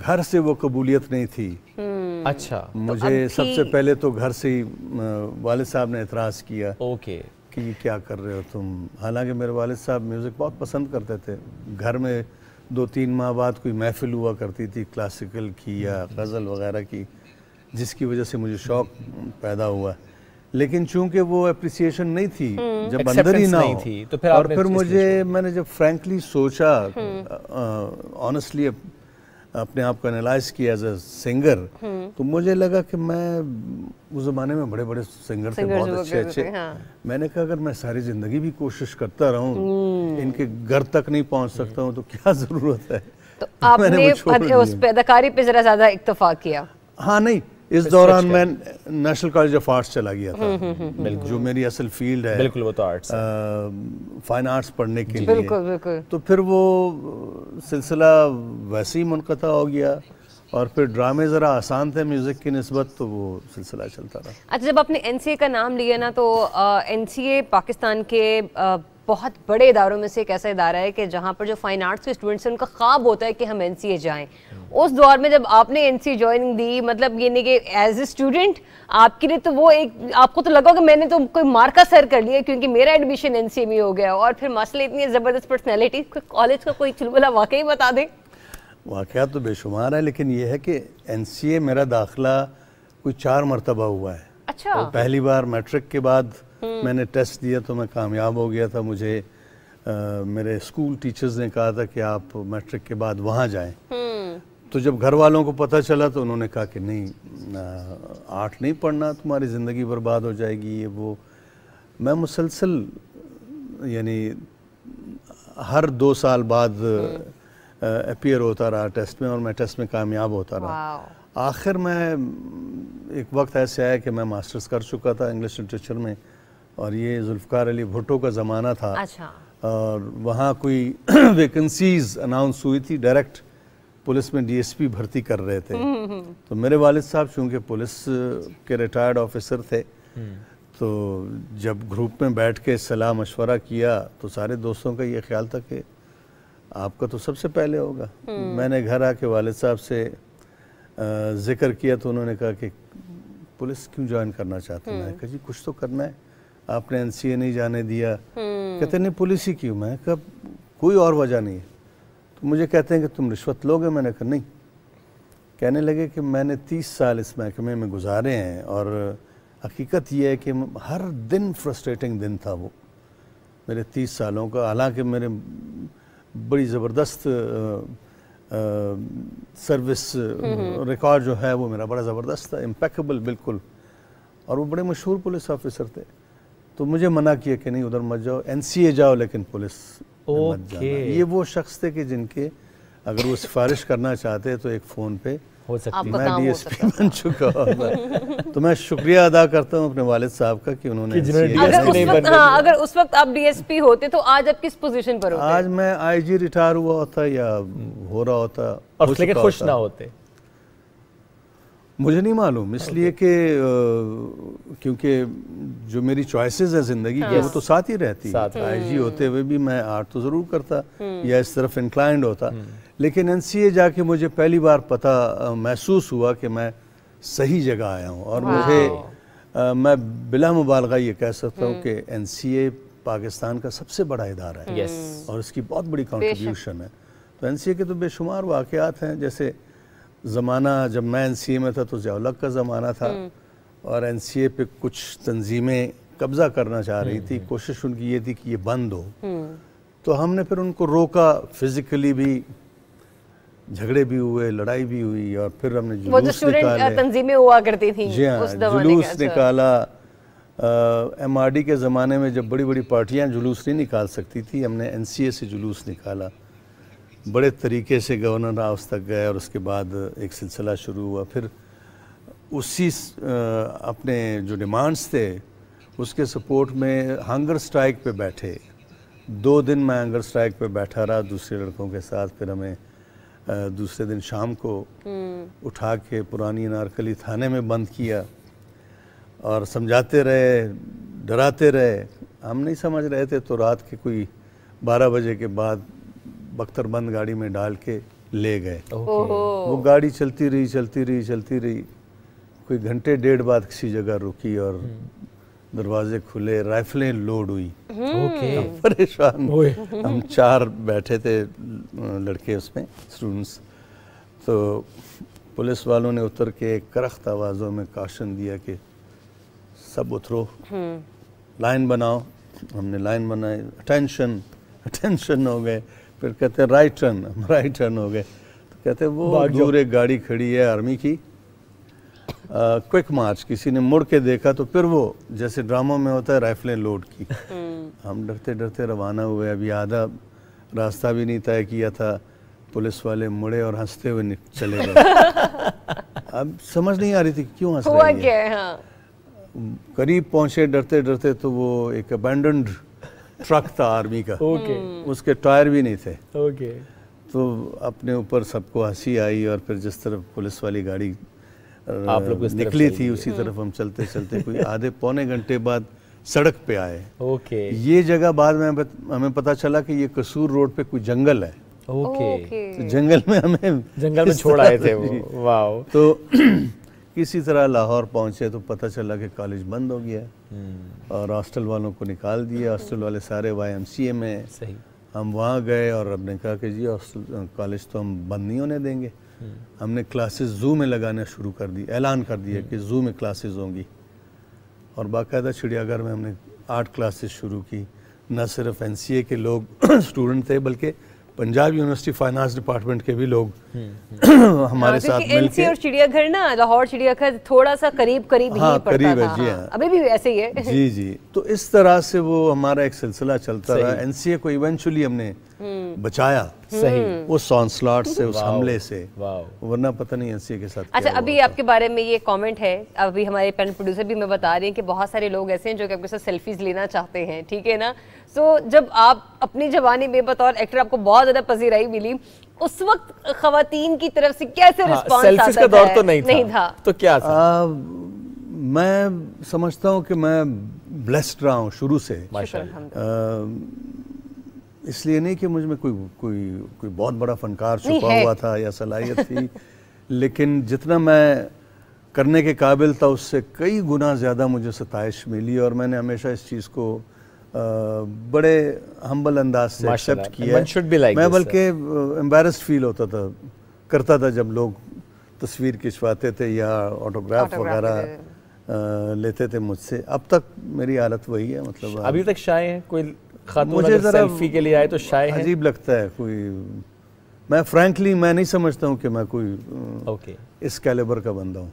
گھر سے وہ قبولیت نہیں تھی. اچھا. مجھے سب سے پہلے تو گھر سے ہی والد صاحب نے اعتراض کیا کہ یہ کیا کر رہے ہو تم. حالانکہ میرے والد صاحب میوزک بہت پسند کرتے تھے. گھر میں 2-3 ماہ بعد کوئی محفل ہوا کرتی تھی کلاسیکل کی یا غزل وغیرہ کی، جس کی وجہ سے مجھے شوق پیدا ہوا. لیکن چونکہ وہ اپریسیشن نہیں تھی جب اندر ہی نہ ہو، اور پھر میں نے جب فرینکلی سوچا، آنیسٹلی اپنے آپ کو انالائز کیا ایز اے سنگر، تو مجھے لگا کہ میں اس زمانے میں بڑے بڑے سنگر تھے، بہت اچھے. میں نے کہا اگر میں ساری زندگی بھی کوشش کرتا رہوں، ان کے گھر تک نہیں پہنچ سکتا ہوں، تو کیا ضرورت ہے. تو آپ نے اس اداکاری پہ ذرا زیادہ اکتفا کیا؟ ہاں، نہیں، اس دوران میں نیشنل کالج آف آرٹس چلا گیا تھا، جو میری اصل فیلڈ ہے، بالکل وہ تو آرٹس، فائن آرٹس پڑھنے کے لیے. تو پھر وہ سلسلہ ویسے ہی منقطع ہو گیا، اور پھر ڈرامے ذرا آسان تھے میوزک کی نسبت، تو وہ سلسلہ چلتا رہا. اچھا، جب آپ نے NCA کا نام لیا نا، تو NCA پاکستان کے بہت بڑے اداروں میں سے ایک ایسا ادارہ ہے کہ جہاں پر جو فائن آرٹس کے اسٹوڈنٹس ہیں ان کا خواب ہوتا ہے کہ ہم NCA جائیں. اس دور میں جب آپ نے NCA جوائننگ دی، مطلب یہ نہیں کہ ایز اے اسٹوڈنٹ آپ کے لیے تو وہ ایک، آپ کو تو لگا کہ میں نے تو کوئی مارکا سر کر لیا کیونکہ میرا ایڈمیشن NCA میں ہو گیا، اور پھر مسئلہ اتنی زبردست پرسنالٹی، کالج کا کوئی چلبلا واقعی بتا دیں. واقعات تو بے شمار ہے، لیکن یہ ہے کہ NCA میرا داخلہ کوئی 4 مرتبہ ہوا ہے. اچھا. پہلی بار میٹرک کے بعد میں نے ٹیسٹ دیا تو میں کامیاب ہو گیا تھا. مجھے میرے اسکول ٹیچرز نے کہا تھا کہ آپ میٹرک کے بعد وہاں جائیں. تو جب گھر والوں کو پتہ چلا تو انہوں نے کہا کہ نہیں، آرٹ نہیں پڑھنا، تمہاری زندگی برباد ہو جائے گی، یہ وہ. میں مسلسل یعنی ہر 2 سال بعد اپیئر ہوتا رہا ٹیسٹ میں، اور میں ٹیسٹ میں کامیاب ہوتا رہا. آخر میں ایک وقت ایسے آیا کہ میں ماسٹرز کر چکا تھا انگلش لٹریچر میں، اور یہ ذوالفقار علی بھٹو کا زمانہ تھا. اور وہاں کوئی ویکنسیز اناؤنس ہوئی تھی، ڈائریکٹ پولیس میں DSP بھرتی کر رہے تھے. تو میرے والد صاحب چونکہ پولیس کے ریٹائرڈ آفیسر تھے، تو جب گروپ میں بیٹھ کے صلاح مشورہ کیا تو سارے دوستوں کا یہ خیال تھا کہ آپ کا تو سب سے پہلے ہوگا. میں نے گھر آ کے والد صاحب سے ذکر کیا تو انہوں نے کہا کہ پولیس کیوں جوائن کرنا چاہتے ہیں؟ میں نے کہا جی کچھ تو کرنا ہے، آپ نے NCA نہیں جانے دیا. کہتے نہیں پولیس ہی کیوں؟ میں نے کہا کوئی اور وجہ نہیں ہے. تو مجھے کہتے ہیں کہ تم رشوت لوگے؟ میں نے کہا نہیں. کہنے لگے کہ میں نے 30 سال اس محکمے میں گزارے ہیں، اور حقیقت یہ ہے کہ ہر دن فرسٹریٹنگ دن تھا وہ میرے 30 سالوں کا. حالانکہ میرے بڑی زبردست سروس ریکارڈ جو ہے وہ میرا بڑا زبردست تھا، امپیکیبل بالکل، اور وہ بڑے مشہور پولیس آفیسر تھے. تو مجھے منع کیا کہ نہیں ادھر مت جاؤ، NCA جاؤ لیکن پولیس مت جانا. یہ وہ شخص تھے کہ جن کے اگر وہ سفارش کرنا چاہتے تو ایک فون پہ हो सकती है। आपका मैं काम हो DSP सकता बन चुका होगा। तो मैं शुक्रिया अदा करता हूँ अपने वालिद साहब का कि उन्होंने अगर उस वक्त आप DSP होते तो आज आप किस पोजीशन पर होते? आज मैं IG रिटायर हुआ होता या हो रहा होता और लेकिन खुश ना होते। मुझे नहीं मालूम, इसलिए कि क्योंकि जो मेरी चॉइसेस है ज़िंदगी की वो तो साथ ही रहती है। IG होते हुए भी मैं आर्ट तो ज़रूर करता या इस तरफ इंक्लाइंड होता, लेकिन NCA जाके मुझे पहली बार पता महसूस हुआ कि मैं सही जगह आया हूँ। और मुझे मैं बिला मुबालगा ये कह सकता हूँ कि NCA पाकिस्तान का सबसे बड़ा इदारा है और इसकी बहुत बड़ी कंट्रीब्यूशन है। तो NCA के तो बेशुमार वाक़यात हैं, जैसे ज़माना जब मैं NCA में था तो ज़िया-उल-हक़ का ज़माना था और NCA पे कुछ तंजीमें कब्ज़ा करना चाह रही थी, कोशिश उनकी ये थी कि ये बंद हो। तो हमने फिर उनको रोका, फिज़िकली भी झगड़े भी हुए, लड़ाई भी हुई और फिर हमने जुलूस निकाले। तंजीमें हुआ करती थी जी हाँ, जुलूस निकाला। MRD के ज़माने में जब बड़ी बड़ी पार्टियाँ जुलूस नहीं निकाल सकती थी, हमने NCA से जुलूस निकाला। बड़े तरीके से गवर्नर हाउस तक गए और उसके बाद एक सिलसिला शुरू हुआ। फिर उसी अपने जो डिमांड्स थे उसके सपोर्ट में हंगर स्ट्राइक पे बैठे। 2 दिन मैं हंगर स्ट्राइक पे बैठा रहा दूसरे लड़कों के साथ। फिर हमें दूसरे दिन शाम को उठा के पुरानी अनारकली थाने में बंद किया और समझाते रहे, डराते रहे। हम नहीं समझ रहे थे तो रात के कोई 12 बजे के बाद बख्तरबंद गाड़ी में डाल के ले गए। वो गाड़ी चलती रही। कोई घंटे डेढ़ बाद किसी जगह रुकी और दरवाजे खुले, राइफलें लोड हुई। परेशान हम 4 बैठे थे लड़के उसमें, स्टूडेंट्स। तो पुलिस वालों ने उतर के करख्त आवाज़ों में काशन दिया कि सब उतरो, लाइन बनाओ। हमने लाइन बनाई, अटेंशन हो गए। फिर कहते राइट टर्न हो गए। तो कहते वो दूर एक गाड़ी खड़ी है आर्मी की, क्विक मार्च। किसी ने मुड़ के देखा तो फिर वो जैसे ड्रामों में होता है राइफलें लोड की। हम डरते डरते रवाना हुए। अभी आधा रास्ता भी नहीं तय किया था, पुलिस वाले मुड़े और हंसते हुए चले गए। अब समझ नहीं आ रही थी क्यों हंस रहे हैं। करीब पहुंचे डरते डरते तो वो एक अबैंडन्ड ट्रक था आर्मी का, उसके टायर भी नहीं थे। तो अपने ऊपर सबको हंसी आई और फिर जिस तरफ पुलिस वाली गाड़ी आप लोग निकली थी उसी तरफ हम चलते चलते कोई आधे पौने घंटे बाद सड़क पे आए। ये जगह बाद में हमें पता चला कि ये कसूर रोड पे कोई जंगल है। तो जंगल में हमें छोड़ आए थे वो। वाओ। तो किसी तरह लाहौर पहुंचे तो पता चला कि कॉलेज बंद हो गया और हॉस्टल वालों को निकाल दिया। हॉस्टल वाले सारे YMCA में। सही। हम वहाँ गए और हमने कहा कि जी हॉस्टल कॉलेज तो हम बंद नहीं होने देंगे। हमने क्लासेस ज़ू में लगाना शुरू कर दी, ऐलान कर दिया कि ज़ू में क्लासेस होंगी और बाकायदा चिड़ियाघर में हमने 8 क्लासेस शुरू की। न सिर्फ NCA के लोग स्टूडेंट थे बल्कि पंजाब यूनिवर्सिटी फाइनेंस डिपार्टमेंट के भी लोग हमारे साथ मिलके। और चिड़ियाघर ना, लाहौर चिड़ियाघर थोड़ा सा करीब ही पड़ता था। जी हाँ, अभी भी ऐसे ही है। जी। तो इस तरह से वो हमारा एक सिलसिला चलता रहा। NCA को इवेंचुअली हमने बचाया। सही। उस ऑनस्लॉट से, उस हमले से, वरना पता नहीं NCA के साथ। अच्छा, अभी आपके बारे में ये कमेंट है, अभी हमारे पेन प्रोड्यूसर भी मैं बता रही हैं कि बहुत सारे लोग ऐसे हैं जो कि आपके साथ सेल्फीज लेना चाहते हैं, ठीक है ना। तो जब आप अपनी जवानी में बतौर एक्टर आपको बहुत ज्यादा पजीराई मिली, उस वक्त खवातीन की तरफ से कैसे रिस्पॉन्स आता सेल्फीज का दौर तो नहीं था। तो क्या था? मैं समझता हूँ कि मैं ब्लेस्ड रहा हूँ शुरू से। इसलिए नहीं कि मुझ में कोई बहुत बड़ा फनकार छुपा हुआ था या सलाहियत थी, लेकिन जितना मैं करने के काबिल था उससे कई गुना ज़्यादा मुझे सताइश मिली और मैंने हमेशा इस चीज़ को बड़े हम्बल अंदाज से एक्सेप्ट किया। मैं बल्कि एम्बैरेस्ड फील होता था, करता था जब लोग तस्वीर खिंचवाते थे या ऑटोग्राफ वगैरह लेते थे मुझसे। अब तक मेरी हालत वही है। मतलब अभी तक शाय है? कोई खातून अगर सेल्फी के लिए आए तो शाय है? अजीब लगता है। मैं फ्रैंकली मैं नहीं समझता हूँ कि मैं कोई इस कैलिबर का बंदा हूँ।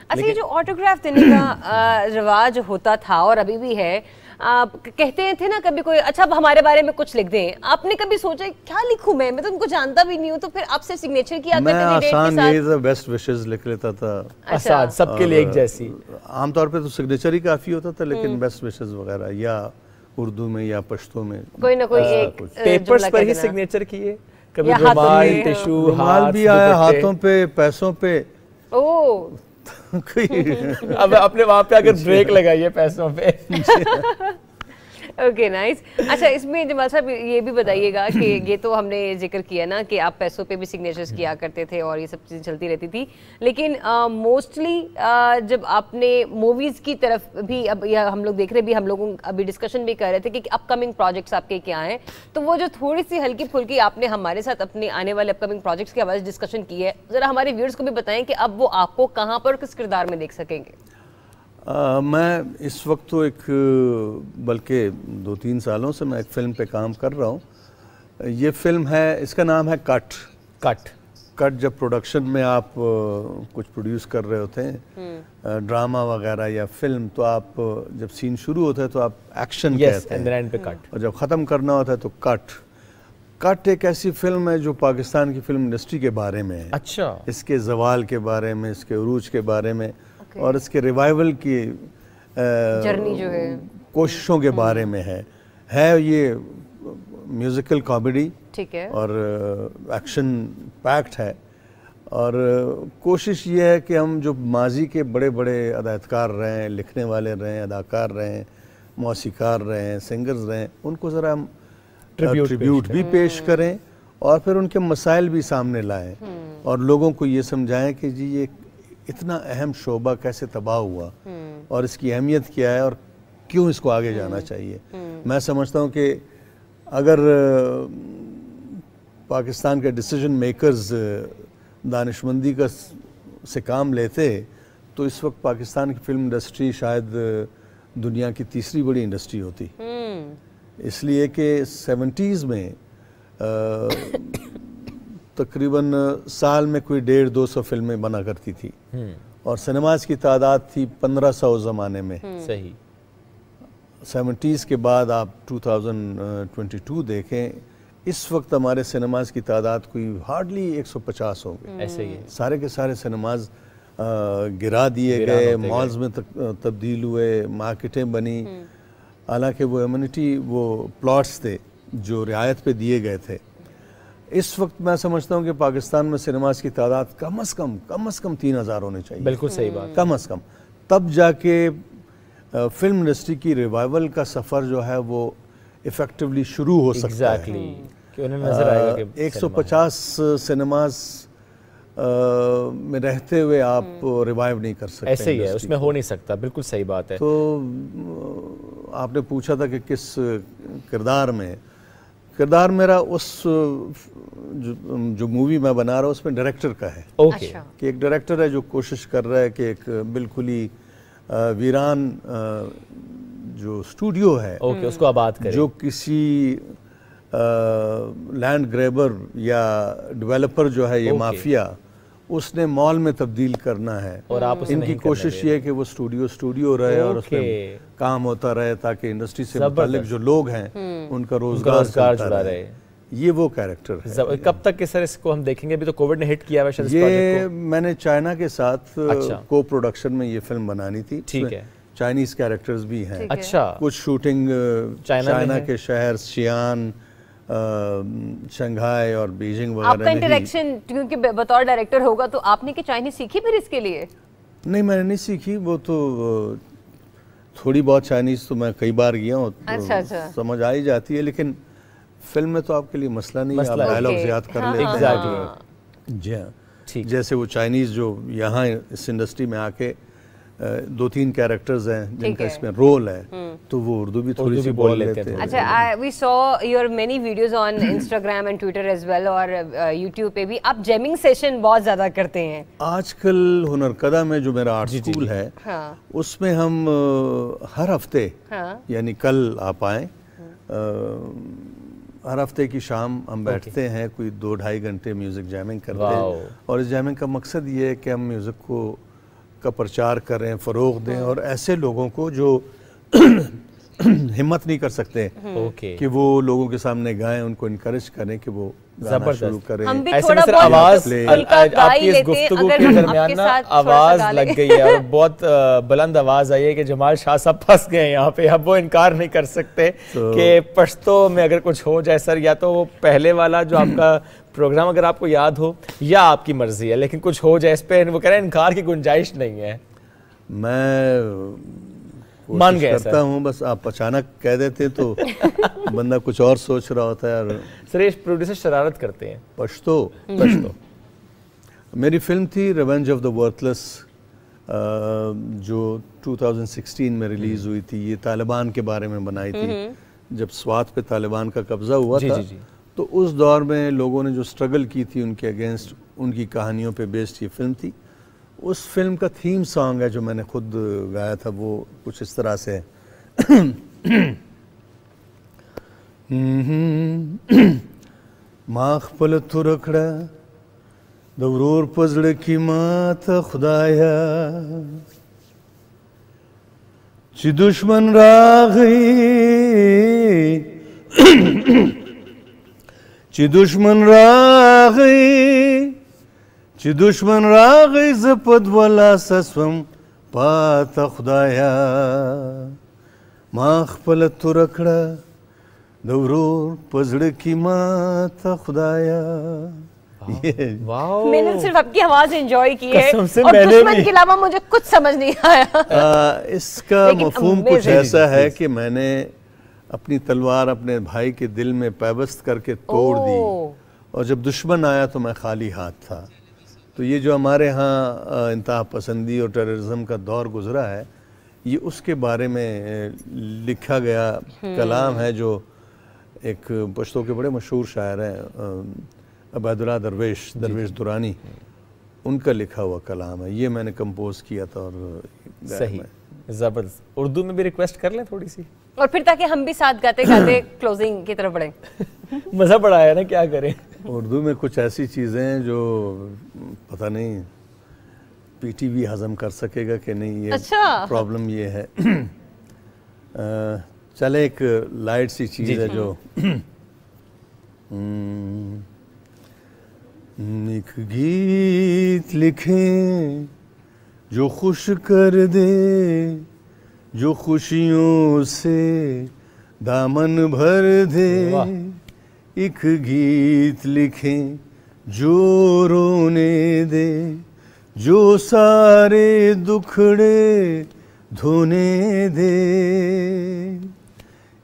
अच्छा, ये जो ऑटोग्राफ देने का रिवाज होता था और अभी भी है, آپ کہتے تھے نا کبھی کوئی اچھا اب ہمارے بارے میں کچھ لکھ دیں, آپ نے کبھی سوچا کیا لکھوں میں تو ان کو جانتا بھی نہیں ہوں, تو پھر آپ سے سگنیچر کیا کرتے تھے ڈیٹ کے ساتھ؟ میں آسان بیسٹ وشز لکھ لیتا تھا, آسان سب کے لیے ایک جیسی. عام طور پہ تو سگنیچر ہی کافی ہوتا تھا, لیکن بیسٹ وشز وغیرہ یا اردو میں یا پشتو میں کوئی نہ کوئی ایک پیپرز پر ہی سگنیچر کیے, کبھی رومال, ٹیشو, رومال بھی آیا, ہاتھوں پہ, پیسوں پہ. اب اپنے وہاں پہ اگر بریک لگائیے پیسوں پہ. Okay nice. اچھا اس میں جمال صاحب یہ بھی بتائیے گا کہ یہ تو ہم نے ذکر کیا نا کہ آپ پیسوں پہ بھی سگنیچرز کیا کرتے تھے اور یہ سب چیزیں چلتی رہتی تھی, لیکن موسٹلی جب آپ نے موویز کی طرف بھی, اب ہم لوگ دیکھ رہے بھی, ہم لوگوں ابھی ڈسکشن بھی کر رہے تھے کہ اپ کمنگ پروجیکٹس آپ کے کیا ہیں, تو وہ جو تھوڑی سی ہلکی پھلکی آپ نے ہمارے ساتھ اپنے آنے والے اپ کمنگ پروجیکٹس کے حوالے سے ڈسکشن کی ہے, ذرا ہمارے ویورز کو بھی بتائیں کہ اب وہ آپ کو کہاں پر کس کردار میں دیکھ سکیں گے. میں اس وقت تو ایک بلکہ 2-3 سالوں سے میں ایک فلم پہ کام کر رہا ہوں. یہ فلم ہے, اس کا نام ہے کٹ. جب پروڈکشن میں آپ کچھ پروڈیوس کر رہے ہوتے ہیں ڈرامہ وغیرہ یا فلم, تو آپ جب سین شروع ہوتا ہے تو آپ ایکشن کہتے ہیں, اور جب ختم کرنا ہوتا ہے تو کٹ ایک ایسی فلم ہے جو پاکستان کی فلم انڈسٹری کے بارے میں ہے. اچھا. اس کے زوال کے بارے میں, اس کے عروج کے بارے میں, اور اس کے ریوائیول کی جرنی جو ہے, کوششوں کے بارے میں ہے. یہ میوزیکل کامیڈی اور ایکشن پیکٹ ہے, اور کوشش یہ ہے کہ ہم جو ماضی کے بڑے بڑے اداکار رہے ہیں, لکھنے والے رہے ہیں, اداکار رہے ہیں, موسیقار رہے ہیں, سنگرز رہے ہیں, ان کو ذرا ہم ٹریبیوٹ بھی پیش کریں اور پھر ان کے مسائل بھی سامنے لائیں, اور لوگوں کو یہ سمجھائیں کہ جی یہ اتنا اہم شعبہ کیسے تباہ ہوا اور اس کی اہمیت کیا ہے اور کیوں اس کو آگے جانا چاہیے. میں سمجھتا ہوں کہ اگر پاکستان کے ڈیسیجن میکرز دانشمندی سے کام لیتے تو اس وقت پاکستان کی فلم انڈسٹری شاید دنیا کی تیسری بڑی انڈسٹری ہوتی, اس لیے کہ 70s میں تقریباً سال میں کوئی 150-200 فلمیں بنا کرتی تھی, اور سنیماز کی تعداد تھی 1500 زمانے میں. صحیح. 70s کے بعد آپ 2022 دیکھیں, اس وقت ہمارے سنیماز کی تعداد کوئی ہارڈلی 150 ہو گئی. ایسے ہی سارے کے سارے سنیماز گرا دیے گئے, مالز میں تبدیل ہوئے, مارکیٹیں بنی, حالانکہ وہ ایمنٹی, وہ پلاٹس تھے جو رعایت پہ دیے گئے تھے. اس وقت میں سمجھتا ہوں کہ پاکستان میں سنیماز کی تعداد کم از کم 3000 ہونے چاہیے. بالکل صحیح بات. کم از کم. تب جا کے فلم انڈسٹری کی ریوائیول کا سفر جو ہے وہ ایفیکٹیولی شروع ہو سکتا ہے. کہ انہیں نظر آئے گا کہ 150 سنیماز میں رہتے ہوئے آپ ریوائیو نہیں کر سکتے. ایسے ہی ہے, اس میں ہو نہیں سکتا. بالکل صحیح بات ہے. تو آپ نے پوچھا تھا کہ کس کردار میں, کردار میرا اس جو مووی میں بنا رہا ہوں اس میں ڈائریکٹر کا ہے. کہ ایک ڈائریکٹر ہے جو کوشش کر رہا ہے کہ ایک بالکل ہی ویران جو اسٹوڈیو ہے اس کو آباد کرے, جو کسی لینڈ گریبر یا ڈیولپر جو ہے یہ مافیا, اس نے مال میں تبدیل کرنا ہے, اور آپ ان کی کوشش یہ ہے کہ وہ اسٹوڈیو رہے اور اس میں کام ہوتا رہے تاکہ انڈسٹری سے متعلق جو لوگ ہیں ان کا روزگار جڑا رہے. یہ وہ کیریکٹر ہے. کب تک کہ سر اس کو ہم دیکھیں گے؟ ابھی تو کووڈ نے ہٹ کیا ہے. یہ میں نے چائنا کے ساتھ کو پروڈکشن میں یہ فلم بنانی تھی. ٹھیک ہے. چائنیز کیریکٹرز بھی ہیں. اچھا. کچھ شوٹنگ چائنا کے شہر شیان, شنگھائی اور بیجنگ وغیرہ. آپ کا انٹریکشن کیونکہ بطور ڈائریکٹر ہوگا تو آپ نے کہ چائنیز سیکھی پھر اس کے لیے؟ نہیں, میں نے نہیں سیکھی. وہ تو تھوڑی بہت چائنیز تو میں کئی بار گیا ہوں, سمجھ آ ہی جاتی ہے, لیکن فلم میں تو آپ کے لیے مسئلہ نہیں ہے, آپ ڈائلاگز یاد کر لیتے ہیں. جی ہاں, جیسے وہ چائنیز جو یہاں اس انڈسٹری میں آ کے 2-3 کیریکٹرز ہیں جن کا اس میں رول ہے, تو وہ اردو بھی تھوڑی سی بول لیتے ہیں. اچھا, we saw your many videos on Instagram and Twitter as well, اور YouTube پہ بھی آپ جیمنگ سیشن بہت زیادہ کرتے ہیں. آج کل ہنرکدہ میں جو میرا آرٹ اسکول ہے اس میں ہم ہر ہفتے, یعنی کل آپ آئیں, ہر ہفتے کی شام ہم بیٹھتے ہیں, کوئی 2-2.5 گھنٹے میوزک جیمنگ کرتے ہیں, اور اس جیمنگ کا مقصد یہ ہے کہ ہم میوزک کا پرچار کریں, فروغ دیں, اور ایسے لوگوں کو جو हिम्मत नहीं कर सकते कि वो लोगों के सामने गाएं, उनको इनकरेज करें कि वो गाना शुरू करें। ऐसे में सर आवाज आपकी इस गुफ्तगू के दरमियान ना आवाज लग गई है और बहुत बुलंद आवाज आई है कि जमाल शाह साहब फंस गए यहाँ पे। अब वो इनकार नहीं कर सकते कि पश्तो में अगर कुछ हो जाए सर, या तो वो पहले वाला जो आपका प्रोग्राम अगर आपको याद हो या आपकी मर्जी है, लेकिन कुछ हो जाए इस पे वो कह रहे हैं इनकार की गुंजाइश नहीं है। मैं मान गया करता हूँ, बस आप अचानक कह देते तो बंदा कुछ और सोच रहा होता है। और सर ये प्रोड्यूसर शरारत करते हैं। पश्तो मेरी फिल्म थी रिवेंज ऑफ द वर्थलेस, जो 2016 में रिलीज हुई थी। ये तालिबान के बारे में बनाई थी, जब स्वात पे तालिबान का कब्जा हुआ था। तो उस दौर में लोगों ने जो स्ट्रगल की थी उनके अगेंस्ट, उनकी कहानियों पे बेस्ड ये फिल्म थी। उस फिल्म का थीम सॉन्ग है जो मैंने खुद गाया था, वो कुछ इस तरह से है। माख पल तुरखड़ा दौरोर पजड़ की माता खुदाया ची दुश्मन रागई ची दुश्मन रागई ची दुश्मन रागई जपद वाला सस्वम पाता खुदाया माख पल तुरखड़ा दौरोर पजड़ की माता खुदाया। मैंने सिर्फ आपकी आवाज एंजॉय की है और दुश्मन के अलावा मुझे कुछ समझ नहीं आया। इसका मफहूम कुछ ऐसा है कि मैंने अपनी तलवार अपने भाई के दिल में पैबस्त करके तोड़ दी, और जब दुश्मन आया तो मैं खाली हाथ था। तो ये जो हमारे यहाँ इंतहा पसंदी और टेररिज्म का दौर गुजरा है, ये उसके बारे में लिखा गया कलाम है, जो एक पश्तो के बड़े मशहूर शायर हैं अबैदुल्लाह दरवेश दुरानी, उनका लिखा हुआ कलाम है। ये मैंने कंपोज किया था। और सही, जबरदस्त। उर्दू में भी रिक्वेस्ट कर लें थोड़ी सी, और फिर ताकि हम भी साथ गाते गाते क्लोजिंग की तरफ बढ़े। मजा पड़ा है ना, क्या करें। उर्दू में कुछ ऐसी चीज़ें हैं जो पता नहीं पीटीवी हजम कर सकेगा कि नहीं, ये अच्छा। प्रॉब्लम ये है। चले एक लाइट सी चीज़ है जो एक गीत लिखें जो खुश कर दे, जो खुशियों से दामन भर दे। एक गीत लिखें जो रोने दे, जो सारे दुखड़े धोने दे।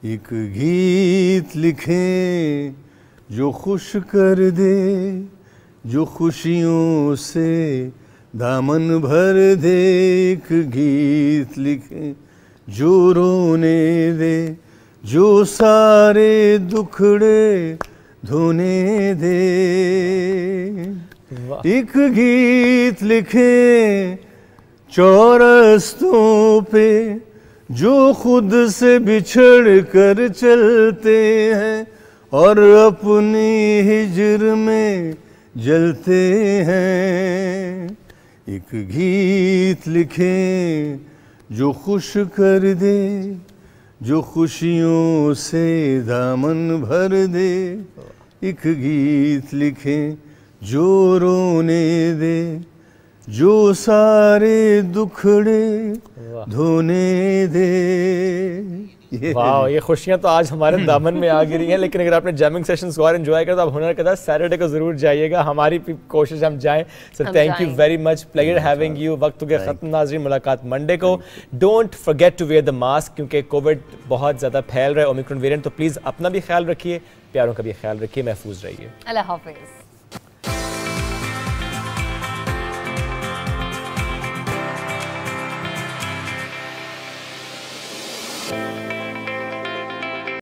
एक गीत लिखें जो खुश कर दे, जो खुशियों से दामन भर दे। एक गीत लिखें जो रोने दे, जो सारे दुखड़े धोने दे। एक गीत लिखें चौरस्तों पे जो खुद से बिछड़ कर चलते हैं और अपनी हिज्र में जलते हैं। एक गीत लिखें जो खुश कर दे, जो खुशियों से दामन भर दे। एक गीत लिखें जो रोने दे, जो सारे दुखड़े धोने दे। वाह, ये खुशियां तो आज हमारे दामन में आ गिरी हैं। लेकिन अगर आपने जैमिंग सेशंस को और एंजॉय करा तो आप हुनर के साथ सैटरडे को जरूर जाइएगा। हमारी कोशिश हम जाएं। Sir thank you very much, pleasure having you. वक्त हो गया खत्म नाज़रीन, मुलाकात मंडे को। Don't forget to wear the mask, क्योंकि कोविड बहुत ज़्यादा फैल रहा है, ओमिक्रॉन वेरिएंट। तो प्लीज़ अपना भी ख्याल रखिए, प्यारों का भी ख्याल रखिए, महफूज रहिए। अल्लाह हाफिज़।